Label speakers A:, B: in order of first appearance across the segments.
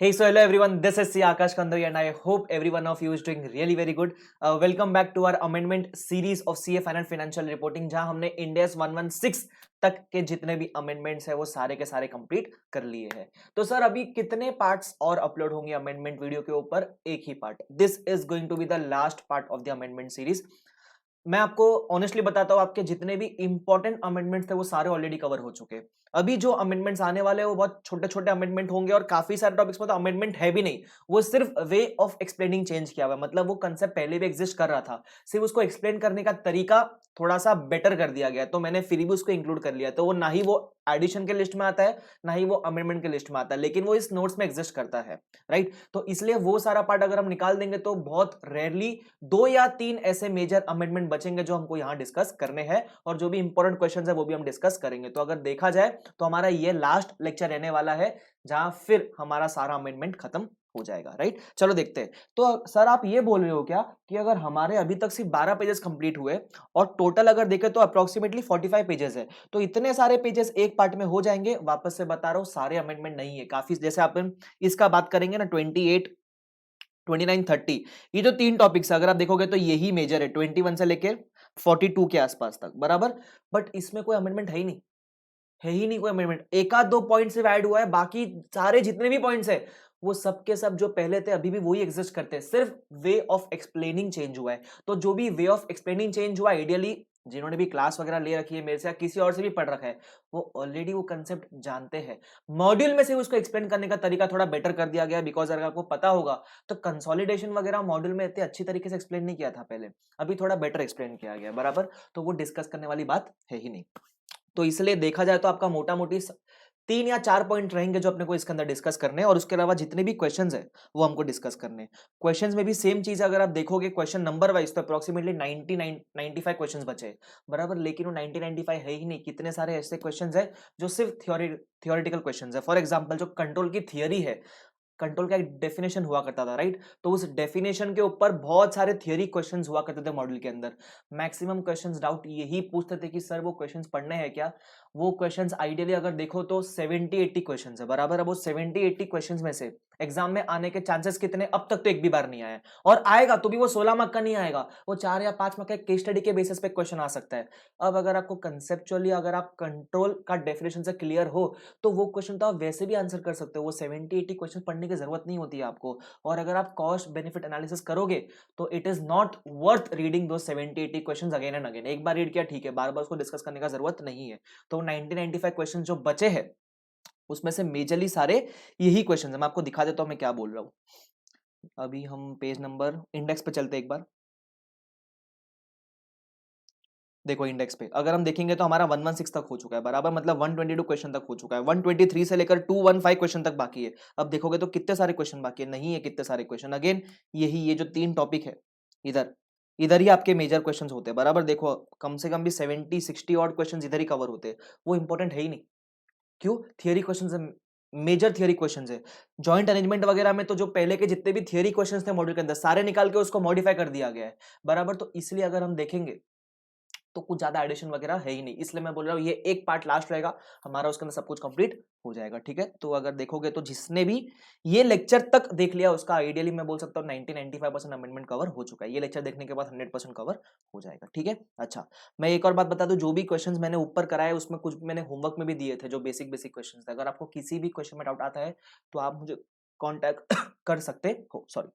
A: Hey, so hello everyone. This is C. Akash Kandari, and I hope every one of you is doing really very good. Welcome back to our amendment series of CA Finance Financial Reporting, जहां हमने इंडेस 116 तक के जितने भी amendments है वो सारे के सारे कंप्लीट कर लिए हैं. तो सर अभी कितने पार्ट्स और अपलोड होंगे अमेंडमेंट वीडियो के ऊपर? एक ही part. This is going to be the last part of the amendment series. मैं आपको ऑनेस्टली बताता हूं, आपके जितने भी इंपॉर्टेंट अमेंडमेंट्स थे वो सारे ऑलरेडी कवर हो चुके हैं. अभी जो अमेंडमेंट्स आने वाले हैं वो बहुत छोटे छोटे अमेंडमेंट होंगे और काफी सारे टॉपिक्स में तो अमेंडमेंट है भी नहीं. वो सिर्फ वे ऑफ एक्सप्लेनिंग चेंज किया हुआ है. मतलब वो कंसेप्ट पहले भी एग्जिस्ट कर रहा था, सिर्फ उसको एक्सप्लेन करने का तरीका थोड़ा सा बेटर कर दिया गया. तो मैंने फिर भी उसको इंक्लूड कर लिया. तो वो ना ही वो एडिशन के लिस्ट में आता है ना ही वो अमेंडमेंट के लिस्ट में आता है, लेकिन वो इस नोट्स में एग्जिस्ट करता है, राइट. तो इसलिए वो सारा पार्ट अगर हम निकाल देंगे तो बहुत रेयरली 2 या 3 ऐसे मेजर अमेंडमेंट बचेंगे जो हमको यहाँ डिस्कस करने हैं, और जो भी इंपॉर्टेंट क्वेश्चंस है वो भी हम डिस्कस करेंगे. तो अगर देखा जाए तो हमारा ये लास्ट लेक्चर रहने वाला है जहां फिर हमारा सारा अमेंडमेंट खत्म हो जाएगा, राइट. चलो देखते हैं. तो सर आप ये बोल रहे हो क्या कि अगर हमारे अभी तक सिर्फ 12 पेजेस कंप्लीट हुए और टोटल अगर देखें तो अप्रोक्सीमेटली 45 पेजेस है, तो इतने सारे पेजेस एक पार्ट में हो जाएंगे? वापस से बता रहा हूं, सारे अमेंडमेंट नहीं है. काफी जैसे अपन इसका बात करेंगे ना, 28, 29, 30, ये जो 3 टॉपिक्स अगर आप देखोगे तो यही मेजर है 21 से लेके 42 के आसपास तक, बराबर. बट इसमें कोई अमेंडमेंट है ही नहीं, है ही नहीं कोई अमेंडमेंट. एक आध दो पॉइंट सिर्फ ऐड हुआ है, बाकी सारे जितने भी पॉइंट्स है वो सब के सब जो पहले थे अभी भी वही एग्जिस्ट करते हैं, सिर्फ वे ऑफ एक्सप्लेनिंग चेंज हुआ है. तो जो भी वे ऑफ एक्सप्लेनिंग चेंज हुआ, आइडियली जिन्होंने भी क्लास वगैरह ले रखी है मेरे से या किसी और से भी पढ़ रखा है, वो ऑलरेडी वो कंसेप्ट जानते हैं. मॉड्यूल में से उसको एक्सप्लेन करने का तरीका थोड़ा बेटर कर दिया गया, बिकॉज अगर आपको पता होगा तो कंसोलिडेशन वगैरह मॉड्यूल में इतने अच्छी तरीके से एक्सप्लेन नहीं किया था पहले, अभी थोड़ा बेटर एक्सप्लेन किया गया, बराबर. तो वो डिस्कस करने वाली बात है ही नहीं. तो इसलिए देखा जाए तो आपका मोटा मोटी 3 या 4 पॉइंट रहेंगे जो अपने को इसके अंदर डिस्कस करने हैं, और उसके अलावा जितने भी क्वेश्चंस है वो हमको डिस्कस करने हैं. क्वेश्चंस में भी सेम चीज अगर आप देखोगे क्वेश्चन नंबर वाइज तो अप्रोक्सीमेटली 95 क्वेश्चंस बचे, बराबर. लेकिन वो 95 है ही नहीं. कितने सारे ऐसे क्वेश्चंस है जो सिर्फ थियोरेटिकल क्वेश्चंस है. फॉर एग्जांपल जो कंट्रोल की थियरी है, कंट्रोल का एक डेफिनेशन हुआ करता था, राइट. तो उस डेफिनेशन के ऊपर बहुत सारे थियरी क्वेश्चंस हुआ करते थे मॉड्यूल के अंदर. मैक्सिमम क्वेश्चंस डाउट यही पूछते थे कि सर वो क्वेश्चंस पढ़ने हैं क्या. वो क्वेश्चंस आइडियली अगर देखो तो 70-80 क्वेश्चंस है, बराबर. अब वो 70-80 क्वेश्चंस में से एग्जाम में आने के चांसेस कितने? अब तक तो एक भी बार नहीं आया, और आएगा तो भी वो 16 मार्क का नहीं आएगा, वो 4 या 5 मार्क का केस स्टडी के बेसिस पे क्वेश्चन आ सकता है. अब अगर आपको कंसेप्चुअली अगर आप कंट्रोल का डेफिनेशन से क्लियर हो तो वो क्वेश्चन तो आप वैसे भी आंसर कर सकते हो. वो 70-80 क्वेश्चन पढ़ने की जरूरत नहीं होती है आपको. और अगर आप कॉस्ट बेनिफिट एनालिसिस करोगे तो it is not worth reading दो 70-80 क्वेश्चंस अगेन एंड अगेन. एक बार रीड किया ठीक है, बार बार उसको डिस्कस करने का जरूरत नहीं है. तो 90-95 क्वेश्चन जो बचे हैं उसमें से मेजरली सारे यही क्वेश्चन है. मैं आपको दिखा देता हूं मैं क्या बोल रहा हूं. अभी हम पेज नंबर इंडेक्स पे चलते एक बार. देखो इंडेक्स पे अगर हम देखेंगे तो हमारा 116 तक हो चुका है, बराबर. मतलब 122 क्वेश्चन तक हो चुका है. 123 से लेकर 215 क्वेश्चन तक बाकी है. अब देखोगे तो कितने सारे क्वेश्चन बाकी है? नहीं है कितने सारे क्वेश्चन. अगेन यही ये जो 3 टॉपिक है इधर इधर ही आपके मेजर क्वेश्चंस होते हैं, बराबर. देखो कम से कम भी 70-60 और क्वेश्चंस इधर ही कवर होते हैं. वो इंपॉर्टेंट है ही नहीं. क्यों? थियरी क्वेश्चंस है, मेजर थियरी क्वेश्चंस है. जॉइंट अरेंजमेंट वगैरह में तो जो पहले के जितने भी थियरी क्वेश्चंस थे मॉड्यूल के अंदर सारे निकाल के उसको मॉडिफाई कर दिया गया है, बराबर. तो इसलिए अगर हम देखेंगे तो कुछ ज्यादा एडिशन वगैरह है ही नहीं. इसलिए मैं बोल रहा हूँ ये एक पार्ट लास्ट रहेगा हमारा, उसके अंदर सब कुछ कंप्लीट हो जाएगा, ठीक है. तो अगर देखोगे तो जिसने भी ये लेक्चर तक देख लिया उसका आइडियली मैं बोल सकता हूँ 90-95% अमेंडमेंट कवर हो चुका है. ये लेक्चर देखने के बाद 100% कवर हो जाएगा, ठीक है. अच्छा, मैं एक और बात बता दूं, जो भी क्वेश्चंस मैंने ऊपर कराए उसमें कुछ मैंने होमवर्क में भी दिए थे जो बेसिक बेसिक क्वेश्चंस थे. अगर आपको किसी भी क्वेश्चन में डाउट आता है तो आप मुझे कॉन्टैक्ट कर सकते हो, सॉरी,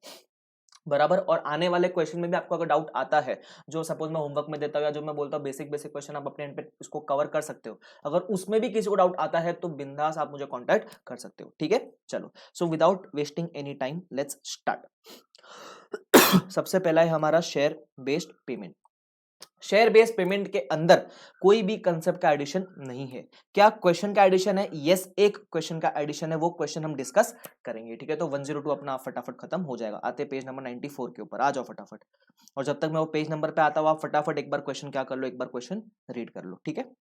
A: बराबर. और आने वाले क्वेश्चन में भी आपको अगर डाउट आता है, जो सपोज मैं होमवर्क में देता हूँ या जो मैं बोलता हूँ बेसिक बेसिक क्वेश्चन आप अपने एंड पे उसको कवर कर सकते हो, अगर उसमें भी किसी को डाउट आता है तो बिंदास आप मुझे कांटेक्ट कर सकते हो, ठीक है. चलो, so without wasting any time let's start. सबसे पहला है हमारा share based payment. Share based payment के अंदर कोई भी कंसेप्ट का एडिशन नहीं है. क्या क्वेश्चन का एडिशन है? यस, एक क्वेश्चन का एडिशन है. वो क्वेश्चन हम डिस्कस करेंगे, ठीक है. तो 102 अपना फटाफट खत्म हो जाएगा. आते पेज नंबर 94 के ऊपर आ जाओ फटाफट. और जब तक मैं वो पेज नंबर पे आता हूँ आप फटाफट एक बार क्वेश्चन क्या कर लो, एक बार क्वेश्चन रीड कर लो, ठीक है.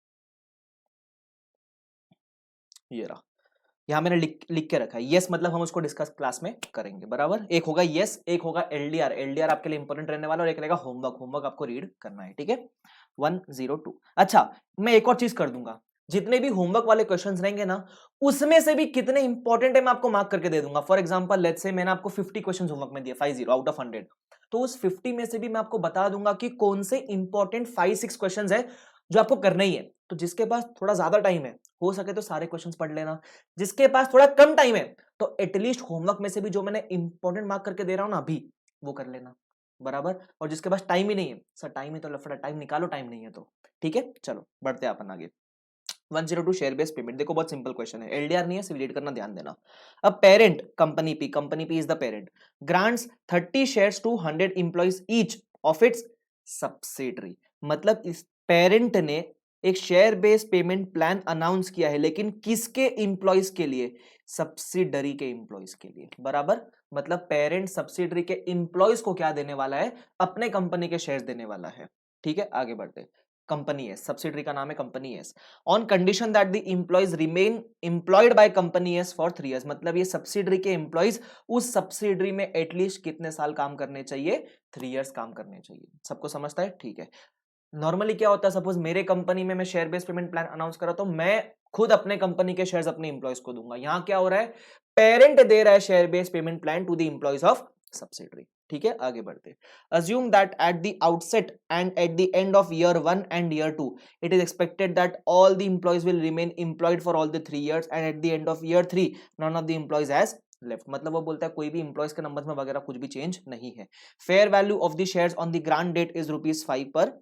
A: ये रहा, यहाँ मैंने लिख के रखा है. यस मतलब हम उसको डिस्कस क्लास में करेंगे, बराबर. एक होगा यस, एक होगा एलडीआर. एलडीआर आपके लिए इंपॉर्टेंट रहने वाला, और एक रहेगा होमवर्क. होमवर्क आपको रीड करना है, ठीक है. 102. अच्छा, मैं एक और चीज कर दूंगा. जितने भी होमवर्क वाले क्वेश्चंस रहेंगे ना, उसमें से भी कितने इंपॉर्टेंट है मैं आपको मार्क करके दे दूंगा। फॉर एग्जांपल लेट्स से मैंने आपको 50 क्वेश्चंस होमवर्क में दिए 50 आउट ऑफ 100, तो उस 50 में से भी मैं आपको बता दूंगा कि कौन से इंपॉर्टेंट 5-6 क्वेश्चंस है जो आपको करना ही है। तो जिसके पास थोड़ा ज्यादा टाइम है, हो सके तो सारे क्वेश्चंस पढ़ लेना। जिसके पास थोड़ा कम टाइम है, तो एटलीस्ट होमवर्क में से भी जो मैंने इंपॉर्टेंट मार्क करके दे रहा हूं ना अभी, वो कर लेना, बराबर। और जिसके पास टाइम ही नहीं है, सर टाइम है तो लफड़ा, टाइम निकालो, टाइम नहीं है तो ठीक है। चलो बढ़ते हैं अपन आगे। 102 शेयर बेस्ड पेमेंट, देखो बहुत सिंपल क्वेश्चन है, एलडीआर नहीं है, सिर्फ रीड करना, ध्यान देना। अब parent company P is the parent, grants 30 shares to 100 employees each of its subsidiary. मतलब इस पेरेंट ने एक share based payment plan announce किया है, लेकिन किसके एम्प्लॉइज के लिए? सब्सिडरी के एम्प्लॉइज के लिए, बराबर। मतलब पेरेंट सब्सिडरी के एम्प्लॉइज को क्या देने वाला है? अपने कंपनी के शेयर्स देने वाला है। ठीक है, आगे बढ़ते। कंपनी एस, सब्सिडरी का नाम है company S, on condition that the employees remain employed by company S for 3 years. मतलब ये सब्सिडरी के एम्प्लॉइज उस सब्सिडरी में एटलीस्ट कितने साल काम करने चाहिए? 3 इयर्स काम करने चाहिए। सबको समझता है? ठीक है। नॉर्मली क्या होता है, सपोज मेरे कंपनी में मैं share based payment plan announce करा तो मैं खुद अपने कंपनी के शेयर्स अपने एम्प्लॉइज को दूंगा। यहां क्या हो रहा है? पेरेंट दे रहा है share based payment plan to the employees of subsidiary. ठीक है, आगे बढ़ते। Assume that at the outset and at the end of year 1 and year 2 it is expected that all the employees will remain employed for all the 3 years and at the end of year 3 none of the employees has left. मतलब वो बोलता है कोई भी employees के number में वगैरह कुछ भी चेंज नहीं है। Fair value of the shares on the grant date is ₹5 पर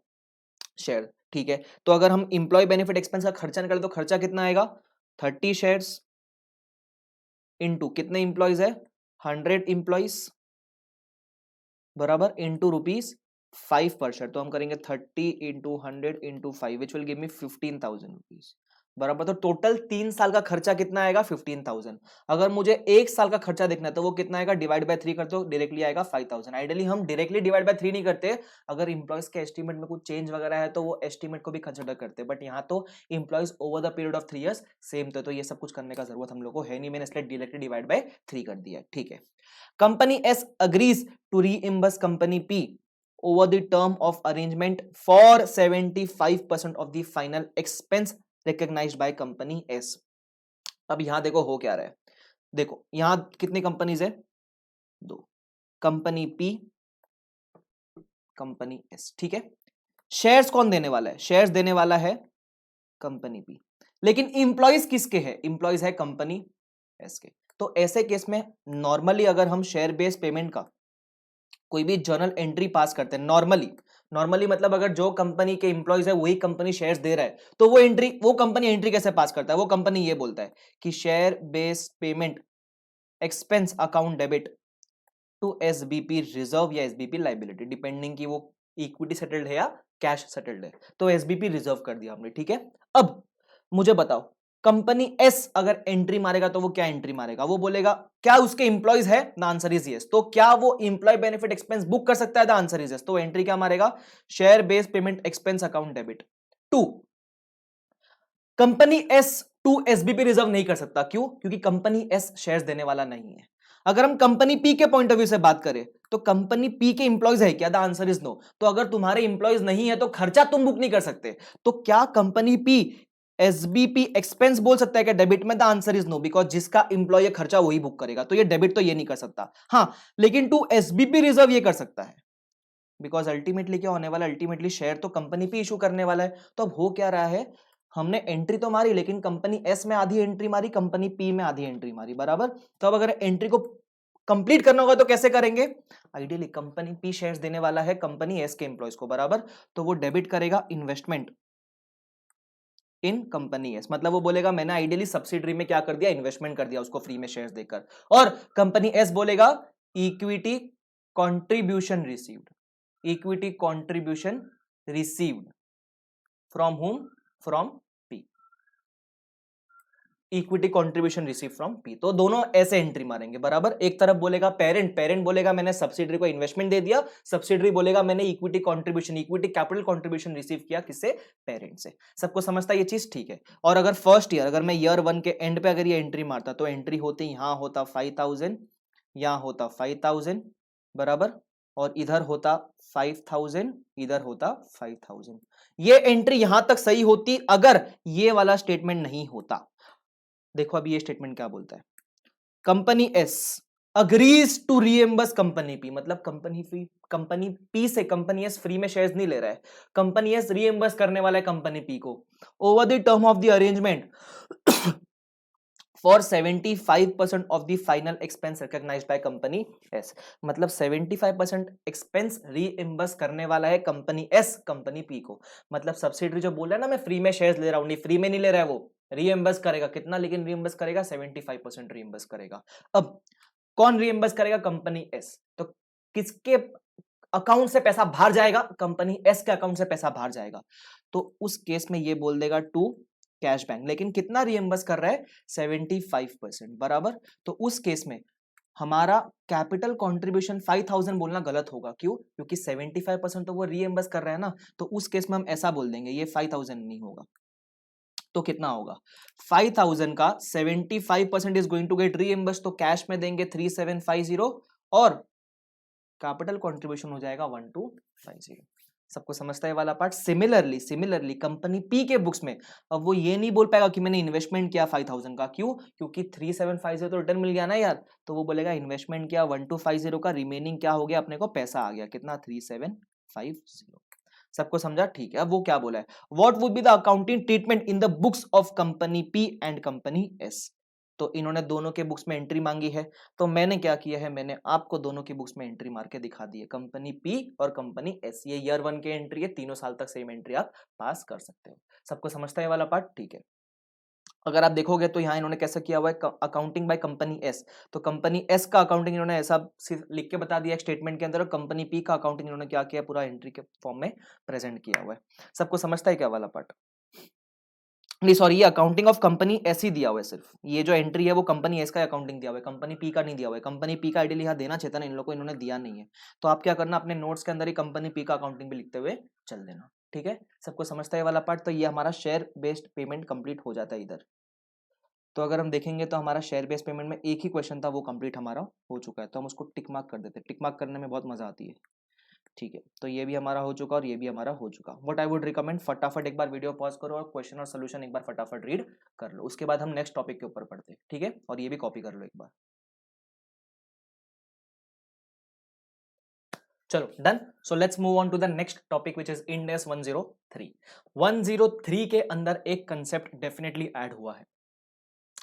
A: शेयर। ठीक है, तो अगर हम इंप्लॉय बेनिफिट एक्सपेंस का खर्चा निकालें तो खर्चा कितना आएगा? 30 शेयर्स इनटू कितने इंप्लॉइज है? 100 इंप्लॉइज, बराबर, इनटू ₹5 पर शेयर। तो हम करेंगे 30 into 100 into 5 which will give me 15,000 rupees, बराबर। तो टोटल 3 साल का खर्चा कितना आएगा? 15,000। अगर मुझे 1 साल का खर्चा देखना है तो वो कितना आएगा? डिवाइड बाय 3 करते हो, डायरेक्टली आएगा 5,000। आइडियली हम डायरेक्टली डिवाइड बाय 3 नहीं करते, अगर इंप्लॉइज के एस्टीमेट में कुछ चेंज वगैरह है तो वो एस्टीमेट को भी कंसिडर करते हैं, बट यहाँ तो employees over the period of 3 years same तो ये सब कुछ करने का जरूरत हम लोग को है नहीं, मैंने इसलिए डायरेक्टली डिवाइड बाय 3 कर दिया। ठीक है। Company S agrees to reimburse Company P over the term of arrangement for 75% of the final expense recognized by Company S। अब यहां देखो हो क्या रहा है, देखो यहां कितनी कंपनीज है? 2, कंपनी P, कंपनी S। ठीक है, शेयर्स कौन देने वाला है? शेयर्स देने वाला है कंपनी P, लेकिन इंप्लॉइज किसके है? इंप्लॉइज है कंपनी S के। तो ऐसे केस में नॉर्मली अगर हम शेयर बेस्ड पेमेंट का कोई भी जर्नल एंट्री पास करते हैं, नॉर्मली मतलब अगर जो कंपनी के इंप्लॉइज है वही कंपनी शेयर्स दे रहा है, तो वो कंपनी एंट्री कैसे पास करता है? वो कंपनी ये बोलता है कि share based payment expense account debit to SBP reserve या एसबीपी लाइबिलिटी, डिपेंडिंग कि वो इक्विटी सेटल्ड है या कैश सेटल्ड है। तो एसबीपी रिजर्व कर दिया हमने। ठीक है, अब मुझे बताओ कंपनी एस अगर एंट्री मारेगा तो वो क्या एंट्री मारेगा? वो बोलेगा क्या उसके इंप्लॉइज है? The answer is yes. तो क्या वो इंप्लॉय बेनिफिट एक्सपेंस बुक कर सकता है? The answer is yes. तो एंट्री क्या मारेगा? Share based payment expense account debit to company S to SBP reserve नहीं कर सकता। क्यों? क्योंकि कंपनी एस शेयर्स देने वाला नहीं है। अगर हम कंपनी पी के पॉइंट ऑफ व्यू से बात करें तो कंपनी पी के इंप्लॉइज है क्या? The answer is no. तो अगर तुम्हारे इंप्लॉइज नहीं है तो खर्चा तुम बुक नहीं कर सकते। तो क्या कंपनी पी एसबीपी एक्सपेंस बोल सकता है क्या डेबिट में? The answer is no, because जिसका इंप्लॉय खर्चा वही बुक करेगा, तो ये डेबिट तो ये नहीं कर सकता। हाँ, लेकिन टू एसबीपी रिजर्व ये कर सकता है, बिकॉज अल्टीमेटली क्या होने वाला है? अल्टीमेटली शेयर तो कंपनी पी इशू करने वाला है। तो अब हो क्या रहा है, हमने एंट्री तो मारी लेकिन कंपनी एस में आधी एंट्री मारी, कंपनी पी में आधी एंट्री मारी, बराबर। तो अब अगर एंट्री को कंप्लीट करना होगा तो कैसे करेंगे? आइडियली कंपनी पी शेयर्स देने वाला है कंपनी एस के एम्प्लॉयज को, बराबर। तो वो डेबिट करेगा इन्वेस्टमेंट इन कंपनी एस, मतलब वो बोलेगा मैंने आइडियली सब्सिडरी में क्या कर दिया? इन्वेस्टमेंट कर दिया उसको फ्री में शेयर्स देकर। और कंपनी एस बोलेगा equity contribution received, equity contribution received from whom? From P, equity contribution receive from P. तो दोनों ऐसे एंट्री मारेंगे, बराबर। एक तरफ बोलेगा पेरेंट बोलेगा मैंने सब्सिडरी को इन्वेस्टमेंट दे दिया, सब्सिडरी बोलेगा मैंने equity contribution, equity capital contribution receive किया, किससे? पेरेंट से। सबको समझता है ये चीज? ठीक है। और अगर फर्स्ट ईयर, अगर मैं ईयर 1 के एंड पे अगर ये एंट्री मारता तो एंट्री होती यहां होता 5,000, यहां होता 5,000, बराबर, और इधर होता 5,000, इधर होता 5,000। ये एंट्री यहां तक सही होती अगर ये वाला स्टेटमेंट नहीं होता। देखो अभी ये स्टेटमेंट क्या बोलता है, company S agrees to reimburse company P, मतलब कंपनी पी से कंपनी एस फ्री में शेयर्स नहीं ले रहा है, कंपनी एस रीएम्बर्स करने वाला है कंपनी पी को over the term of the arrangement for 75% of the final expense recognised by company S. मतलब 75% एक्सपेंस रीइंबर्स करने वाला है कंपनी एस कंपनी पी को। मतलब सब्सिडरी जो बोल रहा है ना मैं फ्री में शेयर्स ले रहा हूं, नहीं फ्री में नहीं ले रहा है, वो रीइंबर्स करेगा। कितना लेकिन रीइंबर्स करेगा? 75% रीइंबर्स करेगा। अब कौन रीइंबर्स करेगा? Company S. तो किसके अकाउंट से पैसा बाहर जाएगा? कंपनी एस के अकाउंट से पैसा बाहर जाएगा। तो उस केस में ये बोल देगा टू कैश बैंक। लेकिन कितना रीइंबर्स कर रहा है? 75%, बराबर। तो उस केस में हमारा कैपिटल कंट्रीब्यूशन 5000 बोलना गलत होगा। क्यों? क्योंकि 75% तो वो रीइंबर्स कर रहा है ना। तो उस केस में हम ऐसा बोल देंगे, ये 5000 नहीं होगा। तो कितना होगा? 5000 का 75% is going to get reimburse, तो कैश में देंगे 3750 और कैपिटल कंट्रीब्यूशन हो जाएगा 1250। सबको समझता है वाला पार्ट? सिमिलरली कंपनी पी के बुक्स में अब वो ये नहीं बोल पाएगा कि मैंने इन्वेस्टमेंट किया 5000 का। क्यों? क्योंकि 3750 तो रिटर्न मिल गया ना यार। तो वो बोलेगा इन्वेस्टमेंट किया 1250 का, रिमेनिंग क्या हो गया अपने को? पैसा आ गया। कितना? 3750। सबको समझा? ठीक है। अब वो क्या बोला है, what would be the accounting treatment in the books of company P and company S. तो इन्होंने दोनों के बुक्स में एंट्री मांगी है, तो मैंने क्या किया है, मैंने आपको दोनों की बुक्स में एंट्री मार के दिखा दी है, कंपनी पी और कंपनी एस। ये ईयर 1 की एंट्री है, 3 साल तक सेम एंट्री आप पास कर सकते हो। सबको समझता है वाला पार्ट? ठीक है। अगर आप देखोगे तो यहाँ इन्होंने कैसा किया हुआ है, अकाउंटिंग बाय कंपनी एस। तो कंपनी एस का अकाउंटिंग इन्होंने ऐसा सिर्फ लिख के बता दिया स्टेटमेंट के अंदर, और कंपनी पी का अकाउंटिंग इन्होंने क्या किया, पूरा एंट्री के फॉर्म में प्रेजेंट किया हुआ है। सबको समझता है क्या वाला पार्ट? नहीं सॉरी, ये अकाउंटिंग ऑफ कंपनी एस ही दिया हुआ है। सिर्फ ये जो एंट्री है वो कंपनी एस का अकाउंटिंग दिया हुआ है, कंपनी पी का नहीं दिया हुआ है। कंपनी पी का आइडियली यहाँ देना चाहिए था ना, इन लोगों को इन्होंने दिया नहीं है। तो आप क्या करना, अपने नोट्स के अंदर ही कंपनी पी का अकाउंटिंग भी लिखते हुए चल देना। ठीक है, सबको समझता है वाला पार्ट? तो ये हमारा शेयर बेस्ड पेमेंट कंप्लीट हो जाता है इधर। तो अगर हम देखेंगे तो हमारा शेयर बेस्ड पेमेंट में एक ही क्वेश्चन था, वो कंप्लीट हमारा हो चुका है। तो हम उसको टिक मार्क कर देते हैं, टिक मार्क करने में बहुत मजा आती है। ठीक है, तो ये भी हमारा हो चुका और ये भी हमारा हो चुका। व्हाट आई वुड रिकमेंड, फटाफट एक बार वीडियो पॉज करो और क्वेश्चन और सोल्यूशन एक बार फटाफट रीड कर लो। उसके बाद हम नेक्स्ट टॉपिक के ऊपर पढ़ते हैं। ठीक है, और ये भी कॉपी कर लो एक बार। चलो done. So let's move on to the next topic which is Ind AS 103। 103 के अंदर एक कंसेप्ट डेफिनेटली ऐड हुआ है,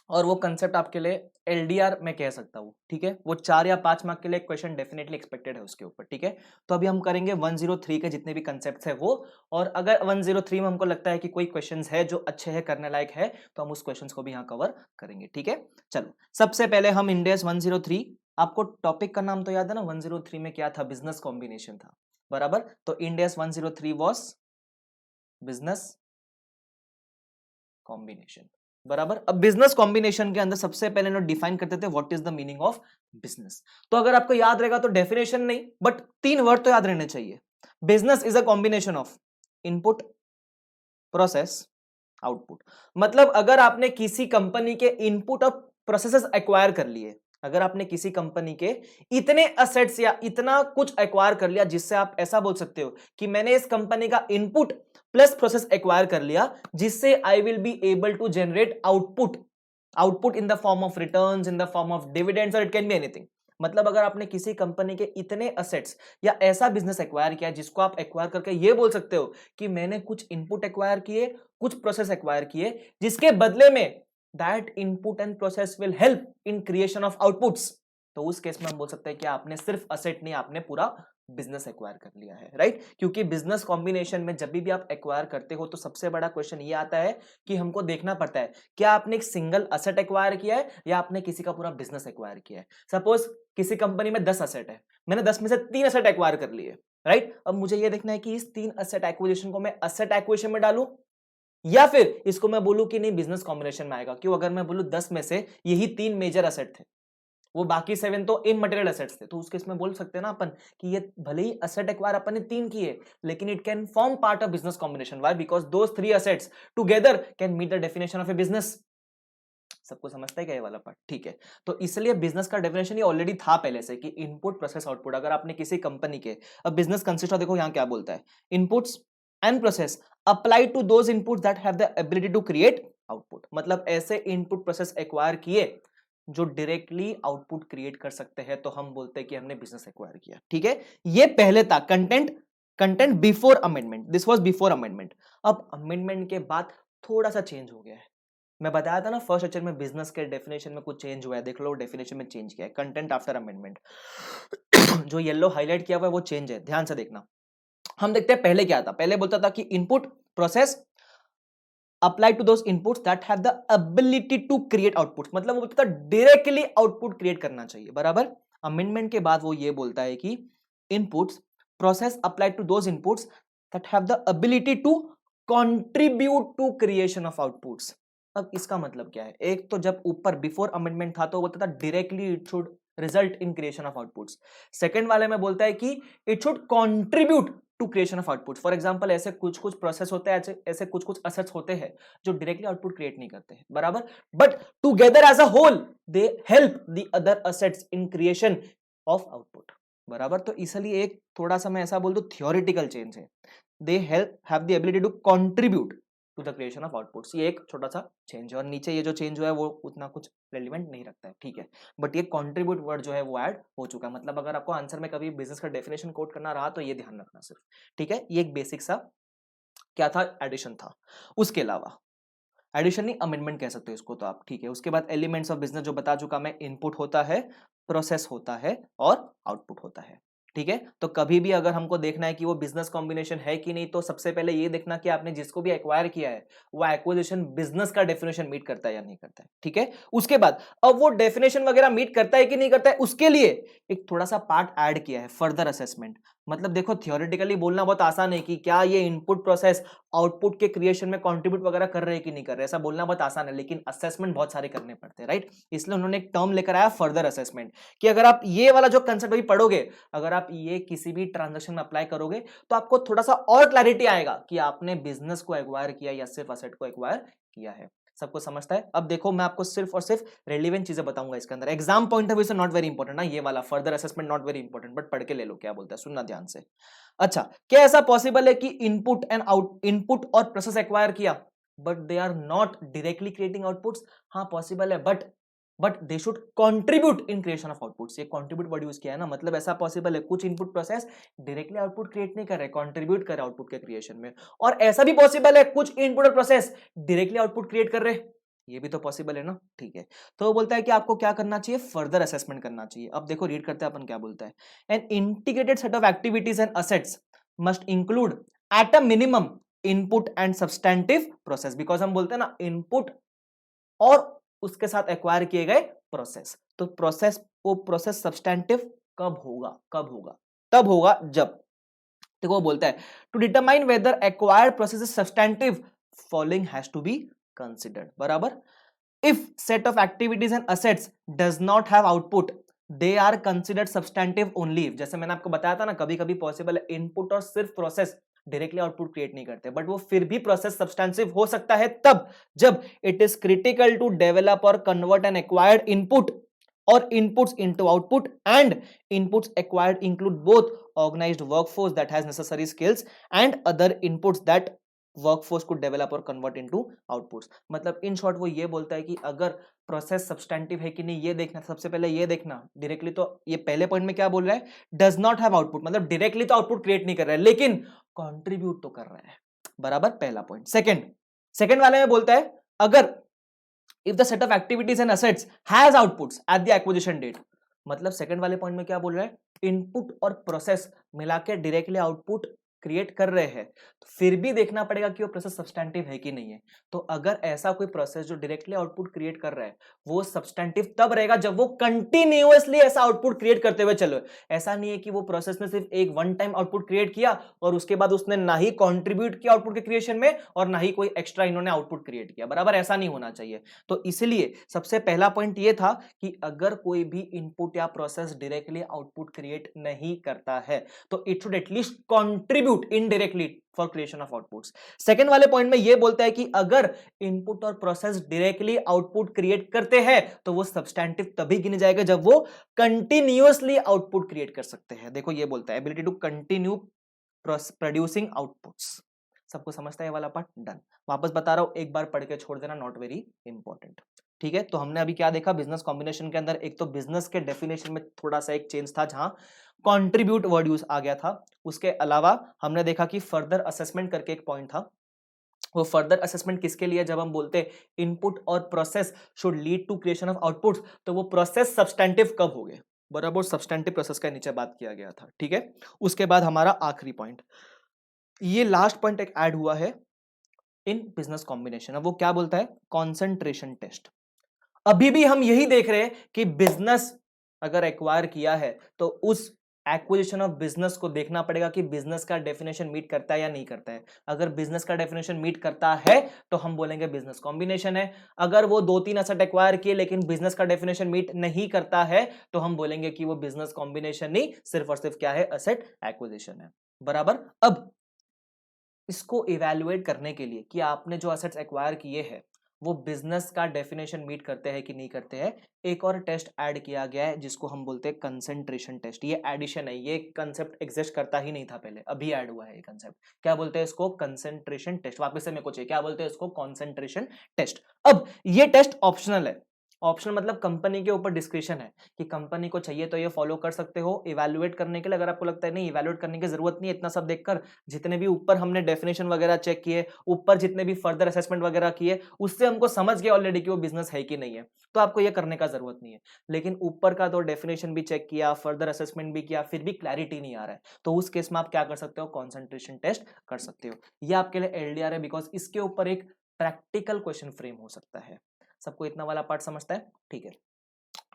A: और वो कंसेप्ट आपके लिए एलडीआर में कह सकता हूँ। ठीक है, वो 4 या 5 मार्क के लिए क्वेश्चन डेफिनेटली एक्सपेक्टेड है उसके ऊपर। ठीक है, तो अभी हम करेंगे 103 के जितने भी कंसेप्ट है वो, और अगर 103 में हमको लगता है कि कोई क्वेश्चन है जो अच्छे है, करने लायक है, तो हम उस क्वेश्चन को भी यहाँ कवर करेंगे। ठीक है, चलो सबसे पहले हम इंडेस 103। आपको टॉपिक का नाम तो याद है ना, 103 में क्या था? बिजनेस कॉम्बिनेशन था, बराबर। तो इंडेस 103 वॉज बिजनेस कॉम्बिनेशन, बराबर। अब बिजनेस कॉम्बिनेशन के अंदर सबसे पहले ना डिफाइन करते थे what is the meaning of business. तो अगर आपको याद रहेगा तो डेफिनेशन नहीं, बट 3 वर्ड तो याद रहने चाहिए। Business is a combination of input, process, output. मतलब अगर आपने किसी कंपनी के इनपुट और प्रोसेसेस एक्वायर कर लिए, अगर आपने किसी कंपनी के इतने असेट्स या इतना कुछ एक्वायर कर लिया, जिससे आप ऐसा बोल सकते हो कि मैंने इस कंपनी का इनपुट प्लस प्रोसेस एक्वायर कर लिया, जिससे I will be able to generate output in the form of returns, in the form of dividends, और इट कैन बी एनीथिंग। मतलब अगर आपने किसी कंपनी के इतने असेट्स या ऐसा बिजनेस एक्वायर किया, जिसको आप एक्वायर करके ये बोल सकते हो कि मैंने कुछ इनपुट एक्वायर किए, कुछ प्रोसेस एक्वायर किए, जिसके बदले में that input and process will help in creation of outputs, तो उस केस में हम बोल सकते हैं कि आपने सिर्फ असेट नहीं, आपने पूरा बिजनेस एक्वायर कर लिया है, राइट। क्योंकि बिजनेस कॉम्बिनेशन में जब भी आप एक्वायर करते हो तो सबसे बड़ा क्वेश्चन ये आता है कि हमको देखना पड़ता है क्या आपने एक सिंगल असेट एक्वायर किया है या आपने किसी का पूरा बिजनेस एक्वायर किया है। सपोज किसी कंपनी में 10 असेट है, मैंने 10 में से 3 असेट एक्वायर कर लिए, राइट। अब मुझे ये देखना है कि इस 3 असेट एक्विजिशन को मैं असेट एक्विजिशन में डालूं या फिर इसको मैं बोलूं कि नहीं बिजनेस कॉम्बिनेशन में आएगा। क्यों? अगर मैं बोलूं 10 में से यही 3 मेजर असेट थे, वो बाकी 7 तो इमटेरियल एसेट्स थे, तो उस केस में बोल सकते हैं ना अपन कि ये भले ही असेट एक्वायर अपन ने 3 किए, लेकिन it can form part of business combination. Why? Because those 3 assets together can meet the definition of a business. सबको समझता है क्या ये वाला पार्ट? ठीक है, तो इसलिए बिजनेस का डेफिनेशन ये ऑलरेडी था पहले से कि इनपुट प्रोसेस आउटपुट। अगर आपने किसी कंपनी के, अब बिजनेस कंसिस्ट ऑफ, देखो यहां क्या बोलता है, inputs and process apply to those inputs that have the ability to create output. मतलब ऐसे इनपुट प्रोसेस एक्वायर किए जो डायरेक्टली आउटपुट क्रिएट कर सकते हैं, तो हम बोलते हैं कि हमने बिजनेस एक्वायर किया। ठीक है, ये पहले था content before amendment, this was before amendment. अब अमेंडमेंट के बाद थोड़ा सा चेंज हो गया है। मैं बताया था ना फर्स्ट लेक्चर में बिजनेस के डेफिनेशन में कुछ चेंज हुआ है, देख लो डेफिनेशन में चेंज किया है, कंटेंट आफ्टर अमेंडमेंट। जो येलो हाईलाइट किया हुआ है वो चेंज है, ध्यान से देखना। हम देखते हैं पहले क्या था। पहले बोलता था कि input process apply to those inputs that have the ability to create output, मतलब वो बोलता था डायरेक्टली आउटपुट क्रिएट करना चाहिए, बराबर। अमेंडमेंट के बाद वो ये बोलता है कि inputs process apply to those inputs that have the ability to contribute to creation of outputs. अब इसका मतलब क्या है? एक तो जब ऊपर बिफोर अमेंडमेंट था तो बोलता था directly it should result in creation of outputs. Second वाले में बोलता है कि it should contribute to creation of output. For example ऐसे कुछ कुछ प्रोसेस होते हैं, ऐसे कुछ कुछ असेट्स होते हैं जो डायरेक्टली आउटपुट क्रिएट नहीं करते हैं, बराबर, but together as a whole they help the other assets in creation of output, बराबर। तो इसलिए एक थोड़ा सा मैं ऐसा बोल दूं थियोरिटिकल चेंज है, they help have the ability to contribute to the creation of outputs. ये एक छोटा सा चेंज है, और नीचे ये जो चेंज हुआ है वो उतना कुछ रेलिवेंट नहीं रखता है, ठीक है। बट ये कंट्रीब्यूट वर्ड जो है वो ऐड हो चुका है। मतलब अगर आपको आंसर में कभी बिजनेस का डेफिनेशन कोट करना रहा तो ये ध्यान रखना सिर्फ, ठीक है। ये एक बेसिक सा क्या था, एडिशन था। उसके अलावा एडिशन नहीं, अमेंडमेंट कह सकते हो इसको तो आप, ठीक है। उसके बाद एलिमेंट्स ऑफ बिजनेस जो बता चुका मैं, इनपुट होता है, प्रोसेस होता है और आउटपुट होता है, ठीक है। तो कभी भी अगर हमको देखना है कि वो बिजनेस कॉम्बिनेशन है कि नहीं, तो सबसे पहले ये देखना कि आपने जिसको भी एक्वायर किया है वो एक्विजिशन बिजनेस का डेफिनेशन मीट करता है या नहीं करता है, ठीक है। उसके बाद अब वो डेफिनेशन वगैरह मीट करता है कि नहीं करता है, उसके लिए एक थोड़ा सा पार्ट ऐड किया है, फर्दर असेसमेंट। मतलब देखो थियोरेटिकली बोलना बहुत आसान है कि क्या ये इनपुट प्रोसेस आउटपुट के क्रिएशन में कंट्रीब्यूट वगैरह कर रहे हैं कि नहीं कर रहे, ऐसा बोलना बहुत आसान है, लेकिन असेसमेंट बहुत सारे करने पड़ते हैं, राइट। इसलिए उन्होंने एक टर्म लेकर आया फर्दर असेसमेंट, कि अगर आप ये वाला जो कंसेप्ट अभी पढ़ोगे, अगर आप ये किसी भी ट्रांजैक्शन में अप्लाई करोगे तो आपको थोड़ा सा और क्लैरिटी आएगा कि आपने बिजनेस को एक्वायर किया या सिर्फ असेट को एक्वायर किया है। सबको समझता है? अब देखो मैं आपको सिर्फ और सिर्फ रेलिवेंट चीजें बताऊंगा इसके अंदर, एग्जाम पॉइंट ऑफ व्यू से नॉट वेरी इंपॉर्टेंट ना, ये वाला further assessment not very important, but पढ़ के ले लो क्या बोलता है, सुनना ध्यान से। अच्छा, क्या ऐसा पॉसिबल है कि इनपुट और प्रोसेस एक्वायर किया but they are not directly creating outputs? हाँ पॉसिबल है, but they should contribute in creation of outputs. ये कंट्रीब्यूट वर्ड यूज किया है ना, मतलब ऐसा पॉसिबल है कुछ input process directly output create नहीं कर रहे, कंट्रीब्यूट कर रहे आउटपुट के क्रिएशन में, और ऐसा भी पॉसिबल है कुछ इनपुट और प्रोसेस डायरेक्टली आउटपुट क्रिएट कर रहे, ये भी तो पॉसिबल है ना, ठीक है। तो वो बोलता है कि आपको क्या करना चाहिए, फर्दर असेसमेंट करना चाहिए। अब देखो रीड करते हैं अपन क्या बोलता है, an integrated set of activities and assets must include at a minimum input and substantive process. Because हम बोलते हैं ना इनपुट और उसके साथ एक्वायर किए गए प्रोसेस, तो प्रोसेस सब्सटेंटिव कब होगा, तब होगा जब, देखो वो बोलता है to determine whether acquired process is substantive following has to be considered, बराबर। If set of activities and assets does not have output they are considered substantive only. जैसे मैंने आपको बताया था ना, कभी कभी पॉसिबल है इनपुट और सिर्फ प्रोसेस डायरेक्टली आउटपुट क्रिएट नहीं करते, बट वो फिर भी प्रोसेस सब्सटेंसिव हो सकता है तब जब it is critical to develop और कन्वर्ट एन एक्वायर्ड इनपुट और inputs into output, and inputs acquired include both organized workforce that has necessary skills and other inputs that workforce could develop or convert into outputs। मतलब in short वो ये बोलता है कि अगर process substantive है कि नहीं ये देखना, सबसे पहले ये देखना डायरेक्टली, तो ये पहले पॉइंट में क्या बोल रहा है, डज नॉट हैव आउटपुट, मतलब डायरेक्टली तो आउटपुट क्रिएट नहीं कर रहा है लेकिन कंट्रीब्यूट तो कर रहा है, बराबर, पहला पॉइंट। सेकंड वाले में बोलता है अगर if the set of activities and assets has outputs at the acquisition date, मतलब सेकंड वाले पॉइंट में क्या बोल रहा है, इनपुट और प्रोसेस मिला के डायरेक्टली आउटपुट क्रिएट कर रहे हैं, तो फिर भी देखना पड़ेगा कि वो प्रोसेस सब्सटेंटिव है कि नहीं है। तो अगर ऐसा कोई प्रोसेस जो डायरेक्टली आउटपुट क्रिएट कर रहा है वो सब्सटेंटिव तब रहेगा जब वो कंटिन्यूअसली ऐसा आउटपुट क्रिएट करते हुए चलो। ऐसा नहीं है कि वो प्रोसेस ने सिर्फ एक वन टाइम आउटपुट क्रिएट किया और उसके बाद उसने ना ही कंट्रीब्यूट किया आउटपुट के क्रिएशन में और ना ही कोई एक्स्ट्रा इन्होंने आउटपुट क्रिएट किया, बराबर, ऐसा नहीं होना चाहिए। तो इसलिए सबसे पहला पॉइंट ये था कि अगर कोई भी इनपुट या प्रोसेस डायरेक्टली आउटपुट क्रिएट नहीं करता है तो it should at least contribute indirectly for creation of outputs. Second वाले पॉइंट में यह बोलता है कि अगर इनपुट और प्रोसेस डायरेक्टली आउटपुट क्रिएट करते हैं तो वो सब्सटेंटिव तभी गिने जाएगा जब वो कंटिन्यूअसली आउटपुट क्रिएट कर सकते हैं। देखो ये बोलता है ability to continue producing outputs, सबको समझता है ये वाला पार्ट? डन। वापस बता रहा हूं, एक बार पढ़ के छोड़ देना, नॉट वेरी इंपॉर्टेंट। ठीक है, तो हमने अभी क्या देखा बिजनेस कॉम्बिनेशन के अंदर? एक तो बिजनेस के डेफिनेशन में थोड़ा सा एक चेंज था जहां कॉन्ट्रीब्यूट वर्ड यूज आ गया था। उसके अलावा हमने देखा कि फर्दर असेसमेंट करके एक पॉइंट था। वो फर्दर असेसमेंट किसके लिए? जब हम बोलते हैं इनपुट और process should lead to creation of output, तो वो प्रोसेस सब्सटेंटिव कब हो गए? बराबर, सब्सटेंटिव प्रोसेस का नीचे बात किया गया था। ठीक है, उसके बाद हमारा आखिरी पॉइंट, ये लास्ट पॉइंट एक ऐड हुआ है इन बिजनेस कॉम्बिनेशन। अब वो क्या बोलता है? Concentration test. अभी भी हम यही देख रहे हैं कि बिजनेस अगर एक्वायर किया है तो उस एक्विजिशन ऑफ बिजनेस को देखना पड़ेगा कि बिजनेस का डेफिनेशन मीट करता है या नहीं करता है। अगर बिजनेस का डेफिनेशन मीट करता है तो हम बोलेंगे बिजनेस कॉम्बिनेशन है। अगर वो 2-3 एसेट एक्वायर किए लेकिन बिजनेस का डेफिनेशन मीट नहीं करता है तो हम बोलेंगे कि वो बिजनेस कॉम्बिनेशन नहीं, सिर्फ और सिर्फ क्या है? एसेट एक्विजिशन है। बराबर। अब इसको इवैल्यूएट करने के लिए कि आपने जो एसेट्स एक्वायर किए हैं वो बिजनेस का डेफिनेशन मीट करते हैं कि नहीं करते हैं, एक और टेस्ट ऐड किया गया है जिसको हम बोलते हैं कंसेंट्रेशन टेस्ट। ये एडिशन है, ये कंसेप्ट एग्जिस्ट करता ही नहीं था पहले, अभी ऐड हुआ है ये कंसेप्ट। क्या बोलते हैं इसको? Concentration test. वापस से मेरे को चाहिए, क्या बोलते हैं इसको? Concentration test. अब ये टेस्ट ऑप्शनल है। ऑप्शनल मतलब कंपनी के ऊपर डिस्क्रिप्शन है कि कंपनी को चाहिए तो ये फॉलो कर सकते हो इवैल्यूएट करने के लिए। अगर आपको लगता है नहीं इवैल्यूएट करने की जरूरत नहीं है, इतना सब देखकर जितने भी ऊपर हमने डेफिनेशन वगैरह चेक किए, ऊपर जितने भी फर्दर असेसमेंट वगैरह किए, उससे हमको समझ गया ऑलरेडी कि वो बिजनेस है कि नहीं है, तो आपको ये करने का जरूरत नहीं है। लेकिन ऊपर का तो डेफिनेशन भी चेक किया, फर्दर असेसमेंट भी किया, फिर भी क्लैरिटी नहीं आ रहा है, तो उस केस में आप क्या कर सकते हो? कॉन्सेंट्रेशन टेस्ट कर सकते हो। ये आपके लिए एलडीआर है, बिकॉज इसके ऊपर एक प्रैक्टिकल क्वेश्चन फ्रेम हो सकता है। सबको इतना वाला पार्ट समझता है? ठीक है,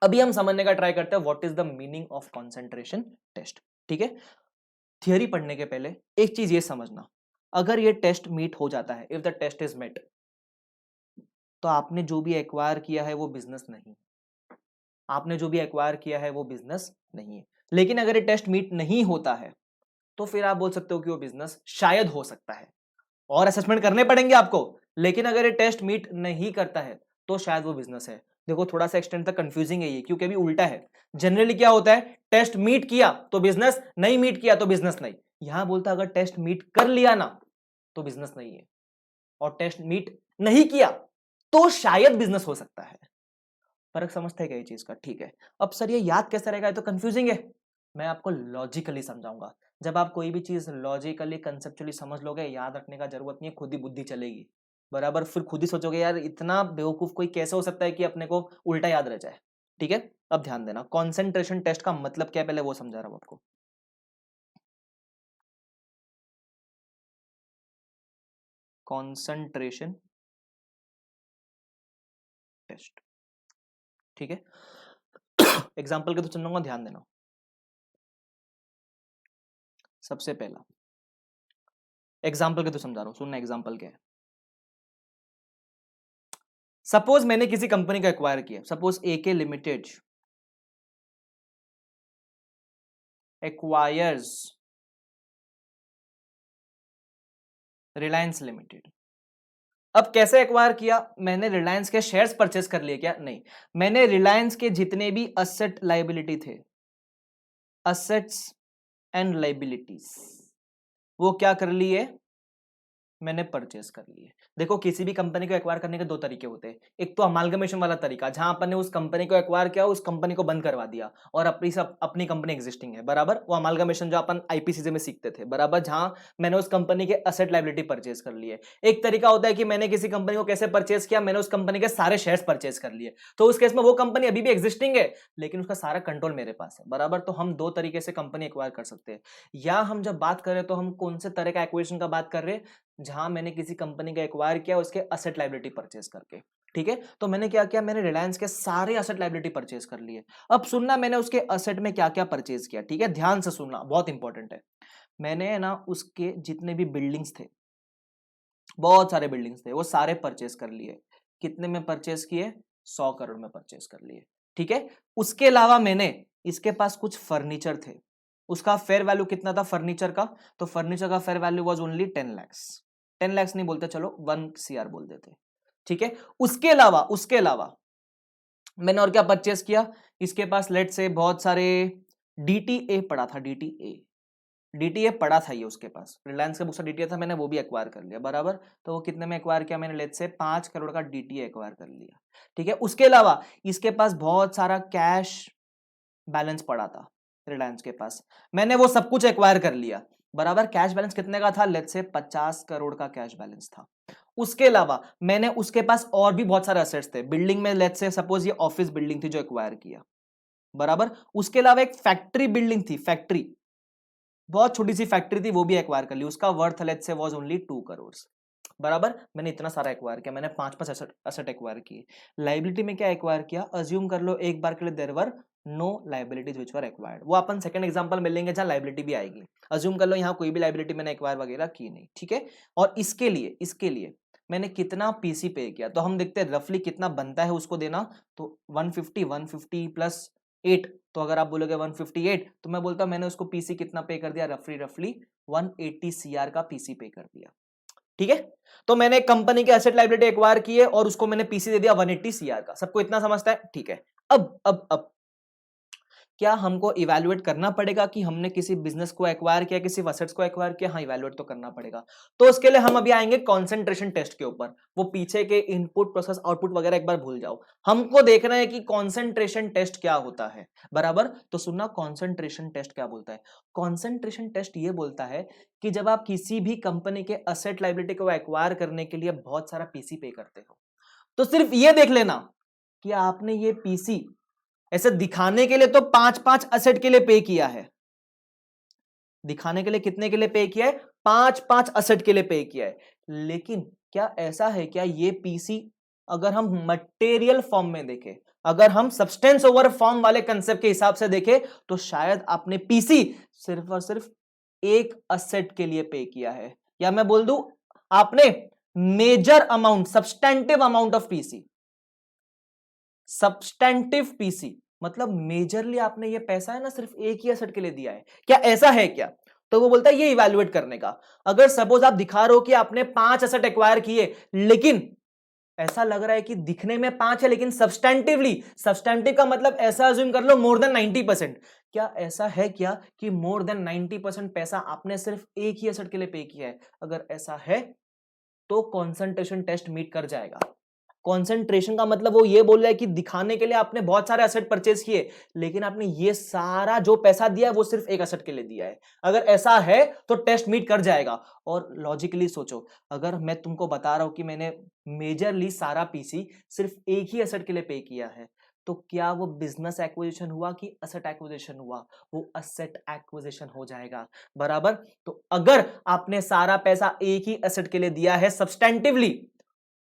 A: अभी हम समझने का ट्राई करते हैं what is the meaning of concentration test. ठीक है, थियरी पढ़ने के पहले एक चीज ये समझना, अगर ये टेस्ट मीट हो जाता है, if the test is met, तो आपने जो भी एक्वायर किया है वो बिजनेस नहीं, आपने जो भी एक्वायर किया है वो बिजनेस नहीं है। लेकिन अगर ये टेस्ट मीट नहीं होता है तो फिर आप बोल सकते हो कि वो बिजनेस शायद हो सकता है, और असेसमेंट करने पड़ेंगे आपको। लेकिन अगर ये टेस्ट मीट नहीं करता है तो शायद वो बिजनेस है। देखो थोड़ा सा एक्सटेंड तक कंफ्यूजिंग है ये, क्योंकि अभी उल्टा है। जनरली क्या होता है? टेस्ट मीट किया तो बिजनेस, नहीं मीट किया तो बिजनेस नहीं। यहां बोलता है अगर टेस्ट मीट कर लिया ना तो बिजनेस नहीं है, और टेस्ट मीट नहीं किया तो शायद बिजनेस हो सकता है। फर्क समझते हैं क्या ये चीज का? ठीक है, अब सर ये याद कैसे रहेगा? ये तो कंफ्यूजिंग है। मैं आपको लॉजिकली समझाऊंगा। जब आप कोई भी चीज लॉजिकली कंसेप्चुअली समझ लोगे, याद रखने का जरूरत नहीं है, खुद ही बुद्धि चलेगी। बराबर, फिर खुद ही सोचोगे यार इतना बेवकूफ कोई कैसे हो सकता है कि अपने को उल्टा याद रह जाए। ठीक है, अब ध्यान देना, कॉन्सेंट्रेशन टेस्ट का मतलब क्या है पहले वो समझा रहा हूं आपको। कॉन्सेंट्रेशन टेस्ट, ठीक है। एग्जाम्पल के तो चलूंगा, ध्यान देना। सबसे पहला एग्जाम्पल के तो समझा रहा हूं, सुनना एग्जाम्पल क्या है। सपोज मैंने किसी कंपनी को एक्वायर किया, सपोज एके लिमिटेड एक्वायर्स रिलायंस लिमिटेड। अब कैसे एक्वायर किया? मैंने रिलायंस के शेयर्स परचेस कर लिए क्या? नहीं, मैंने रिलायंस के जितने भी असेट लाइबिलिटी थे, असेट्स एंड लाइबिलिटीज, वो क्या कर लिए? मैंने परचेस कर लिए। देखो किसी भी कंपनी को एक्वायर करने के दो तरीके होते हैं। एक तो अमालगमेशन वाला तरीका, जहां अपन ने उस कंपनी को एक्वायर किया, उस कंपनी को बंद करवा दिया और अपनी कंपनी एग्जिस्टिंग है। बराबर, वो अमालगमेशन जो अपन आईपीसीजे में सीखते थे। बराबर, जहां मैंने उस कंपनी के असेट लाइबिलिटी परचेस कर लिए। एक तरीका होता है कि मैंने किसी कंपनी को कैसे परचेस किया? मैंने उस कंपनी के सारे शेयर्स परचेस कर लिए। तो उस केस में वो कंपनी अभी भी एग्जिस्टिंग है लेकिन उसका सारा कंट्रोल मेरे पास है। बराबर, तो हम दो तरीके से कंपनी एक्वायर कर सकते हैं। या हम जब बात करें तो हम कौन से तरह का एक्विजिशन का बात कर रहे हैं? जहां मैंने किसी कंपनी का एक्वायर किया उसके असेट लाइबिलिटी परचेस करके। ठीक है, तो मैंने क्या किया? मैंने रिलायंस के सारे असेट लाइबिलिटी परचेस कर लिए। अब सुनना, मैंने उसके असेट में क्या क्या परचेस किया। ठीक है, ध्यान से सुनना, बहुत इंपॉर्टेंट है। मैंने ना उसके जितने भी बिल्डिंग्स थे, बहुत सारे बिल्डिंग्स थे, वो सारे परचेस कर लिए। कितने में परचेस किए? 100 करोड़ में परचेस कर लिए। ठीक है, उसके अलावा मैंने इसके पास कुछ फर्नीचर थे, उसका फेयर वैल्यू कितना था फर्नीचर का? तो फर्नीचर का fair value was only 10 lakhs। 10 lakhs नहीं बोलते, चलो 1 CR बोल देते। ठीक है, उसके अलावा मैंने और क्या परचेस किया? इसके पास लेट से बहुत सारे डीटीए पड़ा था, डीटीए। डीटीए पड़ा था ये उसके पास, रिलायंस का दूसरा डीटीए था, मैंने वो भी एक्वायर कर लिया बराबर। तो वो कितने में एक्वायर किया मैंने, लेट्स से 5 करोड़ का डीटीए एक्वायर कर लिया, ठीक है। उसके अलावा इसके पास बहुत सारा कैश बैलेंस पड़ा था रिलायंस के पास, मैंने वो सब कुछ एक्वायर कर लिया बराबर। कैश बैलेंस कितने का था, लेट्स से 50 करोड़ का कैश बैलेंस था। उसके अलावा मैंने उसके पास और भी बहुत सारे असेट्स थे बिल्डिंग में, लेट्स से सपोज ये ऑफिस बिल्डिंग थी जो एक्वायर किया बराबर। उसके अलावा एक फैक्ट्री बिल्डिंग थी, फैक्ट्री, बहुत छोटी सी फैक्ट्री थी, वो भी एक्वायर कर ली, उसका worth let's say was only 2 crore बराबर। मैंने इतना सारा एक्वायर किया, मैंने 5 असेट एक्वायर किए। लाइबिलिटी में क्या एक्वायर किया, अज्यूम कर लो एक बार के लिए there were no liabilities which were acquired, वो अपन सेकंड एग्जांपल में लेंगे जहां लाइबिलिटी भी आएगी। अज्यूम कर लो यहां कोई भी लाइबिलिटी मैंने एक्वायर वगैरह की नहीं, ठीक है। और इसके लिए मैंने कितना पीसी पे किया, तो हम देखते हैं रफली कितना बनता है उसको देना। तो 150 प्लस 8, तो अगर आप बोलोगे 158, तो मैं बोलता हूं मैंने उसको पीसी कितना पे कर दिया, रफली 180 सीआर का पीसी पे कर दिया, ठीक है। तो मैंने कंपनी के एसेट लायबिलिटी एक्वायर किए और उसको मैंने पीसी दे दिया 180 सीआर का, सबको इतना समझता है, ठीक है। अब क्या हमको इवैल्यूएट करना पड़ेगा कि हमने किसी बिजनेस को एक्वायर किया, किसी असेट्स को एक्वायर किया, हाँ इवैल्यूएट तो करना पड़ेगा। तो उसके लिए हम अभी आएंगे कंसंट्रेशन टेस्ट के ऊपर, वो पीछे के इनपुट प्रोसेस आउटपुट वगैरह एक बार भूल जाओ, हमको देखना है कि कंसंट्रेशन टेस्ट क्या होता है बराबर। तो सुनना, कंसंट्रेशन टेस्ट क्या बोलता है। कंसंट्रेशन टेस्ट ये बोलता है कि जब आप किसी भी कंपनी के असेट लायबिलिटी को एक्वायर करने के लिए बहुत सारा पीसी पे करते हो, तो सिर्फ ये देख लेना कि आपने ये पीसी ऐसे दिखाने के लिए तो 5-5 असेट के लिए पे किया है, दिखाने के लिए कितने के लिए पे किया है, 5-5 असेट के लिए पे किया है। लेकिन क्या ऐसा है क्या, ये पीसी अगर हम मटेरियल फॉर्म में देखें, अगर हम सब्सटेंस ओवर फॉर्म वाले कंसेप्ट के हिसाब से देखें, तो शायद आपने पीसी सिर्फ और सिर्फ एक असेट के लिए पे किया है, या मैं बोल दूं आपने major amount, substantive amount of PC, substantive PC मतलब मेजरली आपने ये पैसा है ना सिर्फ एक ही एसेट के लिए दिया है, क्या ऐसा है क्या। तो वो बोलता है ये इवैल्यूएट करने का। अगर सपोज आप दिखा रहे हो कि आपने 5 एसेट एक्वायर किए, लेकिन ऐसा लग रहा है कि दिखने में 5 है लेकिन सब्सटेंटिवली, सब्सटेंटिव का मतलब ऐसा अज्यूम कर लो मोर देन 90%, क्या ऐसा है क्या कि मोर देन 90% पैसा आपने सिर्फ एक ही एसेट के लिए पे किया है। अगर ऐसा है तो कंसंट्रेशन टेस्ट मीट कर जाएगा। कंसंट्रेशन का मतलब वो ये बोल रहा है कि दिखाने के लिए आपने बहुत सारे एसेट परचेज किए, लेकिन आपने ये सारा जो पैसा दिया है वो सिर्फ एक एसेट के लिए दिया है। अगर ऐसा है तो टेस्ट मीट कर जाएगा। और लॉजिकली सोचो, अगर मैं तुमको बता रहा हूं कि मैंने मेजरली सारा पीसी सिर्फ एक ही एसेट के लिए पे किया है, तो क्या वो बिजनेस एक्विजिशन हुआ कि असेट एक्विजिशन हुआ, वो असेट एक्विजिशन हो जाएगा बराबर। तो अगर आपने सारा पैसा एक ही एसेट के लिए दिया है सब्सटेंटिवली,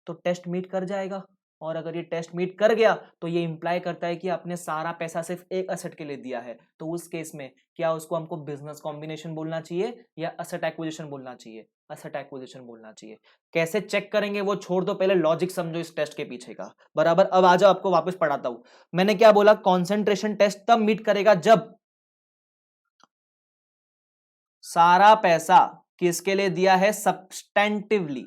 A: तो टेस्ट मीट कर जाएगा। और अगर ये टेस्ट मीट कर गया तो ये इंप्लाई करता है कि आपने सारा पैसा सिर्फ एक असेट के लिए दिया है। तो उस केस में क्या उसको हमको बिजनेस कॉम्बिनेशन बोलना चाहिए या असेट एक्विजिशन बोलना चाहिए, असेट एक्विजिशन बोलना चाहिए। कैसे चेक करेंगे वो छोड़ दो, पहले लॉजिक समझो इस टेस्ट के पीछे का बराबर। अब आ जाओ, आपको वापस पढ़ाता हूं। मैंने क्या बोला, कॉन्सेंट्रेशन टेस्ट तब मीट करेगा जब सारा पैसा किसके लिए दिया है, सब्सटेंटिवली,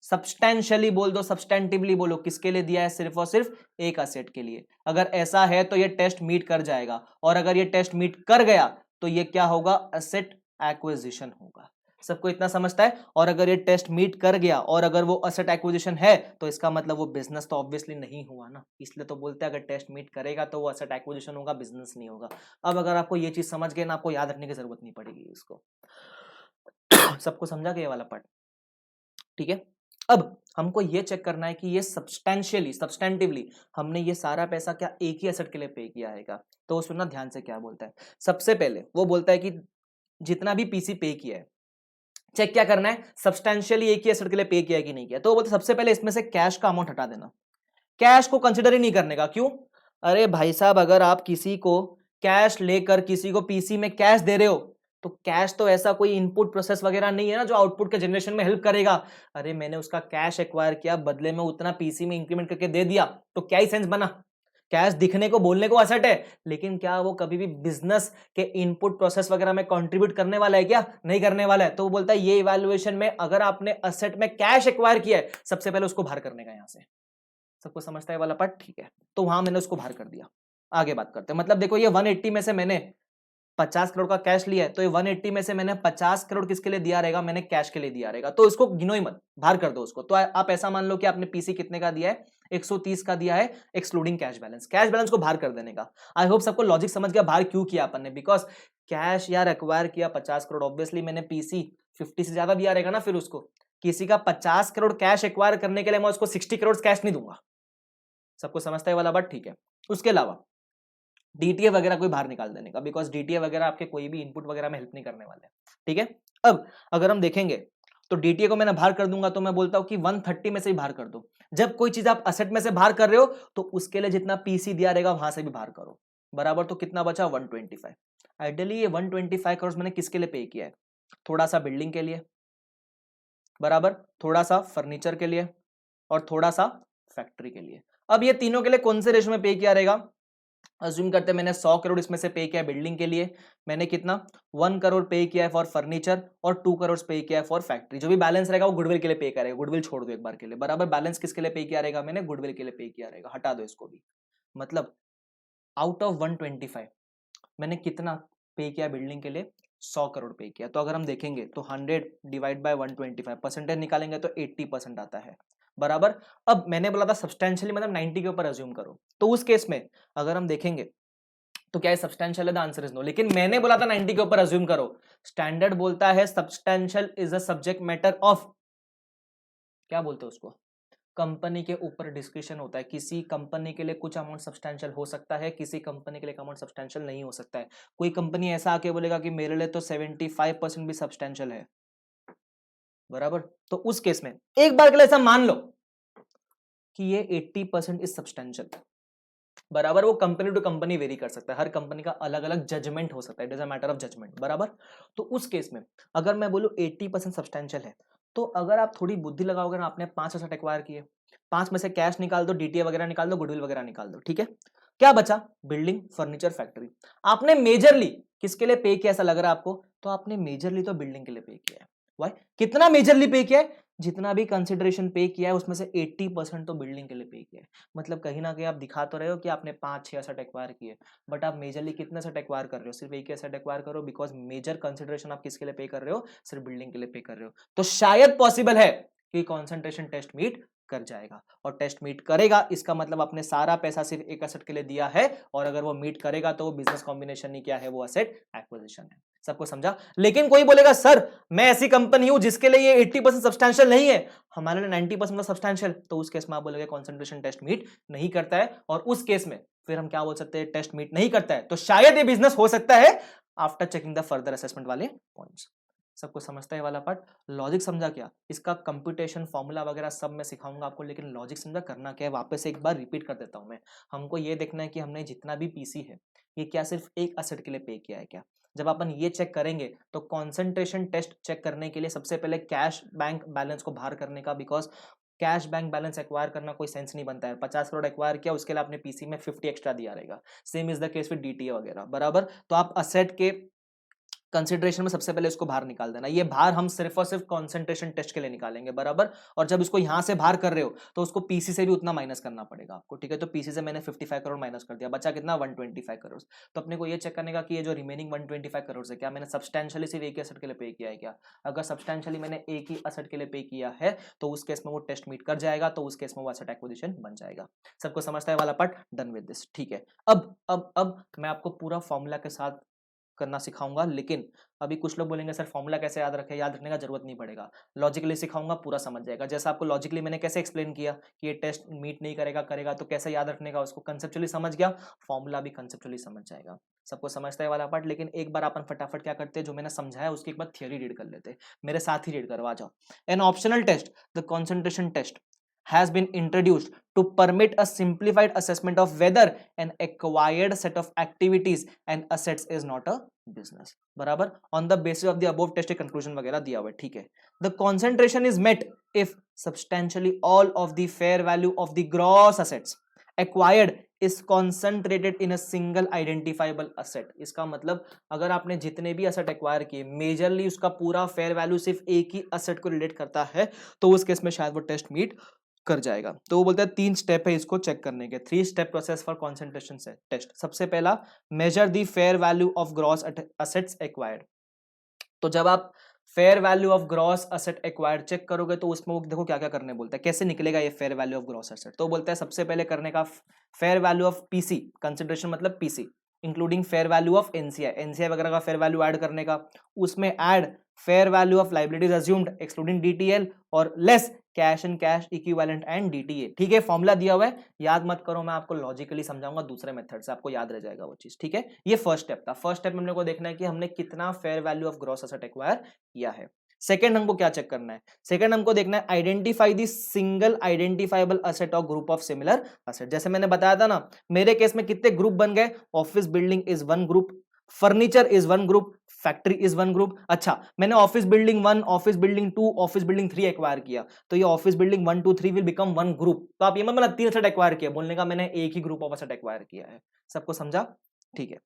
A: सब्सटेंशियली बोल दो, सब्सटेंटिवली बोलो, किसके लिए दिया है, सिर्फ और सिर्फ एक असेट के लिए। अगर ऐसा है तो ये टेस्ट मीट कर जाएगा, और अगर ये टेस्ट मीट कर गया तो ये क्या होगा, असेट एक्विजिशन होगा। सबको इतना समझता है। और अगर ये टेस्ट मीट कर गया और अगर वो असेट एक्विजिशन है, तो इसका मतलब वो बिजनेस तो ऑब्वियसली नहीं हुआ ना, इसलिए तो बोलते हैं अगर टेस्ट मीट करेगा तो वो असेट एक्विजिशन होगा, बिजनेस नहीं होगा। अब अगर आपको ये चीज समझ गए ना, आपको याद रखने की जरूरत नहीं पड़ेगी इसको। सबको समझा गया ये वाला पार्ट, ठीक है। अब हमको ये चेक करना है कि ये सब्सटेंशियली, सब्सटेंटिवली हमने ये सारा पैसा क्या एक ही एसेट के लिए पे किया है क्या। तो वो सुनना ध्यान से क्या बोलता है। सबसे पहले वो बोलता है कि जितना भी पीसी पे किया है, चेक क्या करना है, सब्सटेंशियली एक ही एसेट के लिए पे किया है कि नहीं किया। तो वो बोलते सबसे पहले इसमें से कैश का अमाउंट हटा देना, कैश को कंसिडर ही नहीं करने का। क्यों, अरे भाई साहब, अगर आप किसी को कैश लेकर किसी को पीसी में कैश दे रहे हो, तो कैश तो ऐसा कोई इनपुट प्रोसेस वगैरह नहीं है ना जो आउटपुट के जनरेशन में हेल्प करेगा। अरे मैंने उसका कैश एक्वायर किया, बदले में उतना पीसी में इंक्रीमेंट करके दे दिया, तो क्या ही सेंस बना। कैश दिखने को बोलने को असेट है, लेकिन क्या वो कभी भी बिजनेस के इनपुट प्रोसेस वगैरह में कंट्रीब्यूट करने वाला है क्या, नहीं करने वाला है। तो वो बोलता है ये इवैल्यूएशन में अगर आपने असेट में कैश एक्वायर किया है, सबसे पहले उसको बाहर करने का यहां से। सबको समझता है वाला पार्ट, ठीक है। तो वहां मैंने उसको बाहर कर दिया। आगे बात करते हैं। मतलब देखो ये 180 में से मैंने 50 करोड़ का कैश लिया है, तो ये 180 में से मैंने 50 करोड़ किसके लिए दिया रहेगा, मैंने कैश के लिए दिया रहेगा, तो इसको गिनो ही मत, बाहर कर दो उसको। तो आप ऐसा मान लो कि आपने पीसी कितने का दिया है, 130 का दिया है, excluding cash balance, cash balance को बाहर कर देने का। आई होप सबको लॉजिक समझ गया बाहर क्यों किया अपन ने, बिकॉज कैश यार एक्वायर किया 50 करोड़, ऑब्वियसली मैंने पीसी 50 से ज्यादा दिया रहेगा ना, फिर उसको किसी का 50 करोड़ कैश एक्वायर करने के लिए मैं उसको 60 करोड़ कैश नहीं दूंगा। सबको समझता है वाला बात, ठीक है। उसके अलावा डीटीए वगैरह कोई बाहर निकाल देने का, बिकॉज डीटीए वगैरह आपके कोई भी इनपुट वगैरह में हेल्प नहीं करने वाले, ठीक है। अब अगर हम देखेंगे तो डीटीए को मैंने बाहर कर दूंगा, तो मैं बोलता हूं कि 130 में से ही बाहर कर दो। जब कोई चीज आप असेट में से बाहर कर रहे हो तो उसके लिए जितना पीसी दिया रहेगा वहां से भी बाहर करो, बराबर। तो कितना बचा, 125। आइडियली ये 125 करोड़ मैंने किसके लिए पे किया है, थोड़ा सा बिल्डिंग के लिए, बराबर, थोड़ा सा फर्नीचर के लिए और थोड़ा सा फैक्ट्री के लिए। अब ये तीनों के लिए कौन से रेशो में पे किया रहेगा, अज्यूम करते हैं मैंने 100 करोड़ इसमें से पे किया है बिल्डिंग के लिए, मैंने कितना 1 करोड़ पे किया है फॉर फर्नीचर और 2 करोड़ पे किया है फॉर फैक्ट्री। जो भी बैलेंस रहेगा वो गुडविल के लिए पे करेगा, गुडविल छोड़ दो एक बार के लिए, बराबर। बैलेंस किसके लिए पे किया रहेगा, मैंने गुडविल के लिए पे किया रहेगा, हटा दो इसको भी। मतलब आउट ऑफ 125 मैंने कितना पे किया बिल्डिंग के लिए, 100 करोड़ पे किया। तो अगर हम देखेंगे तो 100 डिवाइड बाय 125 परसेंटेज निकालेंगे तो 80% आता है, बराबर। अब मैंने बोला था सब्सटेंशियली मतलब 90 के ऊपर अज्यूम करो, तो उस केस में अगर हम देखेंगे तो क्या है, सब्सटेंशियल है, द आंसर इज नो। लेकिन मैंने बोला था 90 के ऊपर अज्यूम करो, स्टैंडर्ड बोलता है substantial is a subject matter of, क्या बोलते हैं उसको, कंपनी के ऊपर डिस्कशन होता है। किसी कंपनी के लिए कुछ अमाउंट सब्सटेंशियल हो सकता है, किसी कंपनी के लिए अमाउंट सब्सटेंशियल नहीं हो सकता है। कोई कंपनी ऐसा आके बोलेगा कि मेरे लिए तो 75% भी सब्सटेंशियल है, बराबर। तो उस केस में एक बार के लिए ऐसा मान लो कि ये 80% इज सब्सटेंशियल, बराबर। वो कंपनी टू कंपनी वेरी कर सकता है, हर कंपनी का अलग अलग जजमेंट हो सकता है, it is a matter of judgement, बराबर। तो उस केस में अगर मैं बोलूं 80% सब्सटेंशियल है, तो अगर आप थोड़ी बुद्धि लगाओगे ना, आपने 5 असेट एक्वायर किए, 5 में से कैश निकाल दो, डीटीए वगैरह निकाल दो, गुडविल वगैरह निकाल दो, ठीक है। क्या बचा, बिल्डिंग, फर्नीचर, फैक्ट्री। आपने मेजरली किसके लिए पे किया, ऐसा लग रहा है आपको, तो आपने मेजरली तो बिल्डिंग के लिए पे किया है। वाई, कितना मेजरली पे किया है, जितना भी कंसिडरेशन पे किया है उसमें से 80% तो बिल्डिंग के लिए पे किया है। मतलब कहीं ना कहीं आप दिखा तो रहे हो कि आपने 5-6 एसेट एक्वायर किए, बट आप मेजरली कितने एसेट एक्वायर कर रहे हो, सिर्फ एक ही एसेट एक्वायर करो, बिकॉज मेजर कंसिडरेशन आप किसके लिए पे कर रहे हो, सिर्फ बिल्डिंग के लिए पे कर रहे हो। तो शायद पॉसिबल है कि कॉन्सेंट्रेशन टेस्ट मीट कर जाएगा, और टेस्ट मीट करेगा इसका मतलब आपने सारा पैसा सिर्फ एक एसेट के लिए दिया है, और अगर वो मीट करेगा तो वो बिजनेस कॉम्बिनेशन नहीं क्या है, वो एसेट एक्विजिशन है। सबको समझा। लेकिन कोई बोलेगा सर मैं ऐसी कंपनी हूं जिसके लिए ये 80% सब्सटेंशियल नहीं है, हमारे लिए 90% सब्सटेंशियल, तो उस केस में आप बोलोगे कॉन्सेंट्रेशन टेस्ट मीट नहीं करता है, और उस केस में फिर हम क्या बोल सकते हैं, टेस्ट मीट नहीं करता है, तो शायद ये बिजनेस हो सकता है after checking the further assessment वाले पॉइंट्स। सबको समझता है वाला पार्ट, लॉजिक समझा क्या, इसका कंप्यूटेशन फॉर्मूला वगैरह सब मैं सिखाऊंगा आपको, लेकिन लॉजिक समझा करना क्या है, वापस से एक बार रिपीट कर देता हूं मैं। हमको ये देखना है कि हमने जितना भी पीसी है ये क्या सिर्फ एक असेट के लिए पे किया है क्या। जब अपन ये चेक करेंगे तो कंसंट्रेशन टेस्ट चेक करने के लिए सबसे पहले कैश बैंक बैलेंस को बाहर करने का, because cash bank balance acquire करना कोई सेंस नहीं बनता है। 50 करोड़ एक्वायर किया, उसके लिए आपने पीसी में 50 एक्स्ट्रा दिया रहेगा, same is the case with DTA वगैरह, बराबर। तो आप असेट के कंसिडरेशन में सबसे पहले इसको बाहर निकाल देना, ये बाहर हम सिर्फ और सिर्फ कंसंट्रेशन टेस्ट के लिए निकालेंगे, बराबर। और जब इसको यहां से बाहर कर रहे हो तो उसको पीसी से भी उतना माइनस करना पड़ेगा आपको, ठीक है। तो पीसी से मैंने 55 करोड़ माइनस कर दिया, बचा कितना, 125 करोड़। तो अपने को ये चेक करने का कि ये जो रिमेनिंग 125 करोड़ है क्या मैंने सब्सटेंशियली सिर्फ एक ही असेट के लिए पे किया है क्या। अगर सब्सटेंशियली मैंने एक ही असेट के लिए पे किया है तो उस केस में वो टेस्ट मीट कर जाएगा, तो उस केस में वो असेट एक्विजिशन बन जाएगा। सबको समझता है वाला पार्ट, डन विद दिस, ठीक है। अब मैं आपको पूरा फॉर्मूला के साथ करना सिखाऊंगा, लेकिन अभी कुछ लोग बोलेंगे सर फॉर्मूला कैसे याद रखें, याद रखने का जरूरत नहीं पड़ेगा, लॉजिकली सिखाऊंगा, पूरा समझ जाएगा। जैसा आपको लॉजिकली मैंने कैसे एक्सप्लेन किया कि ये टेस्ट मीट नहीं करेगा, करेगा तो कैसे याद रखने का, उसको कंसेप्चुअली समझ गया, फॉर्मूला भी कंसेप्चुअली समझ जाएगा। सबको समझता है वाला पार्ट। लेकिन एक बार अपन फटाफट क्या करते हैं, जो मैंने समझाया उसकी एक बार थियरी रीड कर लेते हैं, मेरे साथ ही रीड करवा जाओ। An optional test, the concentration test has been introduced to permit a simplified assessment of whether an acquired set of activities and assets is not a business, बराबर। on the basis of the above test conclusion वगैरह दिया हुआ है, ठीक है। the concentration is met if substantially all of the fair value of the gross assets acquired is concentrated in a single identifiable asset। इसका मतलब अगर आपने जितने भी असेट एक्वायर किए मेजरली उसका पूरा फेयर वैल्यू सिर्फ एक ही असेट को रिलेट करता है, तो उस केस में शायद वो टेस्ट मीट कर जाएगा। तो वो बोलता है 3 स्टेप है इसको चेक करने के, 3 step process for concentration test. सबसे पहला, measure the fair value of gross assets acquired. तो जब आप fair value of gross asset acquired check करोगे तो उसमें वो देखो क्या क्या करने बोलता है, कैसे निकलेगा ये fair value of gross asset. तो बोलता है सबसे पहले करने का fair value of PC, consideration मतलब PC, including fair value of NCI, NCI वगैरह का फेयर वैल्यू ऐड करने का, उसमें add fair value of liabilities assumed excluding DTL और less cash and cash equivalent and DTA. ठीक है, फॉर्मूला दिया हुआ है, याद मत करो, मैं आपको लॉजिकली समझाऊंगा दूसरे मेथड से, आपको याद रह जाएगा वो चीज। ठीक है, ये फर्स्ट स्टेप था। फर्स्ट स्टेप में हमने को देखना है कि हमने कितना fair value of gross asset acquire किया है। सेकंड हमको क्या चेक करना है, सेकंड हमको देखना है identify the single identifiable asset और ग्रुप ऑफ सिमिलर असेट। जैसे मैंने बताया था ना, मेरे केस में कितने ग्रुप बन गए, office building is one group, furniture is one group, factory is one group. अच्छा, मैंने office building 1, office building 2, office building 3 acquire किया, तो ये office building 1 2 3 will become one group. तो आप ये मत मतलब 3 असेट एक्वायर किया, बोलने का मैंने एक ही ग्रुप ऑफ असेट एक्वायर किया है। सबको समझा? ठीक है,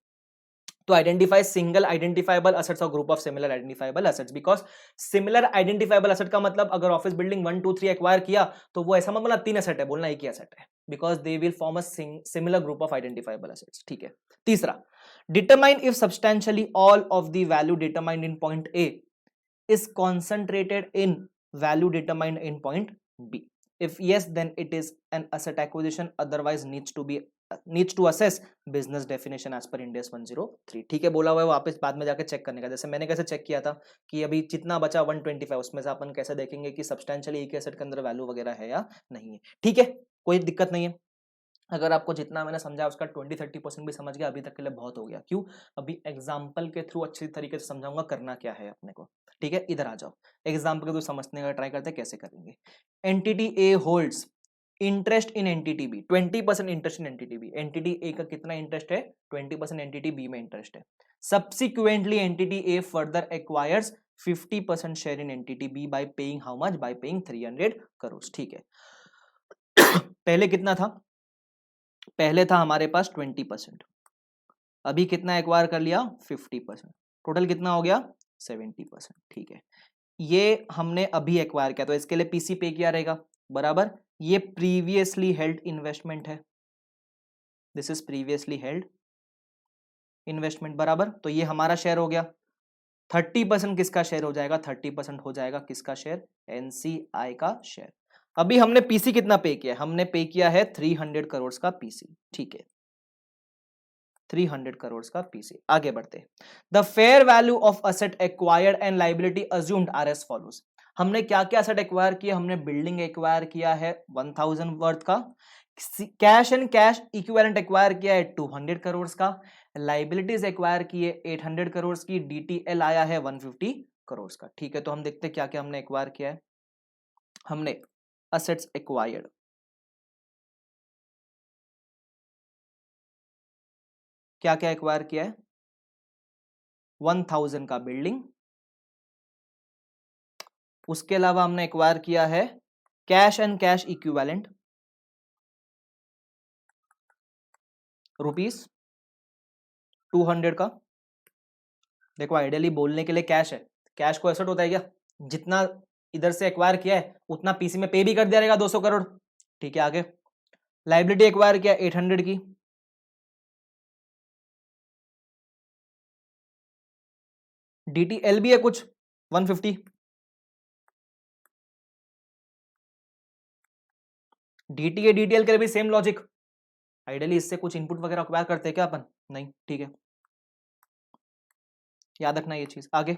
A: तो आइडेंटिफाई सिंगल आइडेंटिफाइबल असेट्स और group of similar identifiable assets. Because similar identifiable asset का मतलब अगर ऑफिस बिल्डिंग 1 2 3 एक्वायर किया तो वो ऐसा मतलब 3 असेट है, बोलना एक ही असेट है, because they will form a similar group of identifiable assets. ठीक है, तीसरा, determine if substantially all of the value determined in point A is concentrated in value determined in point B. If yes, then it is an asset acquisition, otherwise needs to assess business definition as per Ind AS 103। ठीक है, बोला हुआ है, वापस बाद में जाके check करने का। जैसे मैंने कैसे चेक किया था कि अभी जितना बचा 125, उसमें से अपन कैसे देखेंगे कि सब्सटेंशियली एक एसेट के अंदर वैल्यू वगैरह है या नहीं है। ठीक है, कोई दिक्कत नहीं है। अगर आपको जितना मैंने समझा उसका 20-30% भी समझ गया, अभी तक के लिए बहुत हो गया। क्यों? अभी एग्जाम्पल के थ्रू अच्छी तरीके से समझाऊंगा करना क्या है अपने को। ठीक है, इधर आ जाओ, एग्जाम्पल के थ्रू समझने का ट्राई करते हैं कैसे करेंगे। Entity A holds interest in entity B, 20% interest in entity B. Entity A का कितना इंटरेस्ट है? 20% एंटिटी बी में इंटरेस्ट है। Subsequently entity A further acquires 50% share in entity B by paying how much? By paying 300 crore. ठीक है, पहले कितना था? पहले था हमारे पास 20%, अभी कितना एक्वायर कर लिया? 50%, टोटल कितना हो गया? 70%। ठीक है, ये हमने अभी एक्वायर किया, तो इसके लिए पीसी पे किया रहेगा, बराबर। ये प्रीवियसली हेल्ड इन्वेस्टमेंट है, this is previously held investment, बराबर। तो ये हमारा शेयर हो गया। 30% किसका शेयर हो जाएगा? 30% हो जाएगा किसका शेयर? एनसीआई का शेयर। अभी हमने पीसी कितना पे किया? हमने पे किया है 300 करोड़ का पीसी। ठीक है, 300 करोड़ का पीसी। आगे बढ़ते, the fair value of asset acquired and liability assumed R S follows. हमने क्या क्या असेट एक्वायर किया? हमने बिल्डिंग एक्वायर किया है 1000 वर्थ का, cash and cash equivalent acquire किया है 200 करोड़ का, लाइबिलिटीज एक्वायर की है 800 करोड़ की, डीटीएल आया है 150 करोड़ का। ठीक है, तो हम देखते हैं क्या क्या हमने एक्वायर किया है। हमने असेट्स एक्वायर्ड, क्या क्या एक्वायर किया है? 1000 का बिल्डिंग, उसके अलावा हमने एक्वायर किया है cash and cash equivalent rupees 200 का। देखो, आइडियली बोलने के लिए कैश है, कैश को एसेट होता है क्या? जितना इधर से एक्वायर किया है उतना पीसी में पे भी कर दिया रहेगा 200 करोड़। ठीक है, आगे लाइबिलिटी एक्वायर किया 800 की, डीटीएल भी है कुछ 150, डीटीए डीटीएल के लिए भी सेम लॉजिक। आइडियली इससे कुछ इनपुट वगैरह एक्वायर करते हैं क्या अपन? नहीं। ठीक है, याद रखना ये चीज। आगे,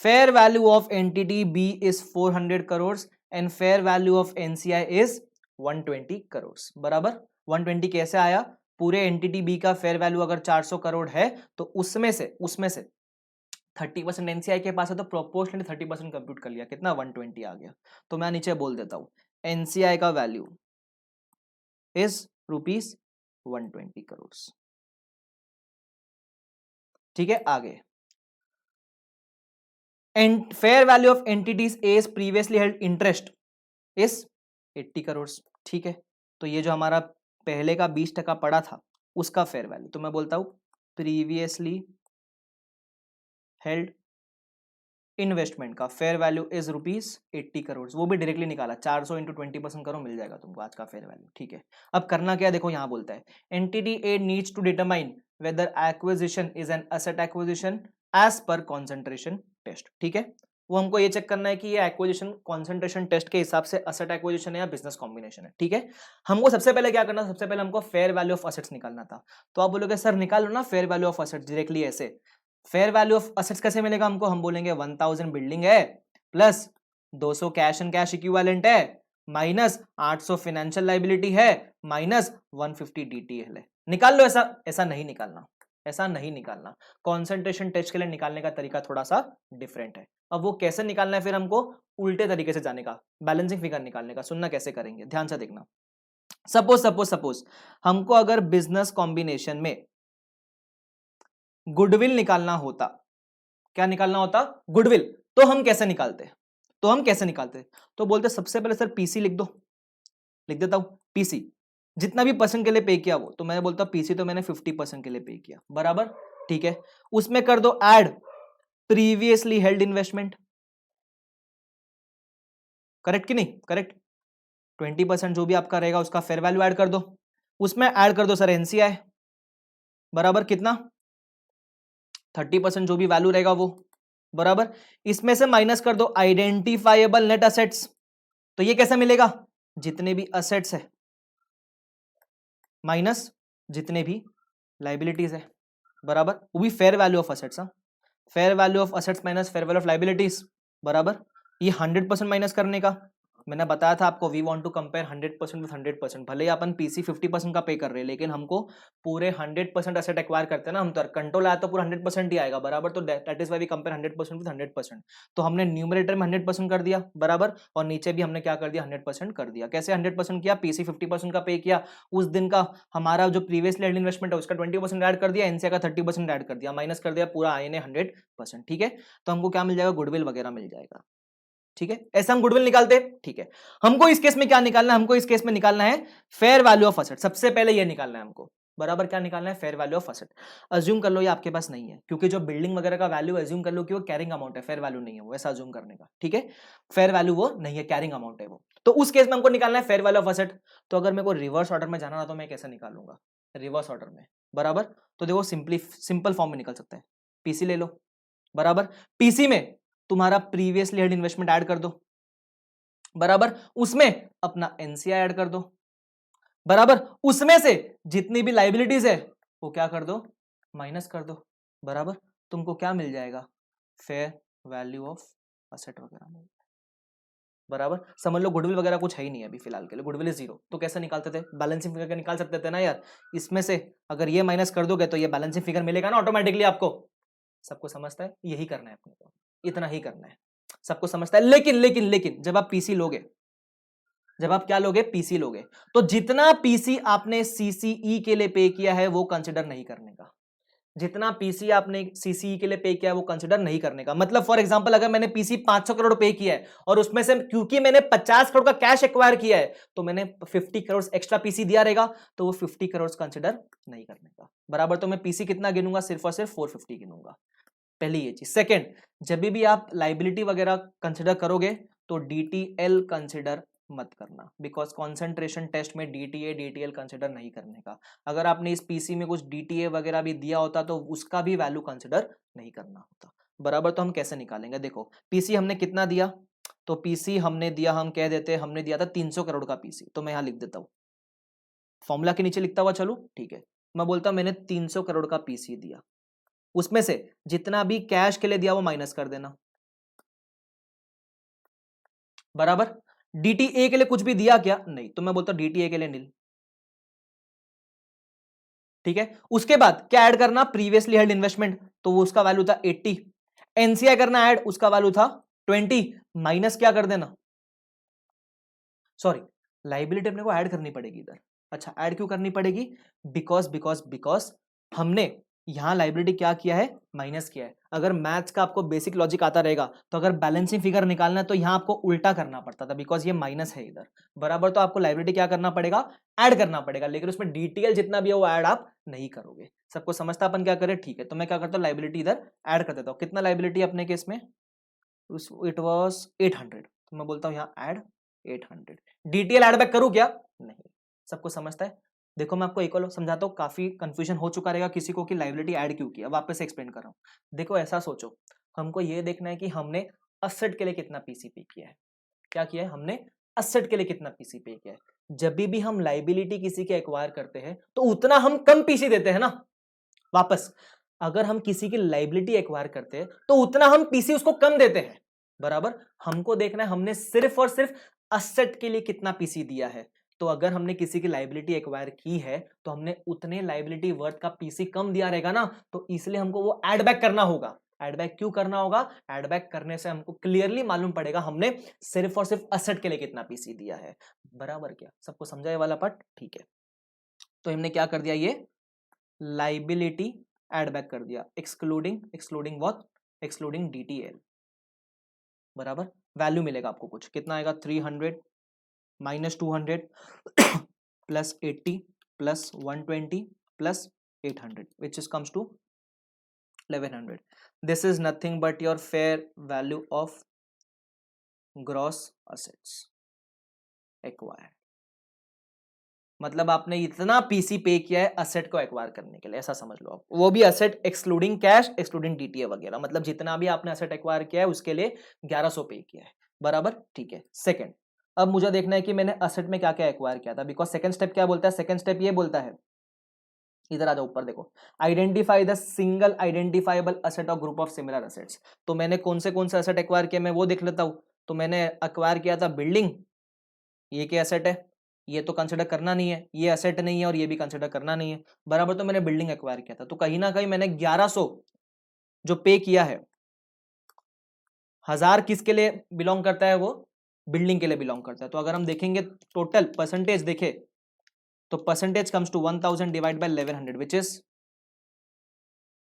A: fair value of entity B is 400 crore and fair value of NCI is 120 crore, बराबर। 120 कैसे आया? पूरे एंटिटी बी का फेयर वैल्यू अगर 400 करोड़ है तो उसमें से 30% एनसीआई के पास है, तो प्रोपोर्शनली 30% कंप्यूट कर लिया, कितना? 120 आ गया। तो मैं नीचे बोल देता हूं एनसीआई का वैल्यू इज रुपीस 120 करोड़। ठीक है, आगे, and fair value of entities as previously held interest is 80 crore. ठीक है, तो ये जो हमारा पहले का 20% पड़ा था उसका फेयर वैल्यू, तो मैं बोलता हूं प्रीवियसली हेल्ड इन्वेस्टमेंट का फेयर वैल्यू इज ₹80 करोड़, वो भी डायरेक्टली निकाला, 400 इंटू 20% करो, मिल जाएगा तुमको आज का फेयर वैल्यू। ठीक है, अब करना क्या है, देखो यहां बोलता है entity a needs to determine whether acquisition is an asset acquisition as per concentration test. ठीक है, वो हमको ये चेक करना है कि ये एक्विजिशन कॉन्सेंट्रेशन टेस्ट के हिसाब से एसेट एक्विजिशन है या बिजनेस कॉम्बिनेशन है। ठीक है, हमको सबसे पहले क्या करना, सबसे पहले हमको फेयर वैल्यू ऑफ एसेट्स निकालना था। तो आप बोलोगे सर निकालो ना fair value of assets directly ऐसे। फेयर वैल्यू ऑफ एसेट्स कैसे मिलेगा हमको, हम बोलेंगे 1000 बिल्डिंग है plus 200 cash and cash equivalent है माइनस 800 फाइनेंशियल लाइबिलिटी है माइनस 150 डीटीएल है। निकाल लो। ऐसा ऐसा नहीं निकालना, ऐसा नहीं निकालना। कॉन्सेंट्रेशन टेस्ट के लिए निकालने का तरीका थोड़ा सा डिफरेंट है। अब वो कैसे निकालना है, फिर हमको उल्टे तरीके से जाने का, बैलेंसिंग फिगर निकालने का। सुनना कैसे करेंगे, ध्यान से देखना। सपोज हमको अगर बिजनेस कॉम्बिनेशन में गुडविल निकालना होता, क्या निकालना होता, गुडविल, तो हम कैसे निकालते, तो बोलते सबसे पहले सर पीसी लिख दो, लिख देता हूं पीसी, जितना भी परसेंट के लिए पे किया वो, तो मैं बोलता पीसी तो मैंने 50% के लिए पे किया, बराबर। ठीक है, उसमें कर दो add previously held investment, correct कि नहीं, करेक्ट। 20% जो भी आपका रहेगा उसका फेयर वैल्यू ऐड कर दो, उसमें ऐड कर दो सर एनसीआई, बराबर कितना, 30% जो भी वैल्यू रहेगा वो, बराबर। इसमें से माइनस कर दो आइडेंटिफाइबल नेट असेट्स, तो ये कैसे मिलेगा, जितने भी असेट्स है माइनस जितने भी लाइबिलिटीज है, बराबर। वो भी fair value of assets, fair value of assets minus fair value of liabilities, बराबर। ये 100% माइनस करने का, मैंने बताया था आपको, we want to compare 100% with 100%। भले ही अपन पीसी 50% का पे कर रहे हैं, लेकिन हमको पूरे 100% एसेट एक्वायर करते हैं ना हम, तो कंट्रोल आया तो पूरा 100% ही आएगा, बराबर। तो that is why we compare 100% with 100%। तो हमने न्यूमरेटर में 100% कर दिया, बराबर, और नीचे भी हमने क्या कर दिया, 100% कर दिया। कैसे 100% किया, पीसी 50% का पे किया, उस दिन का हमारा जो प्रीवियसली हेल्ड इन्वेस्टमेंट है उसका 20% ऐड कर दिया, एनसीआई का 30% ऐड कर दिया, माइनस कर दिया, पूरा आईएनए 100%। ठीक है, तो हमको क्या मिल जाएगा, गुडविल वगैरह मिल जाएगा। ठीक है, ऐसा हम गुडविल निकालते हैं। ठीक है, हमको इस केस में क्या निकालना है, हमको इस केस में निकालना है फेयर वैल्यू ऑफ असेट। सबसे पहले ये निकालना है हमको, बराबर। क्या निकालना है, fair value of asset. Assume कर लो ये आपके पास नहीं है, क्योंकि जो बिल्डिंग वगैरह का वैल्यू अज्यूम कर लो कि वो कैरिंग अमाउंट है, फेयर वैल्यू नहीं है वो, ऐसा अज्यूम करने का। ठीक है, फेयर वैल्यू वो नहीं है, कैरिंग अमाउंट है वो। तो उस केस में हमको निकालना है फेयर वैल्यू ऑफ असेट। तो अगर मेरे को रिवर्स ऑर्डर में जाना ना, तो मैं कैसे निकालूंगा, रिवर्स ऑर्डर में, बराबर। तो देखो सिंपल फॉर्म में निकल सकते हैं, पीसी ले लो, बराबर। पीसी में तुम्हारा प्रीवियसली हेल्ड इन्वेस्टमेंट ऐड कर दो, बराबर, उसमें अपना एनसीआई ऐड कर दो, बराबर, उसमें से जितनी भी लाइबिलिटीज है वो क्या कर दो, माइनस कर दो, बराबर। तुमको क्या मिल जाएगा, फेयर वैल्यू ऑफ असेट वगैरह मिल, बराबर। समझ लो गुडविल वगैरह कुछ है ही नहीं है अभी फिलहाल के लिए, गुडविल इज 0। तो कैसे निकालते थे, बैलेंसिंग फिगर निकाल सकते थे ना यार। इसमें से अगर ये माइनस कर दोगे तो ये बैलेंसिंग फिगर मिलेगा ना ऑटोमेटिकली आपको। सबको समझता है, यही करना है अपने को, इतना ही करना है, सबको समझता है। लेकिन लेकिन लेकिन जब आप पीसी लोगे, जब आप क्या लोगे, पीसी लोगे, तो जितना पीसी आपने सीसीई के लिए पे किया है वो कंसिडर नहीं करने का। जितना पीसी आपने सीसीई के लिए पे किया है वो कंसिडर नहीं करने का। मतलब फॉर एग्जांपल अगर मैंने पीसी 500 करोड़ पे किया है और उसमें से क्योंकि मैंने 50 करोड़ का कैश एक्वायर किया है तो मैंने 50 करोड़ एक्स्ट्रा पीसी दिया रहेगा, तो वो 50 करोड़ कंसिडर नहीं करने का, बराबर। तो मैं पीसी कितना गिनूंगा, सिर्फ और सिर्फ 450 गिनूंगा, पहली ये चीज। सेकंड, जब भी आप लाइबिलिटी वगैरह कंसिडर करोगे तो डीटीएल कंसिडर मत करना, बिकॉज कॉन्सेंट्रेशन टेस्ट में डीटीए डीटीएल कंसिडर नहीं करने का। अगर आपने इस पीसी में कुछ डीटीए वगैरह भी दिया होता तो उसका भी वैल्यू कंसिडर नहीं करना होता, बराबर। तो हम कैसे निकालेंगे, देखो पीसी हमने कितना दिया, तो पीसी हमने दिया, हम कह देते हमने दिया था 300 करोड़ का पीसी। तो मैं यहां लिख देता हूं, फॉर्मूला के नीचे लिखता हुआ चलो, ठीक है। मैं बोलता हूं मैंने 300 करोड़ का पीसी दिया, उसमें से जितना भी कैश के लिए दिया वो माइनस कर देना, बराबर। डीटीए के लिए कुछ भी दिया क्या, नहीं, तो मैं बोलता हूं डीटीए के लिए नील, ठीक है। उसके बाद क्या ऐड करना, प्रीवियसली हेल्ड इन्वेस्टमेंट, तो वो उसका वैल्यू था 80, एनसीआई करना ऐड, उसका वैल्यू था 20, माइनस क्या कर देना, सॉरी, लाइबिलिटी अपने को ऐड करनी पड़ेगी इधर। अच्छा, ऐड क्यों करनी पड़ेगी, बिकॉज बिकॉज बिकॉज हमने यहां लाइबिलिटी क्या किया है, माइनस किया है। अगर मैथ्स का आपको बेसिक लॉजिक आता रहेगा तो अगर बैलेंसिंग फिगर निकालना है तो यहां आपको उल्टा करना पड़ता था, बिकॉज ये माइनस है इधर, बराबर। तो आपको लाइबिलिटी क्या करना पड़ेगा, ऐड करना पड़ेगा, लेकिन उसमें डिटेल जितना भी है वो ऐड आप नहीं करोगे। सबको समझता अपन क्या करें, ठीक है। तो मैं क्या करता हूँ, लाइबिलिटी इधर ऐड कर देता हूँ। कितना लाइबिलिटी अपने केस में, इट वाज 800, तो मैं बोलता हूँ यहाँ ऐड 800। डीटीएल ऐड बैक करूँ क्या? नहीं। सबको समझता है? देखो मैं आपको एक और समझाता हूँ, काफी कंफ्यूजन हो चुका रहेगा किसी को कि लाइबिलिटी ऐड क्यों किया। वापस से एक्सप्लेन कर रहा हूँ। देखो ऐसा सोचो, हमको ये देखना है कि हमने असेट के लिए कितना पीसी पे किया है। क्या किया है हमने? असेट के लिए कितना पीसी पे किया है। जब भी हम लाइबिलिटी किसी के एक्वायर करते हैं तो उतना हम कम पीसी देते हैं ना। वापस, अगर हम किसी की लाइबिलिटी एक्वायर करते हैं तो उतना हम पीसी उसको कम देते हैं, बराबर। हमको देखना है हमने सिर्फ और सिर्फ असेट के लिए कितना पीसी दिया है। तो अगर हमने किसी की लाइबिलिटी एक्वायर की है तो हमने उतने लाइबिलिटी वर्थ का पीसी कम दिया रहेगा ना, तो इसलिए हमको वो एड बैक करना होगा। एड बैक क्यों करना होगा? एड बैक करने से हमको क्लियरली मालूम पड़ेगा हमने सिर्फ और सिर्फ असेट के लिए कितना पीसी दिया है, बराबर। क्या सबको समझा ये वाला पार्ट? ठीक है, तो हमने क्या कर दिया, ये लाइबिलिटी एड बैक कर दिया, एक्सक्लूडिंग व्हाट? एक्सक्लूडिंग डीटीएल, बराबर। वैल्यू मिलेगा आपको कुछ, कितना आएगा? 300 minus 200 plus 80 plus 120 plus 800 which is comes to 1100. This is nothing but your fair value of gross assets acquired. मतलब आपने इतना पीसी पे किया है असेट को एक्वायर करने के लिए, ऐसा समझ लो आप। वो भी asset excluding cash, excluding DTA वगैरह, मतलब जितना भी आपने असेट एक्वायर किया है उसके लिए 1100 पे किया है, बराबर। ठीक है, सेकंड, अब मुझे देखना है कि मैंने असेट में क्या क्या एक्वायर किया था, बिकॉज सेकंड स्टेप क्या बोलता है? सेकंड स्टेप ये बोलता है, इधर आ जाओ ऊपर देखो, identify the single identifiable asset और ग्रुप ऑफ सिमिलर असेट्स। तो मैंने कौन से असेट एक्वायर किया मैं वो देख लेता हूं। तो मैंने एक्वायर किया था बिल्डिंग, ये क्या असेट है? ये तो कंसिडर करना नहीं है, ये असेट नहीं है और ये भी कंसिडर करना नहीं है, बराबर। तो मैंने बिल्डिंग एक्वायर किया था, तो कहीं ना कहीं मैंने 1100 जो पे किया है, 1000 किसके लिए बिलोंग करता है? वो बिल्डिंग के लिए बिलोंग करता है। तो अगर हम देखेंगे टोटल परसेंटेज देखे तो percentage comes to 1000 divide by 1100 which is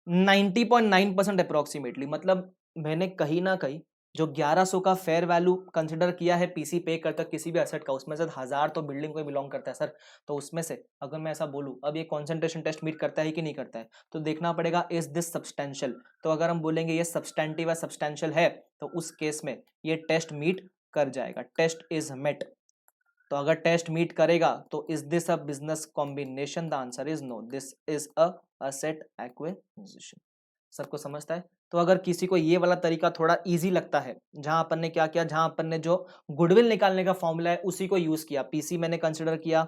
A: 90.9% approximately. मतलब मैंने कहीं ना कहीं जो 1100 का फेयर वैल्यू कंसिडर किया है पीसी पे करता किसी भी एसेट का, उसमें से 1000 तो बिल्डिंग को बिलोंग करता है सर। तो उसमें से अगर मैं ऐसा बोलूं, अब ये कॉन्सेंट्रेशन टेस्ट मीट करता है कि नहीं करता है, तो देखना पड़ेगा इज दिस सब्सटेंशियल। तो अगर हम बोलेंगे ये सब्सटेंटिव है, सब्सटेंशियल है, तो उस केस में ये टेस्ट मीट कर जाएगा, टेस्ट इज मेट। तो अगर टेस्ट मीट करेगा तो is this a business combination? The answer is no, this is a asset acquisition. सबको समझता है? तो अगर किसी को ये वाला तरीका थोड़ा इजी लगता है, जहां अपन ने क्या किया, जहां अपन ने जो गुडविल निकालने का फॉर्मूला है उसी को यूज किया, पीसी मैंने कंसिडर किया,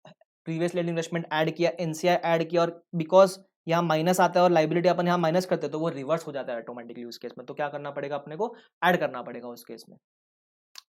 A: प्रीवियस लेड इन्वेस्टमेंट ऐड किया, एनसीआई ऐड किया, और बिकॉज यहाँ माइनस आता है और लाइबिलिटी अपन यहाँ माइनस करते हैं तो वो रिवर्स हो जाता है ऑटोमेटिकली उस केस में। तो क्या करना पड़ेगा अपने को? ऐड करना पड़ेगा उस केस में।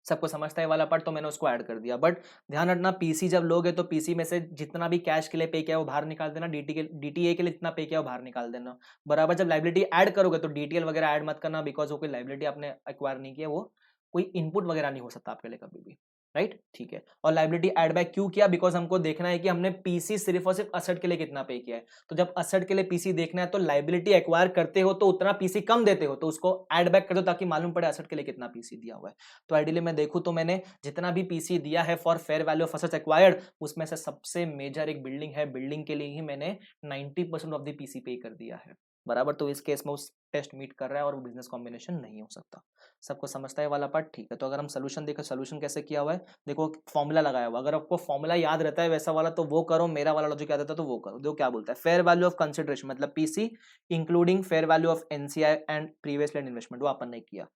A: सबको समझता है वाला पार्ट? तो मैंने उसको ऐड कर दिया। बट ध्यान रखना, पीसी जब लोगे तो पीसी में से जितना भी कैश के लिए पे किया वो बाहर निकाल देना, डीटीए के लिए जितना पे किया वो बाहर निकाल देना, बराबर। जब लाइबिलिटी ऐड करोगे तो डीटीएल वगैरह ऐड मत करना, बिकॉज वो कोई लाइबिलिटी आपने एक्वायर नहीं किया, वो कोई इनपुट वगैरह नहीं हो सकता आपके लिए कभी भी, राइट? ठीक है। और लाइबिलिटी ऐड बैक क्यों किया? बिकॉज हमको देखना है कि हमने पीसी सिर्फ और सिर्फ असेट के लिए कितना पे किया है। तो जब असेट के लिए पीसी देखना है तो लाइबिलिटी एक्वायर करते हो तो उतना पीसी कम देते हो, तो उसको ऐड बैक कर दो ताकि मालूम पड़े असेट के लिए कितना पीसी दिया हुआ है। तो आइडियली मैं देखूं तो मैंने जितना भी पीसी दिया है for fair value of assets acquired, उसमें से सबसे मेजर एक बिल्डिंग है, बिल्डिंग के लिए ही मैंने 90% ऑफ द पीसी पे कर दिया है, बराबर। तो इस केस में उस टेस्ट मीट कर रहा है और वो बिजनेस कॉम्बिनेशन नहीं हो सकता। सबको समझता है वाला पार्ट? ठीक है। तो अगर हम सोल्यूशन देखें, सोल्यूशन कैसे किया हुआ है, देखो फॉर्मूला लगाया हुआ, अगर आपको फॉर्मूला याद रहता है वैसा वाला तो वो करो, मेरा वाला लॉजिक याद रहता है तो वो करो। देखो क्या बोलता है, फेयर वैल्यू ऑफ कंसिडरेशन मतलब PC including fair value of NCI and previous land investment, वो अपन ने किया।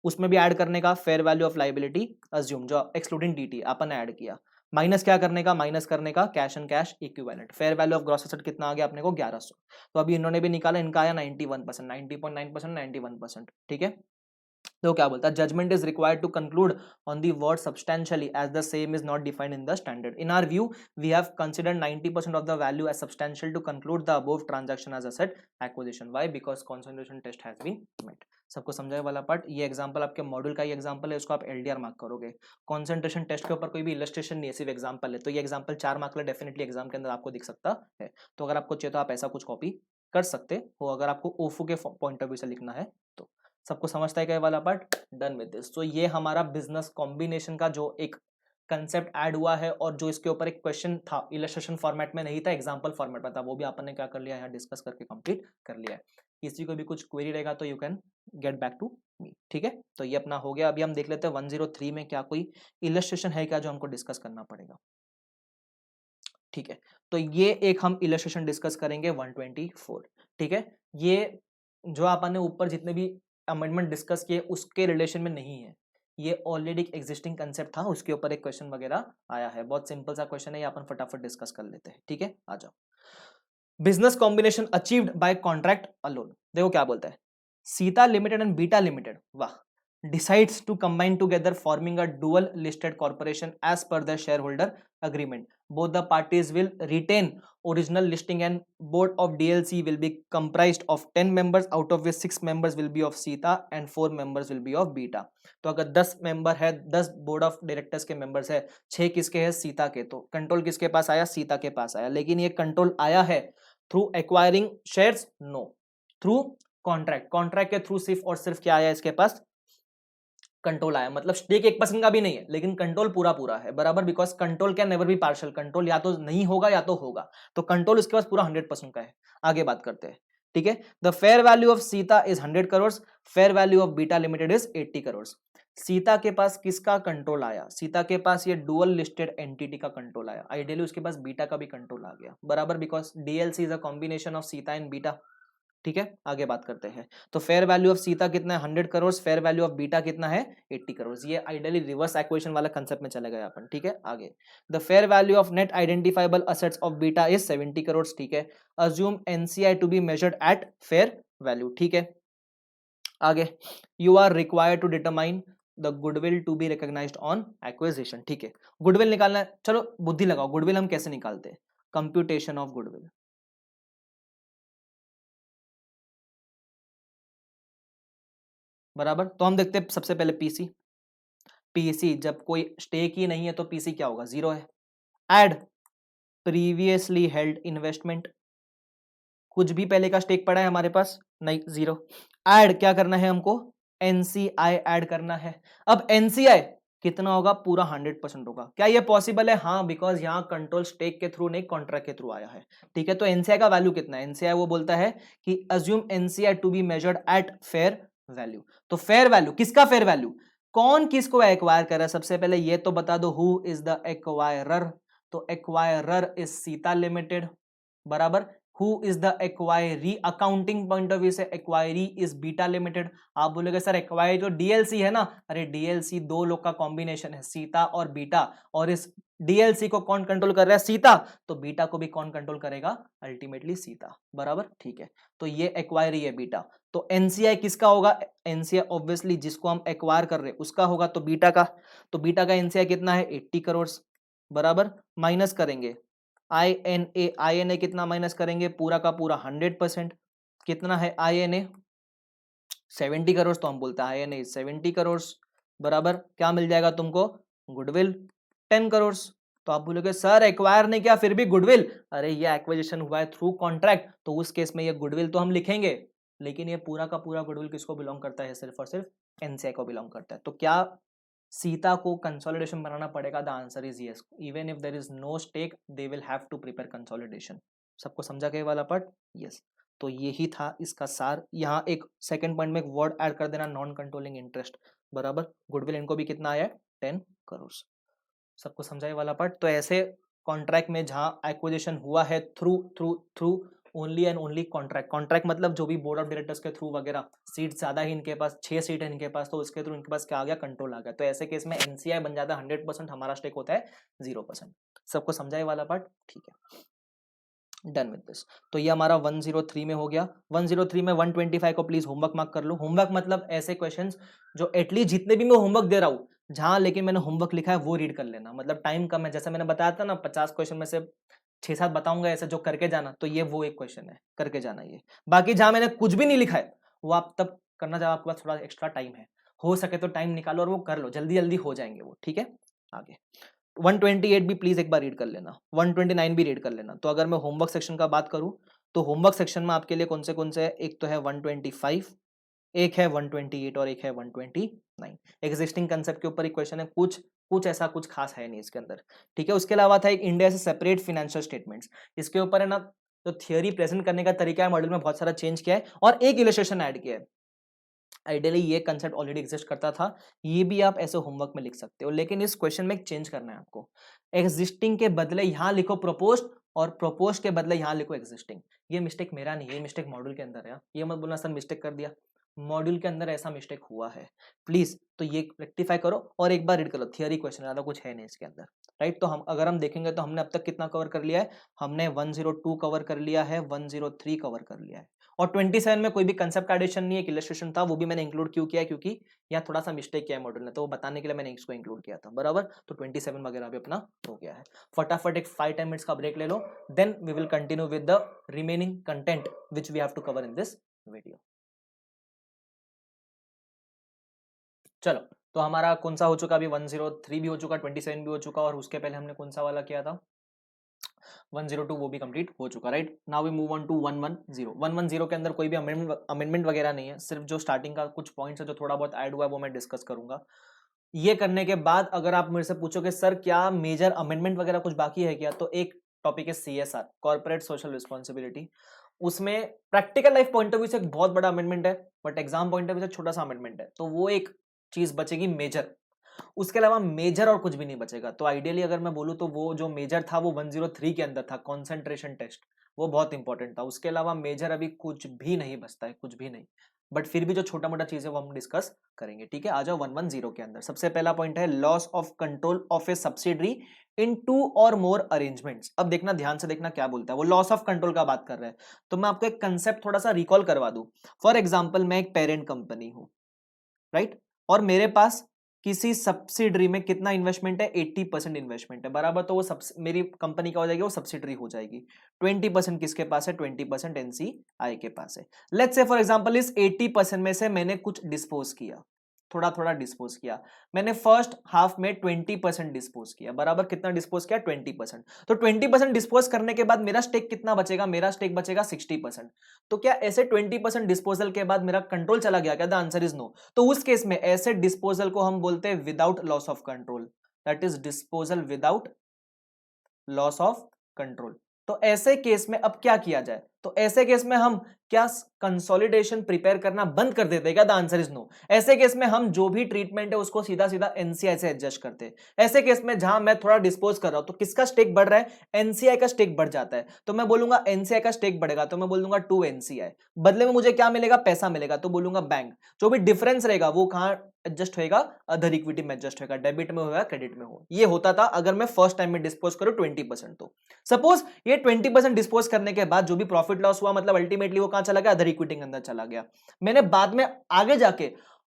A: उसमें भी ऐड करने का fair value of liability assume, जो एक्सक्लूडिंग डीटी अपन ने ऐड किया, माइनस क्या करने का, माइनस करने का cash and cash equivalent. Fair value of gross asset कितना आ गया अपने को? 1100। तो अभी इन्होंने भी निकाला, इनका आया 91%, 90.9%, 91%, ठीक है। तो क्या बोलता है, judgement is required to conclude on the word substantially as the same is not defined in the standard. In our view we have considered 90% of the value as substantial to conclude the above transaction as asset acquisition. Why? Because concentration test has been met. सबको समझाया वाला part? ये example आपके module का ही example है, इसको आप LDR mark करोगे। कंसंट्रेशन टेस्ट के ऊपर कोई भी इलस्ट्रेशन नहीं है, सिर्फ एग्जांपल है, तो ये एग्जांपल 4 मार्क का डेफिनेटली एग्जाम के अंदर आपको दिख सकता है। तो अगर आपको चाहिए तो आप ऐसा कुछ कॉपी कर सकते हो, अगर आपको ओफू के पॉइंट ऑफ व्यू से लिखना है तो। सबको समझता है क्या वाला पार्ट? Done with this. तो ये हमारा बिजनेस कॉम्बिनेशन का जो एक कंसेप्ट ऐड हुआ है, और जो इसके ऊपर एक क्वेश्चन था इलस्ट्रेशन फॉर्मेट में नहीं था, एग्जांपल फॉर्मेट में था, वो भी आपने क्या कर लिया है, डिस्कस करके कंप्लीट कर लिया है। किसी को भी कुछ क्वेरी रहेगा तो you can get back to me, ठीक है। तो ये अपना हो गया। अभी हम देख लेते हैं 103 में क्या कोई इलस्ट्रेशन है क्या जो हमको डिस्कस करना पड़ेगा, ठीक है। तो ये एक हम इलस्ट्रेशन डिस्कस करेंगे 124, ठीक है। ये जो आपने ऊपर जितने भी अमेंडमेंट डिस्कस किए उसके रिलेशन में नहीं है, ये ऑलरेडी एक एग्जिस्टिंग कंसेप्ट था, उसके ऊपर एक क्वेश्चन वगैरह आया है। बहुत सिंपल सा क्वेश्चन है, ये अपन फटाफट डिस्कस कर लेते हैं, ठीक है। आ जाओ। Business combination achieved by contract alone. देखो क्या बोलता है, Sita limited and beta limited, वाह, decides to combine together forming a dual listed corporation as per the shareholder agreement. Both the parties will retain original listing and board of DLC will be comprised of 10 members out of which 6 members will be of Sita and 4 members will be of Beta. तो अगर 10 member है, 10 board of directors के members है, 6 किसके है, सीता के, तो control किसके पास आया, सीता के पास आया। लेकिन ये कंट्रोल आया है through acquiring shares, no, through contract. Contract के थ्रू सिर्फ और सिर्फ क्या आया इसके पास, कंट्रोल आया। मतलब स्टेक 1% का भी नहीं है लेकिन कंट्रोल पूरा पूरा है, बराबर, because control can never be partial, control या तो नहीं होगा या तो होगा, तो कंट्रोल इसके पास पूरा 100% का है। आगे बात करते हैं, ठीक है। The fair value of Sita is 100 crore, fair value of beta limited is 80 crore. Sita के पास किसका कंट्रोल आया, सीता के पास ये डुअल लिस्टेड एंटिटी का कंट्रोल आया। आइडियली उसके पास बीटा का भी कंट्रोल आ गया, बराबर, because DLC is a combination of Sita and beta, ठीक है। आगे बात करते हैं। तो फेयर वैल्यू ऑफ सीता कितना है, 100 crore, fair value of Beta कितना है, 80 करोड़। ये आइडियली रिवर्स एक्वेशन वाला कंसेप्ट में चले गए अपन, ठीक है। आगे, the fair value of net identifiable assets of Beta is 70 crore, ठीक है। Assume NCI to be measured at fair value, ठीक है। आगे, you are required to determine the goodwill to be recognised on acquisition, ठीक है। गुडविल निकालना है, चलो बुद्धि लगाओ, गुडविल हम कैसे निकालते हैं, कंप्यूटेशन ऑफ गुडविल, बराबर। तो हम देखते हैं सबसे पहले पीसी, पीसी जब कोई स्टेक ही नहीं है तो पीसी क्या होगा, जीरो है। एड प्रीवियसली हेल्ड इन्वेस्टमेंट, कुछ भी पहले का स्टेक पड़ा है हमारे पास, नहीं, जीरो। ऐड क्या करना है हमको, एनसीआई ऐड करना है। अब एनसीआई कितना होगा, पूरा 100% होगा। क्या ये पॉसिबल है, हाँ, बिकॉज यहां कंट्रोल स्टेक के थ्रू नहीं कॉन्ट्रैक्ट के थ्रू आया है, ठीक है। तो एनसीआई का वैल्यू कितना है, एनसीआई वो बोलता है कि assume NCI to be measured at fair value. तो फेयर वैल्यू किसका, फेयर वैल्यू कौन किसको एक्वायर कर रहा है, सबसे पहले ये तो बता दो, हु इज द एक्वायरर। तो एक्वायरर इज सीता लिमिटेड, बराबर। Who is the acquiree, accounting point of view से एक्वायरी इज बीटा लिमिटेड। आप बोलोगे सर एक्वायरी तो डीएलसी है ना, अरे डीएलसी दो लोग का कॉम्बिनेशन है, सीता और बीटा, और इस डीएलसी को कौन कंट्रोल कर रहा है, सीता, तो बीटा को भी कौन कंट्रोल करेगा, अल्टीमेटली सीता, बराबर, ठीक है। तो ये एक्वायरी है बीटा, तो एनसीआई किसका होगा, एनसीआई ऑब्वियसली जिसको हम एक्वायर कर रहे हैं उसका होगा, तो बीटा का। तो बीटा का एनसीआई कितना है, 80 करोड़, बराबर। माइनस करेंगे आई एन ए कितना माइनस करेंगे, पूरा का पूरा 100%, कितना है आई एन ए, 70 करोड़, तो हम बोलते हैं आई एन ए 70 करोड़, बराबर। क्या मिल जाएगा तुमको, गुडविल 10 करोड़। तो आप बोलोगे सर एक्वायर नहीं किया फिर भी गुडविल, अरे ये एक्विजिशन हुआ है थ्रू कॉन्ट्रैक्ट, तो उस केस में ये गुडविल तो हम लिखेंगे, लेकिन ये पूरा का पूरा गुडविल किसको बिलोंग करता है, सिर्फ और सिर्फ एनसीआई को बिलोंग करता है। तो क्या सीता को कंसोलिडेशन बनाना पड़ेगा, the answer is yes. Even if there is no stake they will have to prepare consolidation. सबको समझा गया वाला पार्ट, यस। तो यही था इसका सार। यहाँ एक सेकंड पॉइंट में एक वर्ड ऐड कर देना, नॉन कंट्रोलिंग इंटरेस्ट, बराबर। गुडविल इनको भी कितना आया, 10 करोड़। सबको समझा ये वाला पार्ट। तो ऐसे कॉन्ट्रैक्ट में जहां एक्विजिशन हुआ है through through through only and only contract, contract मतलब जो भी बोर्ड ऑफ डायरेक्टर्स के थ्रू वगैरह, सीट ज्यादा ही इनके पास, 6 सीट है इनके पास, तो उसके थ्रू इनके पास क्या आ गया, कंट्रोल आ गया। तो ऐसे केस में एनसीआई बन जाता है 100%, हमारा स्टेक होता है 0%। सबको समझा ये वाला पार्ट, ठीक है, डन विद दिस। तो ये हमारा 103 में हो गया। 103 में 125 को प्लीज होमवर्क मार्क कर लो। होमवर्क मतलब ऐसे क्वेश्चंस जो एटलीस्ट जितने भी मैं होमवर्क दे रहा हूं, जहां लेकिन मैंने होमवर्क लिखा है वो रीड कर लेना। मतलब टाइम कम है, जैसे मैंने बताया था ना 50 क्वेश्चन में से 6-7 बताऊंगा ऐसे जो करके जाना, तो ये वो एक क्वेश्चन है, करके जाना ये। बाकी जहां मैंने कुछ भी नहीं लिखा है वो आप तब करना जब आपके पास थोड़ा एक्स्ट्रा टाइम है, हो सके तो टाइम निकालो और वो कर लो, जल्दी जल्दी हो जाएंगे वो, ठीक है। आगे 128 भी प्लीज एक बार रीड कर लेना, 129 भी रीड कर लेना। तो अगर मैं होमवर्क सेक्शन का बात करूं तो होमवर्क सेक्शन में आपके लिए कौन से है, एक तो है 125, एक है 128 और एक है 129। एग्जिस्टिंग कंसेप्ट के ऊपर एक क्वेश्चन है, कुछ कुछ ऐसा कुछ खास है नहीं इसके अंदर, ठीक है। उसके अलावा था एक इंडिया से सेपरेट फाइनेंशियल स्टेटमेंट्स, इसके ऊपर है ना जो थियोरी प्रेजेंट करने का तरीका है मॉड्यूल में बहुत सारा चेंज किया है और एक इलस्ट्रेशन ऐड किया है। आइडियली ये कंसेप्ट ऑलरेडी एग्जिस्ट करता था, ये भी आप ऐसे होमवर्क में लिख सकते हो, लेकिन इस क्वेश्चन में एक चेंज करना है आपको। एग्जिस्टिंग के बदले यहां लिखो प्रोपोज और प्रोपोज के बदले यहां लिखो एग्जिस्टिंग। ये मिस्टेक मेरा नहीं है, ये मिस्टेक मॉड्यूल के अंदर है। ये मत बोलना सर मिस्टेक कर दिया, मॉड्यूल के अंदर ऐसा मिस्टेक हुआ है, प्लीज तो ये रेक्टिफाई करो और एक बार रीड करो। थियरी क्वेश्चन ज्यादा कुछ है नहीं इसके अंदर, राइट। तो हम अगर हम देखेंगे तो हमने अब तक कितना कवर कर लिया है, हमने 102 कवर कर लिया है, 103 कवर कर लिया है, और 27 में कोई भी कंसेप्ट एडिशन नहीं है, एक इलस्ट्रेशन था, वो भी मैंने इंक्लूड क्यों किया है, क्योंकि यहाँ थोड़ा सा मिस्टेक किया है मॉड्यूल ने, तो वो बताने के लिए मैंने इसको इंक्लूड किया था, बराबर। तो 27 वगैरह भी अपना हो गया है। फटाफट एक 5-10 मिनट्स का ब्रेक ले लो, then we will continue with the remaining content which we have to cover in this video. चलो, तो हमारा कौन सा हो चुका, अभी 103 भी हो चुका, 27 भी हो चुका, और उसके पहले हमने कौन सा वाला किया था, 102, वो भी कंप्लीट हो चुका, right. Now we move on to 110। 110 के अंदर कोई भी अमेंडमेंट वगैरह नहीं है, सिर्फ जो स्टार्टिंग का कुछ पॉइंट्स है जो थोड़ा बहुत ऐड हुआ है वो मैं डिस्कस करूंगा। ये करने के बाद अगर आप मेरे से पूछोगे सर क्या मेजर अमेंडमेंट वगैरह कुछ बाकी है क्या, तो एक टॉपिक है CSR, कॉर्पोरेट सोशल रिस्पॉन्सिबिलिटी। उसमें practical life point of view से एक बहुत बड़ा अमेंडमेंट है, but exam point of view से छोटा सा अमेंडमेंट है, तो वो एक चीज बचेगी मेजर। उसके अलावा मेजर और कुछ भी नहीं बचेगा। तो आइडियली अगर मैं बोलूं तो वो जो मेजर था वो 103 के अंदर था, कॉन्सेंट्रेशन टेस्ट, वो बहुत इंपॉर्टेंट था। उसके अलावा मेजर अभी कुछ भी नहीं बचता है, कुछ भी नहीं, बट फिर भी जो छोटा मोटा चीज है वो हम डिस्कस करेंगे, ठीक है। आ जाओ 110 के अंदर। सबसे पहला पॉइंट है loss of control of a subsidiary in 2 or more arrangements. अब देखना, ध्यान से देखना क्या बोलता है, वो लॉस ऑफ कंट्रोल का बात कर रहे हैं। तो मैं आपको एक कंसेप्ट थोड़ा सा रिकॉल करवा दूं। फॉर एग्जाम्पल, मैं एक पेरेंट कंपनी हूं, राइट, और मेरे पास किसी सब्सिडरी में कितना इन्वेस्टमेंट है, 80% इन्वेस्टमेंट है, बराबर। तो वो मेरी कंपनी का हो जाएगी, वो सब्सिडरी हो जाएगी। 20% किसके पास है, 20% एनसीआई के पास है। लेट्स से फॉर एग्जांपल इस 80% में से मैंने कुछ डिस्पोज किया, थोड़ा थोड़ा डिस्पोज किया। मैंने फर्स्ट हाफ में 20% डिस्पोज किया, बराबर। कितना डिस्पोज किया, 20%। तो 20% डिस्पोज करने के बाद मेरा स्टेक कितना बचेगा, मेरा स्टेक बचेगा 60%। तो क्या ऐसे 20% डिस्पोजल के बाद मेरा कंट्रोल चला गया क्या, द आंसर इज नो। तो उस केस में ऐसे डिस्पोजल को हम बोलते हैं without loss of control, that is disposal without loss of control. तो ऐसे केस में अब क्या किया जाए, तो ऐसे केस में हम क्या कंसोलिडेशन प्रिपेयर करना बंद कर देते हैं क्या, द आंसर इज नो। ऐसे केस में हम जो भी ट्रीटमेंट है उसको सीधा सीधा एनसीआई से एडजस्ट करते हैं। ऐसे केस में जहां मैं थोड़ा डिस्पोज कर रहा हूं तो किसका स्टेक बढ़ रहा है, एनसीआई का स्टेक बढ़ जाता है। तो मैं बोलूंगा एनसीआई का स्टेक बढ़ेगा, तो मैं बोलूंगा 2 एनसीआई। बदले में मुझे क्या मिलेगा, पैसा मिलेगा, तो बोलूंगा बैंक। जो भी डिफरेंस रहेगा वो कहां एडजस्ट होएगा, अदर इक्विटी में एडजस्ट होएगा, डेबिट में होगा क्रेडिट में हो। ये होता था अगर मैं फर्स्ट टाइम में डिस्पोज करूं 20%। तो सपोज ये 20% डिस्पोज करने के बाद जो भी प्रॉफिट लॉस हुआ, मतलब अल्टीमेटली वो कहां चला गया, अदर इक्विटी के अंदर चला गया। मैंने बाद में आगे जाके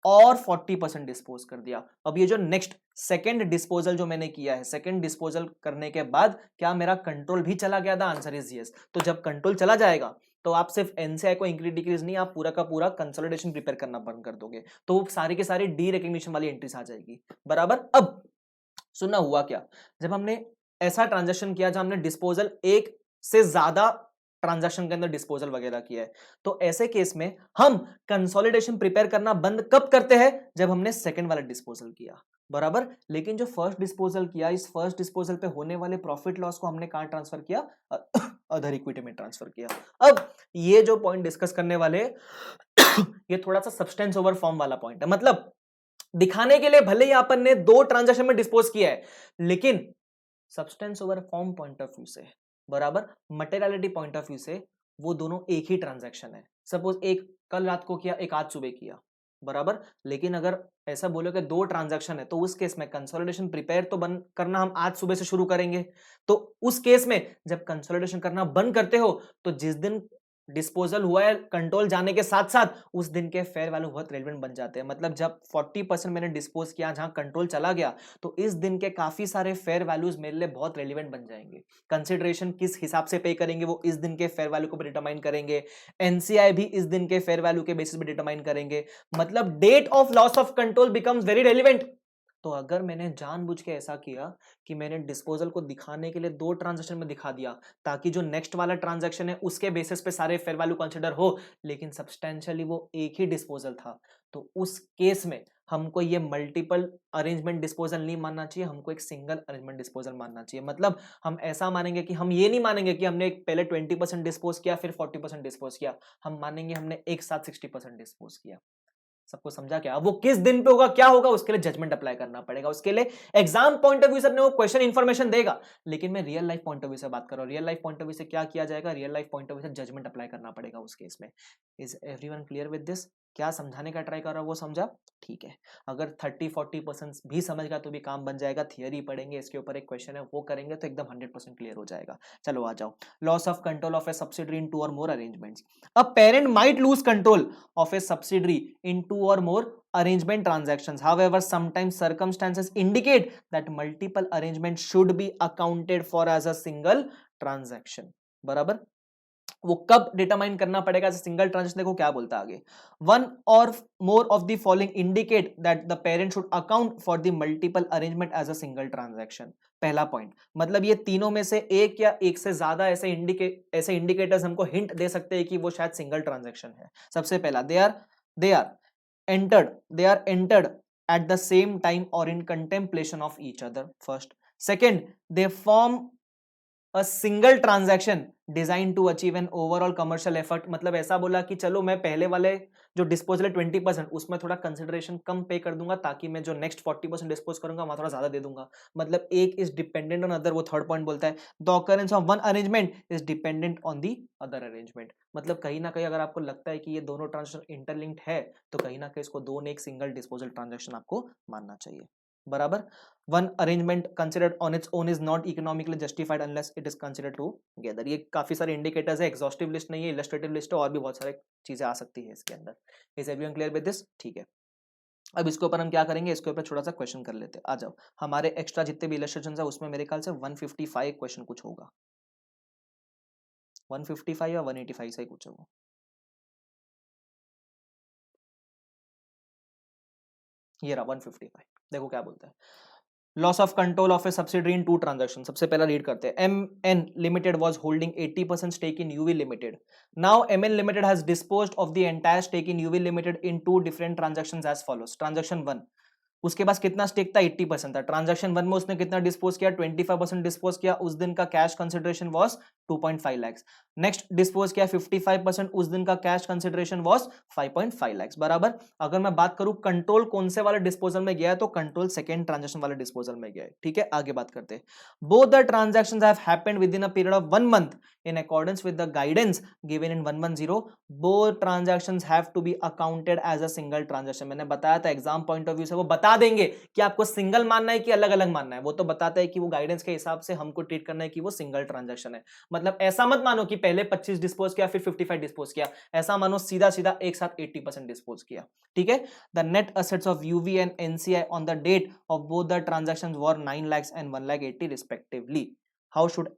A: और 40% डिस्पोज कर दिया। अब ये जो नेक्स्ट सेकंड डिस्पोजल जो मैंने किया है, सेकंड डिस्पोजल करने के बाद क्या मेरा कंट्रोल भी चला गया, था आंसर इज यस। तो जब कंट्रोल चला जाएगा तो आप सिर्फ एनसीआई को इंक्रीज डिक्रीज नहीं, आप पूरा का पूरा कंसोलिडेशन प्रिपेयर करना बंद कर दोगे, तो वो सारी के सारी डी रिकग्निशन वाली एंट्रीज आ जाएगी, बराबर। अब सुनना हुआ क्या, जब हमने ऐसा ट्रांजैक्शन किया जहां हमने डिस्पोजल एक से ज्यादा ट्रांजैक्शन के अंदर डिस्पोजल वगैरह किया है, तो ऐसे केस में हम कंसोलिडेशन प्रिपेयर करना बंद कब करते हैं, जब हमने सेकंड वाला डिस्पोजल किया, बराबर। लेकिन जो फर्स्ट डिस्पोजल किया, इस फर्स्ट डिस्पोजल पे होने वाले प्रॉफिट लॉस को हमने कहां ट्रांसफर किया, अदर इक्विटी में ट्रांसफर किया। अब ये जो पॉइंट डिस्कस करने वाले ये थोड़ा सा सब्सटेंस ओवर फॉर्म वाला पॉइंट है। मतलब दिखाने के लिए भले ही अपन ने 2 ट्रांजैक्शन में डिस्पोज किया है, लेकिन substance over form point of view से, बराबर, मटेरियलिटी पॉइंट ऑफ व्यू से वो दोनों एक ही ट्रांजैक्शन है। सपोज एक कल रात को किया, एक आज सुबह किया, बराबर। लेकिन अगर ऐसा बोलो कि 2 ट्रांजैक्शन है, तो उस केस में कंसोलिडेशन प्रिपेयर तो बंद करना हम आज सुबह से शुरू करेंगे। तो उस केस में जब कंसोलिडेशन करना बंद करते हो, तो जिस दिन डिस्पोजल हुआ है कंट्रोल जाने के साथ साथ उस दिन के फेयर वैल्यू बहुत रेलेवेंट बन जाते हैं। मतलब जब 40% मैंने डिस्पोज किया जहां कंट्रोल चला गया, तो इस दिन के काफी सारे फेयर वैल्यूज मेरे लिए बहुत रेलेवेंट बन जाएंगे। कंसिडरेशन किस हिसाब से पे करेंगे वो इस दिन के फेयर वैल्यू को डिटरमाइन करेंगे, एनसीआई भी इस दिन के फेयर वैल्यू के बेसिस पे डिटरमाइन करेंगे। मतलब date of loss of control becomes very relevant. तो अगर मैंने जानबूझ के ऐसा किया कि मैंने डिस्पोजल को दिखाने के लिए 2 ट्रांजैक्शन में दिखा दिया, ताकि जो नेक्स्ट वाला ट्रांजैक्शन है उसके बेसिस पे सारे फेयर वैल्यू कंसीडर हो, लेकिन सब्सटेंशियली वो एक ही डिस्पोजल था, तो उस केस में हमको ये मल्टीपल अरेंजमेंट डिस्पोजल नहीं मानना चाहिए, हमको एक सिंगल अरेंजमेंट डिस्पोजल मानना चाहिए। मतलब हम ऐसा मानेंगे कि हम ये नहीं मानेंगे कि हमने एक पहले 20% डिस्पोज किया फिर 40% डिस्पोज किया, हम मानेंगे हमने एक साथ 60% डिस्पोज किया। सबको समझा क्या? अब वो किस दिन पे होगा, क्या होगा, उसके लिए जजमेंट अप्लाई करना पड़ेगा, उसके लिए एग्जाम पॉइंट ऑफ व्यू से अपने वो क्वेश्चन इंफॉर्मेशन देगा, लेकिन मैं real life point of view से बात कर रहा हूं। Real life point of view से क्या किया जाएगा? Real life point of view से जजमेंट अप्लाई करना पड़ेगा उस केस में। Is everyone clear with this? क्या समझाने का ट्राई कर रहा हूं वो समझा? ठीक है। अगर 30-40% भी समझ गया तो भी काम बन जाएगा। थियरी पढ़ेंगे, इसके ऊपर एक क्वेश्चन है वो करेंगे तो एकदम 100% क्लियर हो जाएगा। चलो आ जाओ। Loss of control of a subsidiary in 2 or more arrangements. A parent might lose control of a subsidiary in 2 or more arrangement transactions. However, sometimes circumstances indicate that multiple arrangements should be accounted for as a single transaction. बराबर? वो कब determine करना पड़ेगा as single transaction? देखो क्या बोलता है आगे, one or more of the following indicate that the parent should account for the multiple arrangement as a single transaction. पहला पॉइंट, मतलब ये तीनों में से एक या एक से ज्यादा ऐसे इंडिकेटर्स हमको हिंट दे सकते हैं कि वो शायद सिंगल ट्रांजैक्शन है। सबसे पहला, they are entered at the same time or in contemplation of each other. First. Second, they form a single transaction designed to achieve an overall commercial effort। मतलब ऐसा बोला कि चलो मैं पहले वाले जो डिस्पोजल है 20% उसमें थोड़ा कंसिडरेशन कम पे कर दूंगा ताकि मैं जो नेक्स्ट 40% डिस्पोज करूंगा वहां थोड़ा ज्यादा दे दूंगा। मतलब एक इज डिपेंडेंट ऑन अदर, वो थर्ड पॉइंट बोलता है the occurrence of one arrangement is dependent on the other arrangement. मतलब कहीं ना कहीं अगर आपको लगता है कि ये दोनों ट्रांजेक्शन इंटरलिंक्ड है तो कहीं ना कहीं इसको दो ने एक सिंगल डिस्पोजल ट्रांजेक्शन आपको मानना चाहिए। बराबर? One arrangement considered on its own is not economically justified unless it is considered together. ये काफी सारे इंडिकेटर्स है, एग्जॉस्टिव लिस्ट नहीं है, इलस्ट्रेटिव लिस्ट है, और भी बहुत सारे चीजें आ सकती है इसके अंदर। Is everyone clear with this? ठीक है। अब इसके ऊपर हम क्या करेंगे, इसके ऊपर छोटा सा क्वेश्चन कर लेते हैं। आ जाओ, हमारे एक्स्ट्रा जितने भी इलस्ट्रेशन है उसमें मेरे ख्याल से 155 क्वेश्चन कुछ होगा, 155 या 185 से ही कुछ होगा। ये रहा 155। देखो क्या बोलता है, loss of control of a subsidiary in 2 transaction. सबसे पहला रीड करते हैं। MN limited was holding 80% stake in UV limited. Now MN limited has disposed of the entire stake in UV limited in 2 different transactions as follows. Transaction 1, उसके पास कितना stake था? 80% था। Transaction 1 में उसने कितना डिस्पोज किया? 25% डिस्पोज किया। उस दिन का cash consideration was 2.5 lakh. Next dispose किया 55%, उस दिन का कैश कंसिडरेशन वाज 5.5 लाख। बराबर? अगर मैं बात करूं कंट्रोल कौन से वाले डिस्पोजल में गया है तो कंट्रोल सेकंड ट्रांजैक्शन वाले डिस्पोजल में गया है। ठीक है, आगे बात करते हैं। Both the transactions have happened with in a period of 1 month in accordance with the guidance given in 110. both transactions have to be accounted as a single transaction। मैंने बताया था एग्जाम पॉइंट ऑफ व्यू से वो बता देंगे कि आपको single मानना है कि अलग अलग मानना है। वो तो बताता है कि वो गाइडेंस के हिसाब से हमको ट्रीट करना है कि वो सिंगल ट्रांजैक्शन है। मतलब ऐसा मत मानो कि पहले 25 डिस्पोज किया फिर 55 डिस्पोज किया, ऐसा मानो सीधा सीधा एक साथ 80% डिस्पोज किया। ठीक है। The net assets of UV and NCI on the date of both the transactions were 9 lakhs and 1,80,000 respectively. How should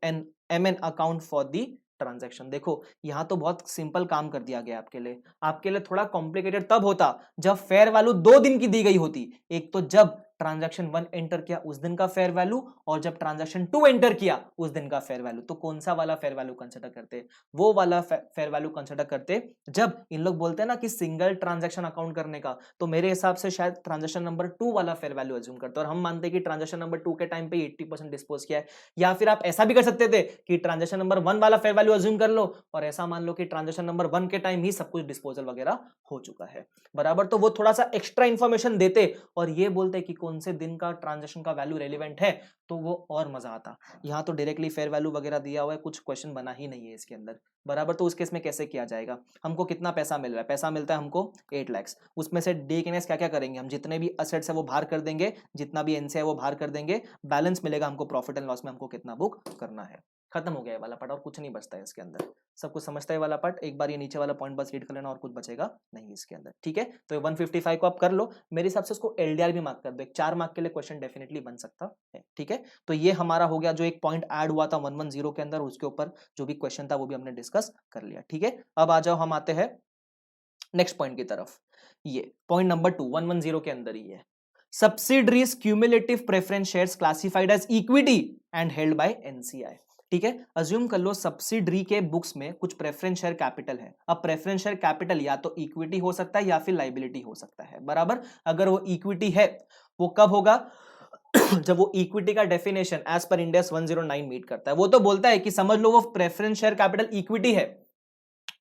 A: MN account for the transaction? देखो यहां तो बहुत सिंपल काम कर दिया गया आपके लिए थोड़ा कॉम्प्लिकेटेड तब होता जब फेयर वैल्यू 2 दिन की दी गई होती। एक तो जब ट्रांजैक्शन 1 एंटर किया उस दिन का फेयर वैल्यू, और जब ट्रांजैक्शन 2 एंटर किया उस दिन का फेयर वैल्यू। तो कौन सा वाला फेयर वैल्यू कंसीडर करते? वो वाला फेयर वैल्यू कंसीडर करते जब इन लोग बोलते हैं ना कि सिंगल ट्रांजैक्शन अकाउंट करने का, तो मेरे हिसाब से शायद ट्रांजैक्शन नंबर 2 वाला फेयर वैल्यू अज्यूम करते हैं, और हम मानते हैं कि ट्रांजैक्शन नंबर 2 के टाइम पे 80% डिस्पोज किया है। या फिर आप ऐसा भी कर सकते थे कि ट्रांजैक्शन नंबर 1 वाला फेयर वैल्यू अज्यूम कर लो और ऐसा मान लो कि ट्रांजैक्शन नंबर 1 के टाइम ही सब कुछ डिस्पोजल वगैरह हो चुका है। बराबर? तो वो थोड़ा सा एक्स्ट्रा इंफॉर्मेशन देते और ये बोलते कि कौन से दिन का ट्रांजैक्शन का वैल्यू रेलेवेंट है, तो वो और मजा आता। यहाँ तो डायरेक्टली फेयर वैल्यू वगैरह दिया हुआ है, कुछ क्वेश्चन बना ही नहीं है इसके अंदर। बराबर? तो उस केस में कैसे किया जाएगा? हमको कितना पैसा मिल रहा है? पैसा मिलता है हमको 8 लाख। उसमें से डे के नेक्स्ट क्या क्या करेंगे हम? जितने भी असेट्स है वो बाहर कर देंगे, जितना भी एनसी है वो बाहर कर देंगे, बैलेंस मिलेगा हमको प्रॉफिट एंड लॉस में हमको कितना बुक करना है। खत्म हो गया ये वाला पार्ट और कुछ नहीं बचता है इसके अंदर। सब कुछ समझता है वाला पार्ट। एक बार ये नीचे वाला पॉइंट बस रीड कर लेना और कुछ बचेगा नहीं इसके अंदर। ठीक है, तो 155 को आप कर लो। मेरे हिसाब से उसको एलडीआर भी मार्क कर दो, एक 4 मार्क के लिए क्वेश्चन डेफिनेटली बन सकता है। ठीक है, तो ये हमारा हो गया जो एक पॉइंट ऐड हुआ था 110 के अंदर, उसके ऊपर जो भी क्वेश्चन था वो भी हमने डिस्कस कर लिया। ठीक है, अब आ जाओ हम आते हैं नेक्स्ट पॉइंट की तरफ। ये पॉइंट नंबर 2 110 के अंदर ही है। Subsidiaries cumulative preference shares classified as equity and held by NCI। ठीक है, अज्यूम कर लो सब्सिडरी के बुक्स में कुछ प्रेफरेंस शेयर कैपिटल है। अब प्रेफरेंस शेयर कैपिटल या तो इक्विटी हो सकता है या फिर लाइबिलिटी हो सकता है, बराबर। अगर वो इक्विटी है, वो कब होगा? जब वो इक्विटी का definition as per Ind AS 109 meet करता है। वो तो बोलता है कि समझ लो वो प्रेफरेंस शेयर कैपिटल इक्विटी है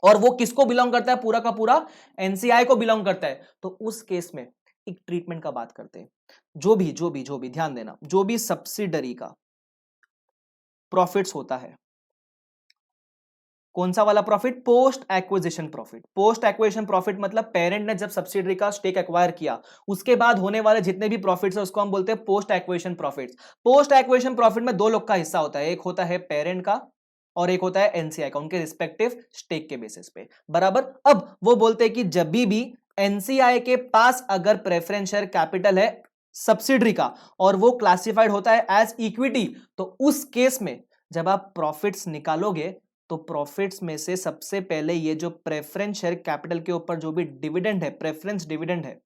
A: और वो किसको बिलोंग करता है? पूरा का पूरा एनसीआई को बिलोंग करता है। तो उस केस में एक ट्रीटमेंट का बात करते हैं। जो भी ध्यान देना, जो भी सब्सिडरी का प्रॉफिट्स होता है, कौन सा वाला profit? Post acquisition profit. Post acquisition profit मतलब पेरेंट ने जब सब्सिडरी का स्टेक एक्वायर किया उसके बाद होने वाले जितने भी प्रॉफिट्स है उसको हम बोलते हैं post acquisition profits. Post acquisition profit में दो लोग का हिस्सा होता है, एक होता है पेरेंट का और एक होता है एनसीआई का, उनके रिस्पेक्टिव स्टेक के बेसिस पे, बराबर। अब वो बोलते हैं कि जब भी एनसीआई के पास अगर प्रेफरेंस शेयर कैपिटल है सब्सिडरी का और वो क्लासिफाइड होता है एज इक्विटी, तो उस केस में जब आप प्रॉफिट्स निकालोगे तो प्रॉफिट्स में से सबसे पहले ये जो प्रेफरेंस शेयर कैपिटल के ऊपर जो भी डिविडेंड है, प्रेफरेंस डिविडेंड है,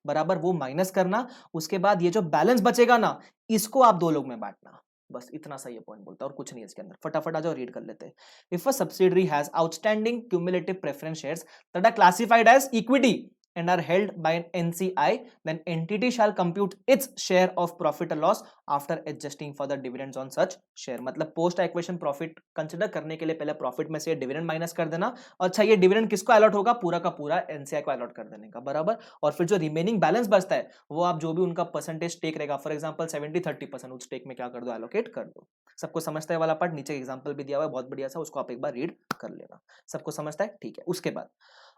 A: बराबर, वो माइनस करना। उसके बाद ये जो बैलेंस बचेगा ना, इसको आप दो लोग में बांटना। बस इतना सा ये पॉइंट बोलता है और कुछ नहीं है इसके अंदर। फटाफट आ जाओ, रीड कर लेते हैं। If a subsidiary has outstanding cumulative preference shares that are classified as equity and are held by an NCI, then entity shall compute its share of profit or loss after adjusting for the dividends on such share। मतलब post acquisition profit consider करने के लिए पहले profit में से dividend minus कर देना। अच्छा, ये डिविडेंड किसको अलॉट होगा? पूरा का पूरा एनसीआई को अलॉट कर देने का, बराबर। और फिर जो रिमेनिंग बैलेंस बचता है वो आप जो भी उनका परसेंटेज स्टेक रहेगा, फॉर एग्जांपल 70-30%, उस स्टेक में क्या कर दो? एलोकेट कर दो। सबको समझता है वाला पार्ट? नीचे एग्जांपल भी दिया हुआ है बहुत बढ़िया सा, उसको आप एक बार रीड कर लेना। सबको समझता है? ठीक है। उसके बाद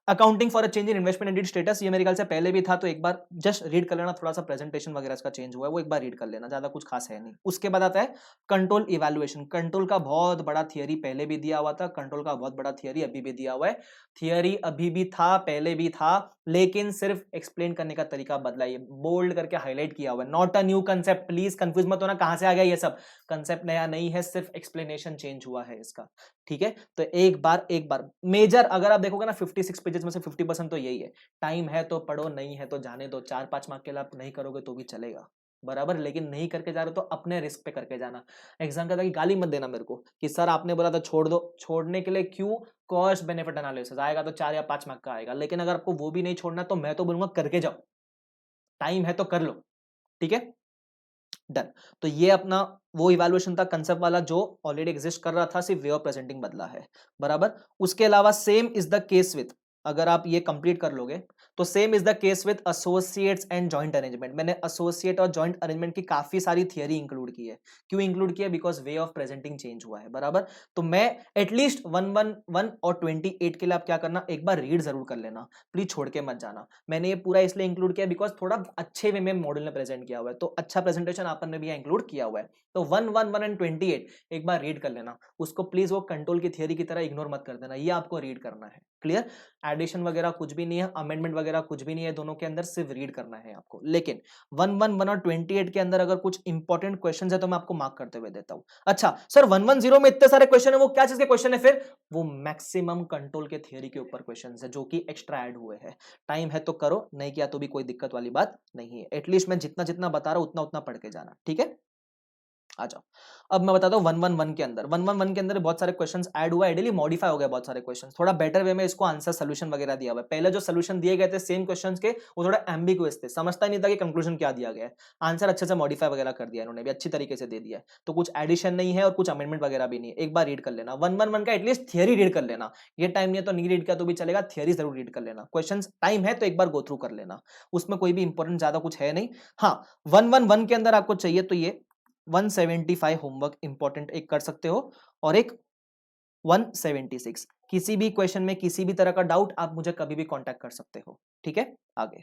A: accounting for a change in investment and status, ये मेरे ख्याल से पहले भी था, तो एक बार जस्ट रीड कर लेना। थोड़ा सा प्रेजेंटेशन वगैरह इसका चेंज हुआ है, वो एक बार रीड कर लेना, ज्यादा कुछ खास है नहीं। उसके बाद आता है कंट्रोल इवैल्यूएशन। कंट्रोल का बहुत बड़ा थियरी पहले भी दिया हुआ था, कंट्रोल का बहुत बड़ा थियरी अभी भी दिया हुआ है। थियरी अभी भी था, पहले भी था, लेकिन सिर्फ एक्सप्लेन करने का तरीका बदला, ये बोल्ड करके हाईलाइट किया हुआ है। Not a new concept, please confuse मत होना कहां से आ गया ये सब। कंसेप्ट नया नहीं है, सिर्फ एक्सप्लेनेशन चेंज हुआ है इसका, ठीक है। तो एक बार मेजर अगर आप देखोगे ना 56 पेजेस में से 50% तो यही है। टाइम है तो पढ़ो, नहीं है तो जाने दो। 4-5 मार्क के लिए आप नहीं करोगे तो भी चलेगा, बराबर, लेकिन नहीं करके जा रहे हो तो अपने रिस्क पे करके जाना। एग्जाम का था कि गाली मत देना मेरे को कि सर आपने बोला था छोड़ दो। छोड़ने के लिए क्यों? कॉस्ट बेनिफिट एनालिसिस आएगा तो 4 या 5 मार्क का आएगा, लेकिन अगर आपको वो भी नहीं छोड़ना तो मैं तो बोलूंगा करके जाओ, टाइम है तो कर लो, ठीक है, डन। तो ये अपना वो इवैल्यूएशन था कंसेप्ट वाला जो ऑलरेडी एग्जिस्ट कर रहा था, सिर्फ वे ऑफ प्रेजेंटिंग बदला है, बराबर। उसके अलावा same is the case with, अगर आप ये कंप्लीट कर लोगे तो same is the case with associates and joint arrangement. मैंने एसोसिएट और जॉइंट अरेंजमेंट की काफी सारी थियरी इंक्लूड की है। क्यों इंक्लूड किया? Because way of presenting change हुआ है, बराबर। तो मैं एटलीस्ट 111 और 28 के लिए आप क्या करना, एक बार रीड जरूर कर लेना, प्लीज छोड़ के मत जाना। मैंने ये पूरा इसलिए इंक्लूड किया बिकॉज थोड़ा अच्छे वे में मॉडल ने प्रेजेंट किया हुआ है, तो अच्छा प्रेजेंटेशन आपन ने भी इंक्लूड किया हुआ है। तो 111 एंड 28 एक बार रीड कर लेना उसको, प्लीज वो कंट्रोल की थियरी की तरह इग्नोर मत कर देना, ये आपको रीड करना है, क्लियर। एडिशन वगैरह कुछ भी नहीं है, अमेंडमेंट वगैरह कुछ भी नहीं है दोनों के अंदर, सिर्फ रीड करना है आपको। लेकिन 111 और 28 के अंदर अगर कुछ इंपॉर्टेंट क्वेश्चन है तो मैं आपको मार्क करते हुए देता हूं। अच्छा सर 110 में इतने सारे क्वेश्चन है, वो क्या चीज के क्वेश्चन है फिर? वो मैक्सिमम कंट्रोल के थियरी के ऊपर क्वेश्चन है जो कि एक्स्ट्रा ऐड हुए हैं। टाइम है तो करो, नहीं किया तो भी कोई दिक्कत वाली बात नहीं है। एटलीस्ट मैं जितना जितना बता रहा हूं उतना उतना पढ़ के जाना, ठीक है। आ जाओ, अब मैं बताता हूँ 111 के अंदर। 111 के अंदर बहुत सारे क्वेश्चंस ऐड हुआ है, डेली मॉडिफाई हो गया बहुत सारे क्वेश्चंस, थोड़ा बेटर वे में इसको आंसर सोल्यूशन वगैरह दिया हुआ है। पहले जो सोल्यूशन दिए गए थे सेम क्वेश्चंस के, वो थोड़ा एम्बिगुअस थे, समझता नहीं था कि कंक्लूजन क्या दिया गया है। आंसर अच्छे से मॉडिफाई वगैरह कर दिया इन्होंने भी, अच्छी तरीके से दे दिया है, तो कुछ एडिशन नहीं है और कुछ अमेंडमेंट वगैरह भी नहीं है। एक बार रीड कर लेना 111 का, एटलीस्ट थियरी रीड कर लेना। ये टाइम नहीं है तो नहीं रीड किया तो भी चलेगा, थियरी जरूर रीड कर लेना। क्वेश्चन टाइम है तो एक बार गो थ्रू कर लेना, उसमें कोई भी इंपॉर्टेंट ज्यादा कुछ है नहीं। हाँ 111 के अंदर आपको चाहिए तो ये 175 होमवर्क इंपॉर्टेंट एक कर सकते हो, और एक 176। किसी भी क्वेश्चन में किसी भी तरह का डाउट आप मुझे कभी भी कांटेक्ट कर सकते हो, ठीक है। आगे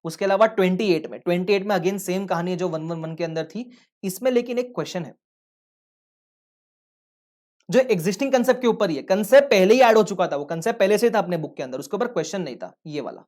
A: उसके अलावा 28 में अगेन सेम कहानी है जो 111 के अंदर थी, इसमें लेकिन एक क्वेश्चन है जो एग्जिस्टिंग कंसेप्ट के ऊपर ही है। कंसेप्ट पहले ही ऐड हो चुका था, वो कंसेप्ट पहले से था अपने बुक के अंदर, उसके ऊपर क्वेश्चन नहीं था। ये वाला,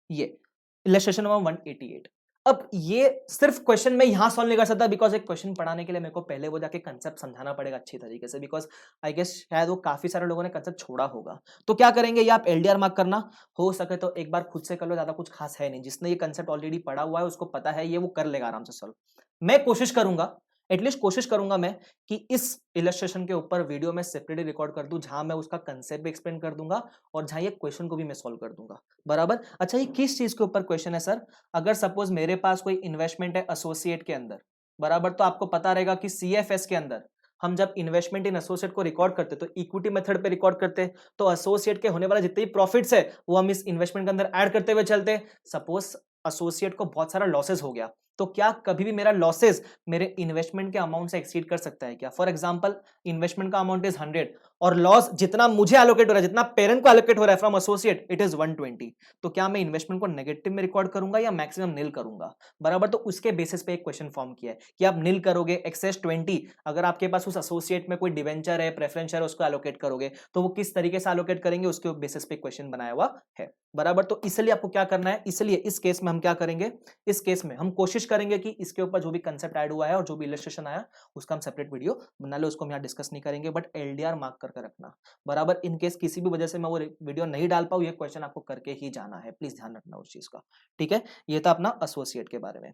A: ये इलस्ट्रेशन नंबर 188। अब ये सिर्फ क्वेश्चन में यहां सॉल्व नहीं कर सकता, बिकॉज एक क्वेश्चन पढ़ाने के लिए मेरे को पहले वो जाके कंसेप्ट समझाना पड़ेगा अच्छी तरीके से, बिकॉज आई गेस शायद वो काफी सारे लोगों ने कंसेप्ट छोड़ा होगा। तो क्या करेंगे, ये आप एलडीआर मार्क करना, हो सके तो एक बार खुद से कर लो, ज्यादा कुछ खास है नहीं। जिसने ये कंसेप्ट ऑलरेडी पढ़ा हुआ है उसको पता है, ये वो कर लेगा आराम से सॉल्व। मैं कोशिश करूंगा एटलीस्ट कोशिश करूंगा मैं कि इस इलस्ट्रेशन के ऊपर वीडियो में सेपरेटली रिकॉर्ड कर दूं, जहां मैं उसका कंसेप्ट भी एक्सप्लेन कर दूंगा और जहां ये क्वेश्चन को भी मैं सॉल्व कर दूंगा। बराबर। अच्छा, ये किस चीज के ऊपर क्वेश्चन है सर? अगर सपोज मेरे पास कोई इन्वेस्टमेंट है एसोसिएट के अंदर, बराबर, तो आपको पता रहेगा कि सीएफएस के अंदर हम जब इन्वेस्टमेंट इन एसोसिएट को रिकॉर्ड करते तो इक्विटी मेथड पे रिकॉर्ड करते, तो एसोसिएट के होने वाला जितने भी प्रॉफिट्स है वो हम इस इन्वेस्टमेंट के अंदर ऐड करते हुए चलते। सपोज एसोसिएट को बहुत सारा लॉसेस हो गया, तो क्या कभी भी मेरा लॉसेस मेरे इन्वेस्टमेंट के अमाउंट से एक्सीड कर सकता है क्या? फॉर एग्जांपल, इन्वेस्टमेंट का अमाउंट इज 100 और लॉस जितना मुझे एलोकेट हो रहा है, जितना पेरेंट को एलोकेट हो रहा है फ्रॉम एसोसिएट, इट इज 120, तो क्या मैं इन्वेस्टमेंट को नेगेटिव में रिकॉर्ड करूंगा या मैक्सिमम नील करूंगा? बराबर। तो उसके बेसिस पे एक क्वेश्चन फॉर्म किया है कि आप नील करोगे, एक्सेस 20, अगर आपके पास उस एसोसिएट में कोई डिवेंचर है, प्रेफरेंस है, उसको एलोकेट करोगे तो वो किस तरीके से एलोकेट करेंगे, उसके बेसिस पे क्वेश्चन बनाया हुआ है। बराबर। तो इसलिए आपको क्या करना है, इसलिए इस केस में हम क्या करेंगे, इस केस में हम कोशिश करेंगे कि इसके ऊपर जो भी कंसेप्ट ऐड हुआ है और जो भी इलस्ट्रेशन आया उसका हम सेपरेट वीडियो बना ले, उसको हम यहाँ डिस्कस नहीं करेंगे, बट एलडीआर मार्क करके रखना। बराबर। इन केस किसी भी वजह से मैं वो वीडियो नहीं डाल पाऊँ, ये क्वेश्चन आपको करके ही जाना है, प्लीज ध्यान रखना उस चीज का। ठीक है, ये था अपना एसोसिएट के बारे में।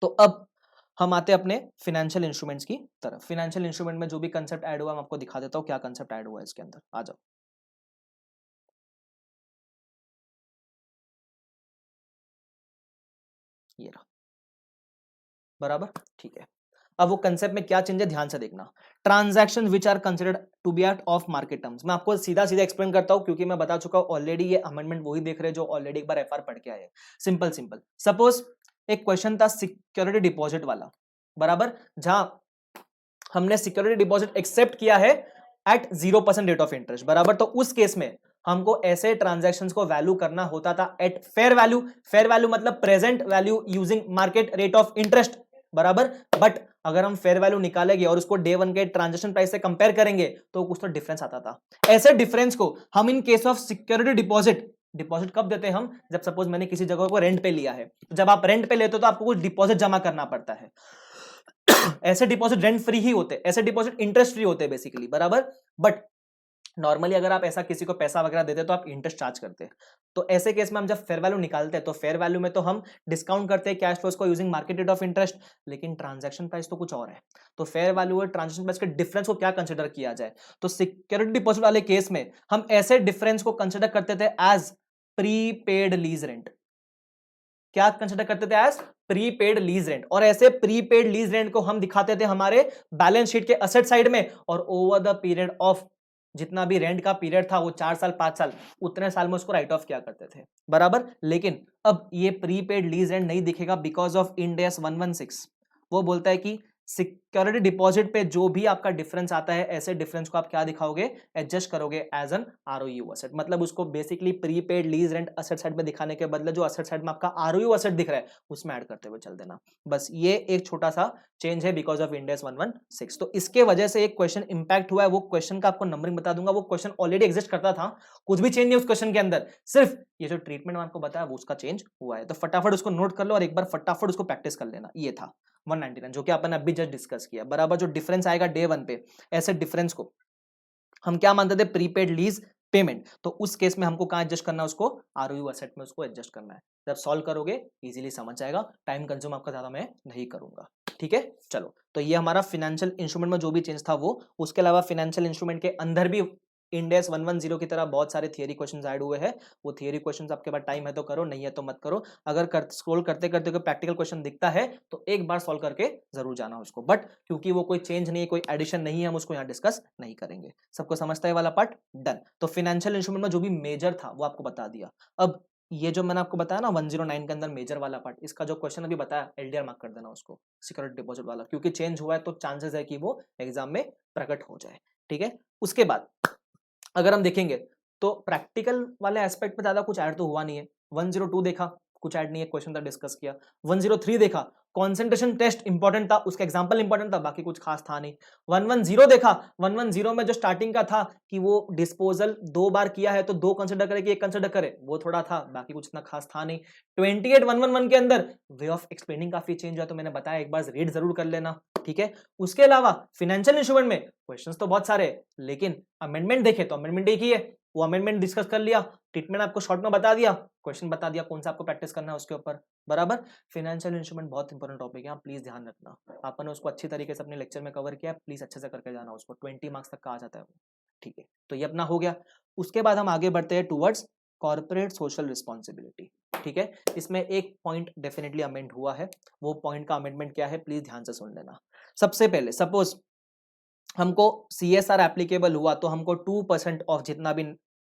A: तो अब हम आते हैं अपने फाइनेंशियल इंस्ट्रूमेंट्स की तरफ। फाइनेंशियल इंस्ट्रूमेंट में जो भी कंसेप्ट ऐड हुआ मैं आपको दिखा देता हूँ क्या कंसेप्ट ऐड हुआ है इसके अंदर। आ जाओ, ये रहा। बराबर। ठीक है, अब वो कंसेप्ट में क्या चेंज है ध्यान से देखना। Transaction which are considered to be at of market terms, मैं आपको सीधा सीधा एक्सप्लेन करता हूं क्योंकि मैं बता चुका हूं ऑलरेडी, ये अमेंडमेंट वही देख रहे हैं जो ऑलरेडी एक बार एफआर पढ़ के आए। सिंपल सिंपल, सपोज एक क्वेश्चन था सिक्योरिटी डिपॉजिट वाला, बराबर, जहां हमने सिक्योरिटी डिपॉजिट एक्सेप्ट किया है एट 0% रेट ऑफ इंटरेस्ट। बराबर। तो उस केस में हमको ऐसे ट्रांजैक्शंस को वैल्यू करना होता था at fair value. Fair value मतलब present value using market rate of interest. बराबर। बट अगर हम फेयर वैल्यू निकालेंगे और उसको डे वन के ट्रांजैक्शन प्राइस से कंपेयर करेंगे तो कुछ तो डिफरेंस आता था। ऐसे डिफरेंस को हम in case of security deposit, deposit कब देते हैं हम, जब सपोज मैंने किसी जगह को रेंट पे लिया है, तो जब आप रेंट पे लेते हो तो आपको कुछ डिपॉजिट जमा करना पड़ता है। ऐसे डिपॉजिट रेंट फ्री ही होते हैं, ऐसे डिपॉजिट इंटरेस्ट फ्री होते हैं बेसिकली। बराबर। बट नॉर्मली अगर आप ऐसा किसी को पैसा वगैरह देते तो आप इंटरेस्ट चार्ज करते हैं। तो ऐसे केस में हम जब फेयर वैल्यू निकालते हैं तो फेयर वैल्यू में तो हम डिस्काउंट करते हैं कैश फ्लोस को using market rate of interest, लेकिन ट्रांजैक्शन प्राइस तो कुछ और है। तो फेयर वैल्यू और ट्रांजैक्शन प्राइस के डिफरेंस को क्या कंसिडर किया जाए, तो सिक्योरिटी डिपॉजिट वाले केस में हम ऐसे डिफरेंस को कंसिडर करते थे एज प्रीपेड लीज रेंट। क्या कंसिडर करते थे, एज प्रीपेड लीज रेंट। और ऐसे प्रीपेड लीज रेंट को हम दिखाते थे हमारे बैलेंस शीट के असेट साइड में, और ओवर द पीरियड ऑफ जितना भी रेंट का पीरियड था वो 4 साल 5 साल, उतने साल में उसको राइट ऑफ किया करते थे। बराबर। लेकिन अब ये प्रीपेड लीज रेंट नहीं दिखेगा बिकॉज ऑफ इंड AS 116। वो बोलता है कि सिक्योरिटी डिपॉजिट पे जो भी आपका डिफरेंस आता है, ऐसे डिफरेंस को आप क्या दिखाओगे, एडजस्ट करोगे एज एन ROU असेट। मतलब उसको basically prepaid lease rent asset side में दिखाने के बदले जो असेट साइड में आपका ROU असेट दिख रहा है उसमें ऐड करते हुए चल देना। बस ये एक छोटा सा चेंज है बिकॉज ऑफ इंड AS 116। तो इसके वजह से एक क्वेश्चन इंपैक्ट हुआ है, वो क्वेश्चन का आपको नंबरिंग बता दूंगा। वो क्वेश्चन ऑलरेडी एग्जिस्ट करता था, कुछ भी चेंज नहीं उस क्वेश्चन के अंदर, सिर्फ ये जो ट्रीटमेंट आपको बताया वो उसका चेंज हुआ है। तो फटाफट उसको नोट कर लो और एक बार फटाफट उसको प्रैक्टिस कर लेना। ये था 199 जो कि अपन अभी जस्ट डिस्कस किया। बराबर। जो डिफरेंस आएगा डे वन पे, ऐसे डिफरेंस को हम क्या मानते थे, प्रीपेड लीज पेमेंट। तो उस केस में हमको कहां एडजस्ट करना है, उसको ROU असेट में उसको एडजस्ट करना है। जब सॉल्व करोगे इजीली समझ जाएगा, टाइम कंज्यूम आपका ज्यादा मैं नहीं करूंगा। ठीक है, चलो। तो ये हमारा फाइनेंशियल इंस्ट्रूमेंट में जो भी चेंज था वो। उसके अलावा फाइनेंशियल इंस्ट्रूमेंट के अंदर भी इंड AS 110 की तरह बहुत सारे थियरी क्वेश्चंस ऐड हुए हैं। वो थियरी क्वेश्चंस आपके पास टाइम है तो करो, नहीं है तो मत करो। अगर स्क्रॉल करते करते कोई प्रैक्टिकल क्वेश्चन दिखता है तो एक बार सॉल्व करके जरूर जाना उसको, बट क्योंकि वो कोई चेंज नहीं है, कोई एडिशन नहीं है, हम उसको यहाँ डिस्कस नहीं करेंगे। सबको समझता है वाला पार्ट, डन। तो फाइनेंशियल इंस्ट्रूमेंट में जो भी मेजर था वो आपको बता दिया। अब ये जो मैंने आपको बताया ना 109 के अंदर मेजर वाला पार्ट, इसका जो क्वेश्चन अभी बताया LDR मार्क कर देना उसको, सिक्योरिटी डिपॉजिट वाला, क्योंकि चेंज हुआ है तो चांसेस है कि वो एग्जाम में प्रकट हो जाए। ठीक है, उसके बाद अगर हम देखेंगे तो प्रैक्टिकल वाले एस्पेक्ट में ज्यादा कुछ ऐड तो हुआ नहीं है। 102 देखा, कुछ ऐड नहीं है, क्वेश्चन तक डिस्कस किया। 103 देखा, कंसंट्रेशन टेस्ट इंपॉर्टेंट था, उसका एग्जांपल इंपॉर्टेंट था, बाकी कुछ खास था नहीं। 110 देखा, 110 में जो स्टार्टिंग का था कि वो डिस्पोजल 2 बार किया है तो 2 कंसिडर करे कि 1 कंसिडर करे, वो थोड़ा था, बाकी कुछ इतना खास था नहीं। 28 111 के अंदर वे ऑफ एक्सप्लेनिंग काफी चेंज हुआ, तो मैंने बताया एक बार रीड जरूर कर लेना। ठीक है, उसके अलावा फाइनेंशियल इंस्ट्रूमेंट में क्वेश्चंस तो बहुत सारे, लेकिन अमेंडमेंट देखे तो अमेंडमेंट एक ही है, वो अमेंडमेंट डिस्कस कर लिया, ट्रीटमेंट आपको शॉर्ट में बता दिया, क्वेश्चन बता दिया कौन सा आपको प्रैक्टिस करना है उसके ऊपर, बराबर। फाइनेंशियल इंस्ट्रूमेंट बहुत इंपॉर्टेंट टॉपिक है, आप प्लीज ध्यान रखना, आपने उसको अच्छी तरीके से अपने लेक्चर में कवर किया, प्लीज अच्छे से करके जाना उसको, 20 मार्क्स तक का आ जाता है वो, ठीक है। तो ये अपना हो गया। उसके बाद हम आगे बढ़ते हैं टूवर्ड्स कॉर्पोरेट सोशल रिस्पॉन्सिबिलिटी, ठीक है। इसमें एक पॉइंट डेफिनेटली अमेंड हुआ है, वो पॉइंट का अमेंडमेंट क्या है प्लीज ध्यान से सुन लेना। सबसे पहले सपोज हमको CSR एप्लीकेबल हुआ तो हमको 2% ऑफ जितना भी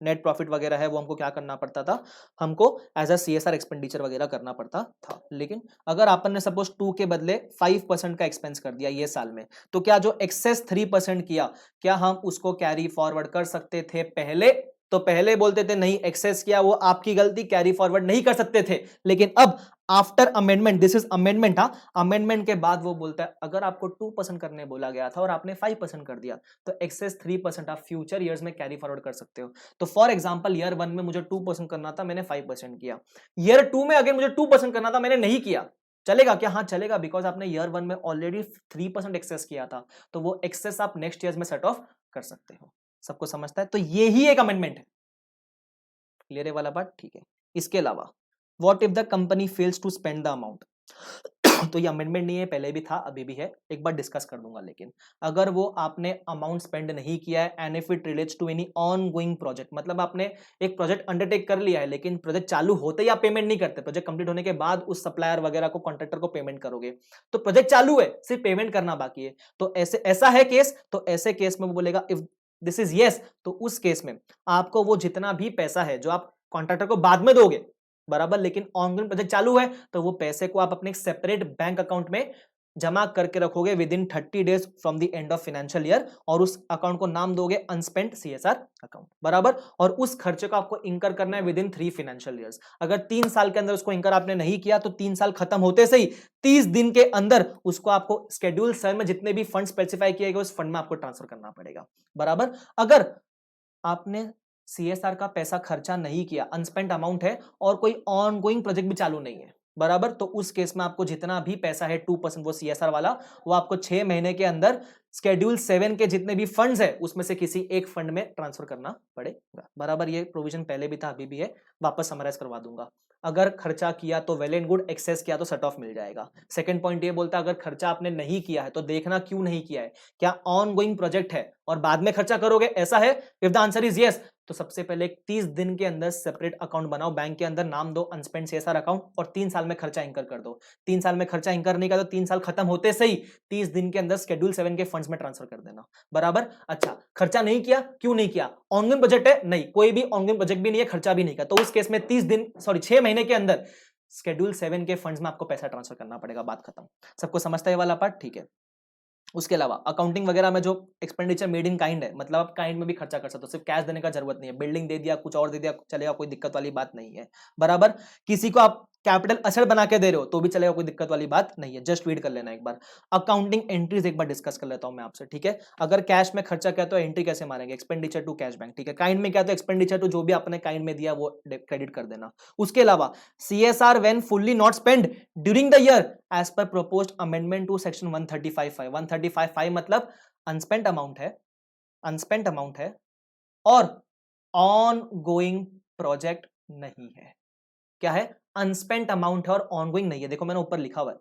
A: नेट प्रॉफिट वगैरह है वो हमको क्या करना पड़ता था, हमको एज अ CSR एक्सपेंडिचर वगैरह करना पड़ता था। लेकिन अगर आपन ने सपोज 2 के बदले 5% का एक्सपेंस कर दिया ये साल में, तो क्या जो एक्सेस 3% किया, क्या हम उसको कैरी फॉरवर्ड कर सकते थे पहले? तो पहले बोलते थे नहीं, एक्सेस किया वो आपकी गलती, कैरी फॉरवर्ड नहीं कर सकते थे। लेकिन अब after amendment, this is amendment, हाँ, अमेंडमेंट के बाद वो बोलता है अगर आपको 2% करने बोला गया था और आपने 5% कर दिया, तो एक्सेस 3% आप फ्यूचर ईयर्स में कैरी फॉरवर्ड कर सकते हो। तो फॉर एग्जांपल ईयर 1 में मुझे 2% करना था, मैंने 5% किया। ईयर 2 में अगर मुझे 2% करना था, मैंने नहीं किया, चलेगा क्या? हाँ चलेगा, बिकॉज आपने ईयर 1 में ऑलरेडी 3% एक्सेस किया था, तो वो एक्सेस आप नेक्स्ट ईयर में सेट ऑफ कर सकते हो। सबको समझता है? तो ये ही एक अमेंडमेंट है। क्लियर है वाला बात? ठीक है। इसके अलावा what if the company fails to spend the amount, तो ये अमेंडमेंट नहीं है, पहले भी था अभी भी है, एक बार डिस्कस कर दूंगा। लेकिन अगर वो आपने अमाउंट स्पेंड नहीं किया है and if it relates to any on going project, मतलब आपने एक प्रोजेक्ट अंडरटेक कर लिया है लेकिन प्रोजेक्ट चालू होते ही आप पेमेंट नहीं करते, प्रोजेक्ट कंप्लीट होने के बाद उस सप्लायर वगैरह को, कॉन्ट्रैक्टर को पेमेंट करोगे, तो प्रोजेक्ट चालू है, सिर्फ पेमेंट करना बाकी है, तो ऐसा है केस, तो ऐसे केस में वो बोलेगा इफ दिस इज यस, तो उस केस में आपको वो जितना भी पैसा है जो आप कॉन्ट्रैक्टर को बाद में दोगे, बराबर, लेकिन ऑनगोइंग प्रोजेक्ट चालू है, तो वो पैसे को आप अपने सेपरेट बैंक अकाउंट में जमा करके रखोगे with in 30 days from the end of financial year, और उस अकाउंट को नाम दोगे अनस्पेंट CSR अकाउंट, बराबर। और उस खर्चे को आपको इंकर करना है विद इन 3 फाइनेंशियल ईयर्स। अगर 3 साल के अंदर उसको इंकर आपने नहीं किया, तो 3 साल खत्म होते से ही 30 दिन के अंदर उसको आपको शेड्यूल 7 में जितने भी फंड स्पेसिफाई किए गए उस फंड में आपको ट्रांसफर करना पड़ेगा, बराबर। अगर आपने CSR का पैसा खर्चा नहीं किया, अनस्पेंट अमाउंट है और कोई ऑन गोइंग प्रोजेक्ट भी चालू नहीं है, बराबर, तो उस केस में आपको जितना भी पैसा है 2% वो CSR वाला, वो आपको 6 महीने के अंदर शेड्यूल 7 के जितने भी फंड्स है उसमें से किसी एक फंड में ट्रांसफर करना पड़ेगा, बराबर। ये प्रोविजन पहले भी था अभी भी है, वापस समराइज करवा दूंगा। अगर खर्चा किया तो वेल एंड गुड, एक्सेस किया तो सेट ऑफ मिल जाएगा। सेकंड पॉइंट ये बोलता है अगर खर्चा आपने नहीं किया है तो देखना क्यों नहीं किया है, क्या ऑन गोइंग प्रोजेक्ट है और बाद में खर्चा करोगे, ऐसा है? If the answer is yes, तो सबसे पहले 30 दिन के अंदर सेपरेट अकाउंट बनाओ बैंक के अंदर, नाम दो अनस्पेंड CSR अकाउंट, और 3 साल में खर्चा इंकर कर दो। 3 साल में खर्चा इंकर नहीं कर तो 3 साल खत्म होते से ही 30 दिन के अंदर शेड्यूल 7 के फंड्स में ट्रांसफर कर देना, बराबर। अच्छा, खर्चा नहीं किया, क्यों नहीं किया? ऑनगोइंग प्रोजेक्ट है? नहीं, कोई भी ऑनगोइंग प्रोजेक्ट भी नहीं है, खर्चा भी नहीं किया, तो उस केस में 6 महीने के अंदर शेड्यूल 7 के फंड्स में आपको पैसा ट्रांसफर करना पड़ेगा, बात खत्म। सबको समझता है वाला पार्ट? ठीक है। उसके अलावा अकाउंटिंग वगैरह में जो एक्सपेंडिचर मेड इन काइंड है, मतलब आप काइंड में भी खर्चा कर सकते हो, सिर्फ कैश देने का जरूरत नहीं है, बिल्डिंग दे दिया, कुछ और दे दिया, चलेगा, कोई दिक्कत वाली बात नहीं है, बराबर। किसी को आप कैपिटल असेट बना के दे रहे हो तो भी चलेगा, कोई दिक्कत वाली बात नहीं है, जस्ट रीड कर लेना एक बार। अकाउंटिंग एंट्रीज एक बार डिस्कस कर लेता हूं मैं आपसे, ठीक है। अगर कैश में खर्चा किया तो एंट्री कैसे मारेंगे? एक्सपेंडिचर टू कैश बैंक, ठीक है। काइंड में क्या, तो एक्सपेंडिचर टू जो भी आपने काइंड में दिया वो क्रेडिट कर देना। उसके अलावा CSR when fully not spend during the year as per proposed amendment to section 135(5). 135(5) मतलब अनस्पेंट अमाउंट है और ऑन गोइंग प्रोजेक्ट नहीं है। क्या है? अनस्पेंट अमाउंट है और ऑन गोइंग नहीं है, देखो मैंने ऊपर लिखा हुआ है,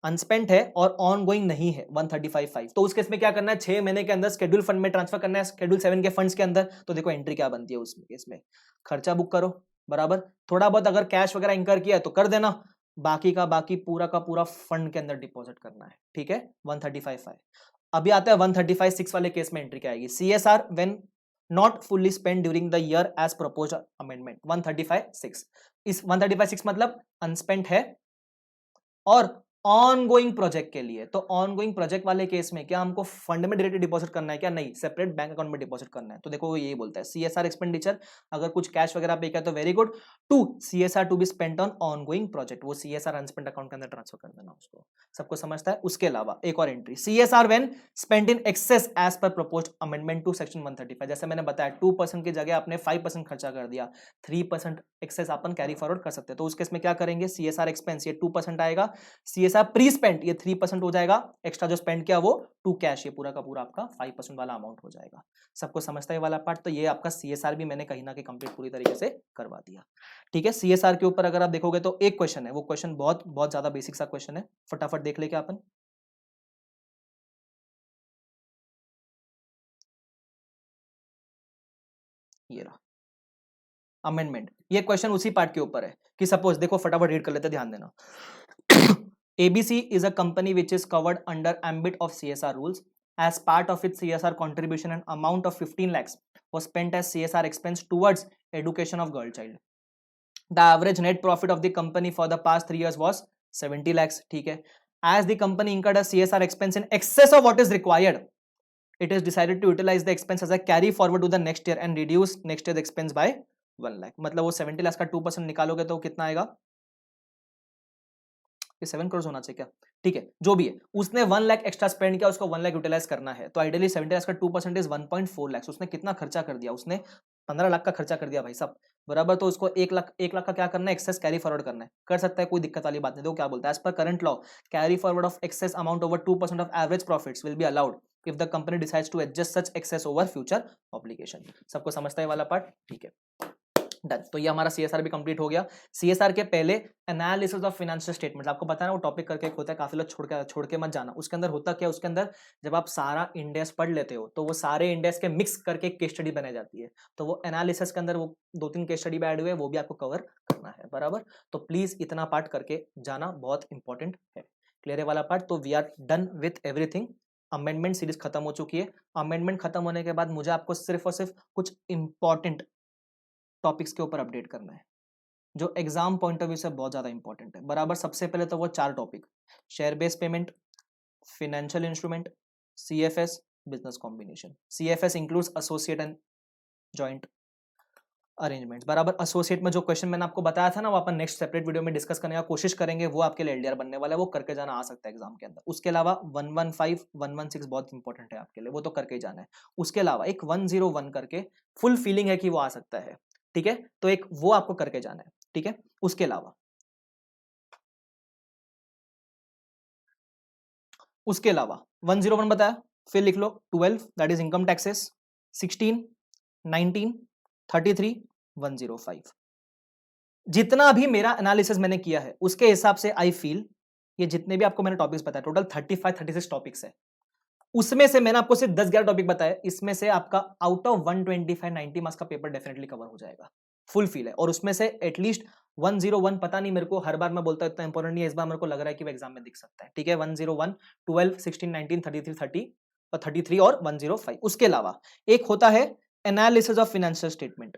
A: अनस्पेंट है और ऑन गोइंग नहीं है 135(5). तो उस केस में क्या करना है? 6 महीने के अंदर शेड्यूल फंड में ट्रांसफर करना है, शेड्यूल 7 के फंड्स के अंदर। तो देखो एंट्री क्या बनती है उसमें, इसमें खर्चा बुक करो, बराबर। थोड़ा बहुत अगर कैश वगैरह इंकर किया तो कर देना, बाकी का बाकी पूरा का पूरा फंड के अंदर डिपॉजिट करना है, ठीक है। 135(5). अभी आता है 135(6) वाले केस में एंट्री क्या आएगी? CSR when not fully spend during the year as proposed amendment 135(6). इस 135(6) मतलब अनस्पेंट है और ऑन गोइंग प्रोजेक्ट के लिए। तो ऑन गोइंग प्रोजेक्ट वाले केस में क्या हमको फंड में डायरेक्टली डिपॉजिट करना है? क्या नहीं, सेपरेट बैंक अकाउंट में डिपॉजिट करना है। तो देखो वो यही बोलता है CSR एक्सपेंडिचर, अगर कुछ कैश वगैरह पे किया तो very good, to CSR to be spent on on going project, वो CSR अनस्पेंड अकाउंट के अंदर ट्रांसफर कर देना उसको। सबको समझता है? उसके अलावा एक और entry, CSR when spend in excess as per proposed amendment to section 135। जैसे मैंने बताया 2% की जगह आपने 5% खर्चा कर दिया, 3% एक्सेस अपन कैरी फॉरवर्ड कर सकते हैं, तो उस केस में क्या करेंगे? CSR एक्सपेंस ये 2% आएगा, CSR CSR प्री स्पेंड ये 3% हो जाएगा, एक्स्ट्रा जो स्पेंड किया वो टू कैश, ये पूरा का पूरा आपका 5% वाला अमाउंट हो जाएगा। सबको समझता है वाला पार्ट? तो ये आपका CSR भी मैंने कहीं ना कहीं कंप्लीट पूरी तरीके से करवा दिया। ठीक है, CSR के ऊपर अगर आप देखोगे तो एक क्वेश्चन है, वो क्वेश्चन बहुत बहुत ज्यादा बेसिक सा क्वेश्चन है, फटाफट देख ले क्या अपन। ये रहा अमेंडमेंट, ये क्वेश्चन उसी पार्ट के ऊपर है कि सपोज देखो, फटाफट रीड कर लेते, ध्यान देना। ABC is a company which is covered under ambit of CSR rules. As part of its CSR contribution, an amount of 15 lakhs was spent as CSR expense towards education of girl child. The average net profit of the company for the past 3 years was 70 lakhs. ठीक है, as the company incurred a CSR expense in excess of what is required, it is decided to utilize the expense as a carry forward to the next year and reduce next year's expense by 1 lakh. मतलब वो 70 लाख का 2% निकालोगे तो कितना आएगा? ये 7 करोड़ होना चाहिए क्या? ठीक है, जो भी है, उसने 1 लाख एक्स्ट्रा स्पेंड किया, उसको 1 लाख यूटिलाइज करना है, तो आइडियली 70 लाख का 2% इज 1.4 लाख। उसने कितना खर्चा कर दिया? उसने 15 लाख का खर्चा कर दिया भाई साहब, बराबर। तो उसको 1 लाख का क्या करना है? एक्सेस कैरी फॉरवर्ड करना है। कर सकता है, कोई दिक्कत वाली बात नहीं। तो क्या बोलता है? As per current law, carry forward of excess amount over 2% of average profits will be allowed if the company decides to adjust such excess over future obligation. सबको समझता है वाला पार्ट? ठीक है, डन। तो ये हमारा CSR भी कंप्लीट हो गया। CSR के पहले एनालिसिस ऑफ फाइनेंशियल स्टेटमेंट्स, आपको पता है ना वो टॉपिक करके एक होता है, काफी लोग छोड़ के मत जाना। उसके अंदर होता क्या? उसके अंदर जब आप सारा इंडेक्स पढ़ लेते हो तो वो सारे इंडेक्स के मिक्स करके केस स्टडी बनाई जाती है, तो वो एनालिसिस के अंदर वो 2-3 केस स्टडी भी ऐड हुए, वो भी आपको कवर करना है, बराबर। तो प्लीज इतना पार्ट करके जाना, बहुत इंपॉर्टेंट है। क्लियर है वाला पार्ट? तो we are done with everything. Amendment series खत्म हो चुकी है। अमेंडमेंट खत्म होने के बाद मुझे आपको सिर्फ और सिर्फ कुछ इंपॉर्टेंट टॉपिक्स के ऊपर अपडेट करना है, जो एग्जाम पॉइंट ऑफ व्यू से बहुत ज्यादा इंपॉर्टेंट है, बराबर। सबसे पहले तो वो 4 topic, share based payment, financial instrument, CFS, business combination. CFS includes associate and joint arrangements, बराबर। एसोसिएट में जो क्वेश्चन मैंने आपको बताया था ना, वो अपन नेक्स्ट सेपरेट वीडियो में डिस्कस करने का कोशिश करेंगे, वो आपके लिए LDR बनने वाला है, वो करके जाना आ सकता है एग्जाम के अंदर। उसके अलावा 115, 116 बहुत इंपॉर्टेंट है आपके लिए, वो तो करके ही जाना है। उसके अलावा एक 101 करके फुल फीलिंग है कि वो आ सकता है, ठीक है, तो एक वो आपको करके जाना है, ठीक है। उसके अलावा 101 बताया, फिर लिख लो 12 दैट इज इनकम टैक्सेस, 16, 19, 33, 105। जितना भी मेरा एनालिसिस मैंने किया है उसके हिसाब से आई फील ये जितने भी आपको मैंने टॉपिक्स बताए, टोटल 35-36 टॉपिक्स है, उसमें से मैंने आपको सिर्फ 10-11 टॉपिक बताए, इसमें से आपका आउट ऑफ 125-90 मार्क्स का पेपर डेफिनेटली कवर हो जाएगा, फुल फील है। और उसमें से एटलीस्ट 101, पता नहीं मेरे को, हर बार मैं बोलता हूं इतना इंपॉर्टेंट नहीं है, इस बार मेरे को लग रहा है कि वो एग्जाम में दिख सकता है, ठीक है। 101, 12, 16, 19, 33, 30 और 33 और 105। उसके अलावा एक होता है analysis of financial statement,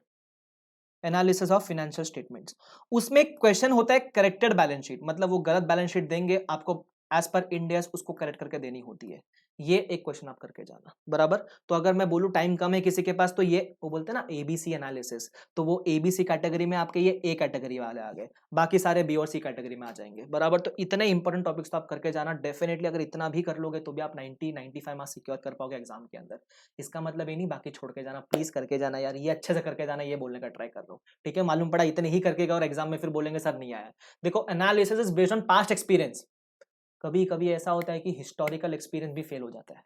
A: analysis of financial statements. उसमें क्वेश्चन होता है करेक्टेड बैलेंस शीट, मतलब वो गलत बैलेंस शीट देंगे आपको, एज पर इंड एस उसको करेक्ट करके देनी होती है, ये एक क्वेश्चन आप करके जाना, बराबर। तो अगर मैं बोलूं टाइम कम है किसी के पास, तो ये वो बोलते हैं ना ABC एनालिसिस, तो वो ABC कैटेगरी में आपके ये A कैटेगरी वाले आ गए, बाकी सारे B और C कैटेगरी में आ जाएंगे, बराबर। तो इतने इंपॉर्टेंट टॉपिक्स तो आप करके जाना डेफिनेटली, अगर इतना भी कर लोगे तो भी आप 90-95 मार्क्स सिक्योर कर पाओगे एग्जाम के अंदर। इसका मतलब ये नहीं बाकी छोड़ के जाना, प्लीज करके जाना यार, ये अच्छे से करके जाना, ये बोलने का ट्राई कर लो, ठीक है। मालूम पड़ा इतने ही करके गए और एग्जाम में फिर बोलेंगे सर नहीं आया। देखो analysis is based on past experience, कभी कभी ऐसा होता है कि हिस्टोरिकल एक्सपीरियंस भी फेल हो जाता है,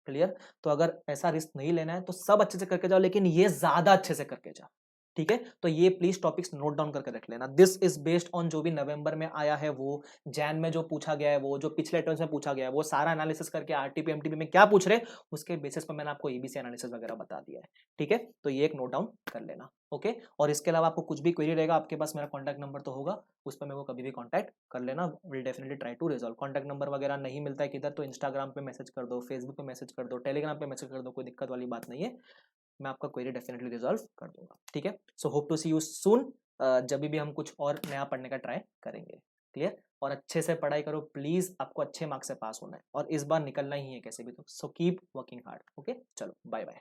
A: क्लियर। तो अगर ऐसा रिस्क नहीं लेना है तो सब अच्छे से करके जाओ, लेकिन ये ज्यादा अच्छे से करके जाओ, ठीक है। तो ये प्लीज टॉपिक्स नोट डाउन करके रख लेना। दिस इज बेस्ड ऑन जो भी नवंबर में आया है, वो जैन में जो पूछा गया है, वो जो पिछले अटेम्प्ट्स में पूछा गया है, वो सारा एनालिसिस करके आरटीपी एमटीपी में क्या पूछ रहे उसके बेसिस पर मैंने आपको एबीसी एनालिसिस वगैरह बता दिया है, ठीक है। तो ये एक नोट डाउन कर लेना, ओके। और इसके अलावा आपको कुछ भी क्वेरी रहेगा, आपके पास मेरा कॉन्टैक्ट नंबर तो होगा, उस पर मेरे को कभी भी कॉन्टैक्ट कर लेना, will definitely try to resolve. Contact number वगैरह नहीं मिलता है किधर, तो इंस्टाग्राम पे मैसेज कर दो, फेसबुक पे मैसेज कर दो, टेलीग्राम पे मैसेज कर दो, कोई दिक्कत वाली बात नहीं है, मैं आपका क्वेरी डेफिनेटली रिजॉल्व कर दूंगा, ठीक है। So hope to see you soon, जब भी हम कुछ और नया पढ़ने का ट्राई करेंगे, क्लियर। और अच्छे से पढ़ाई करो प्लीज, आपको अच्छे मार्क्स से पास होना है और इस बार निकलना ही है कैसे भी, तो so keep working hard, okay. चलो बाय बाय।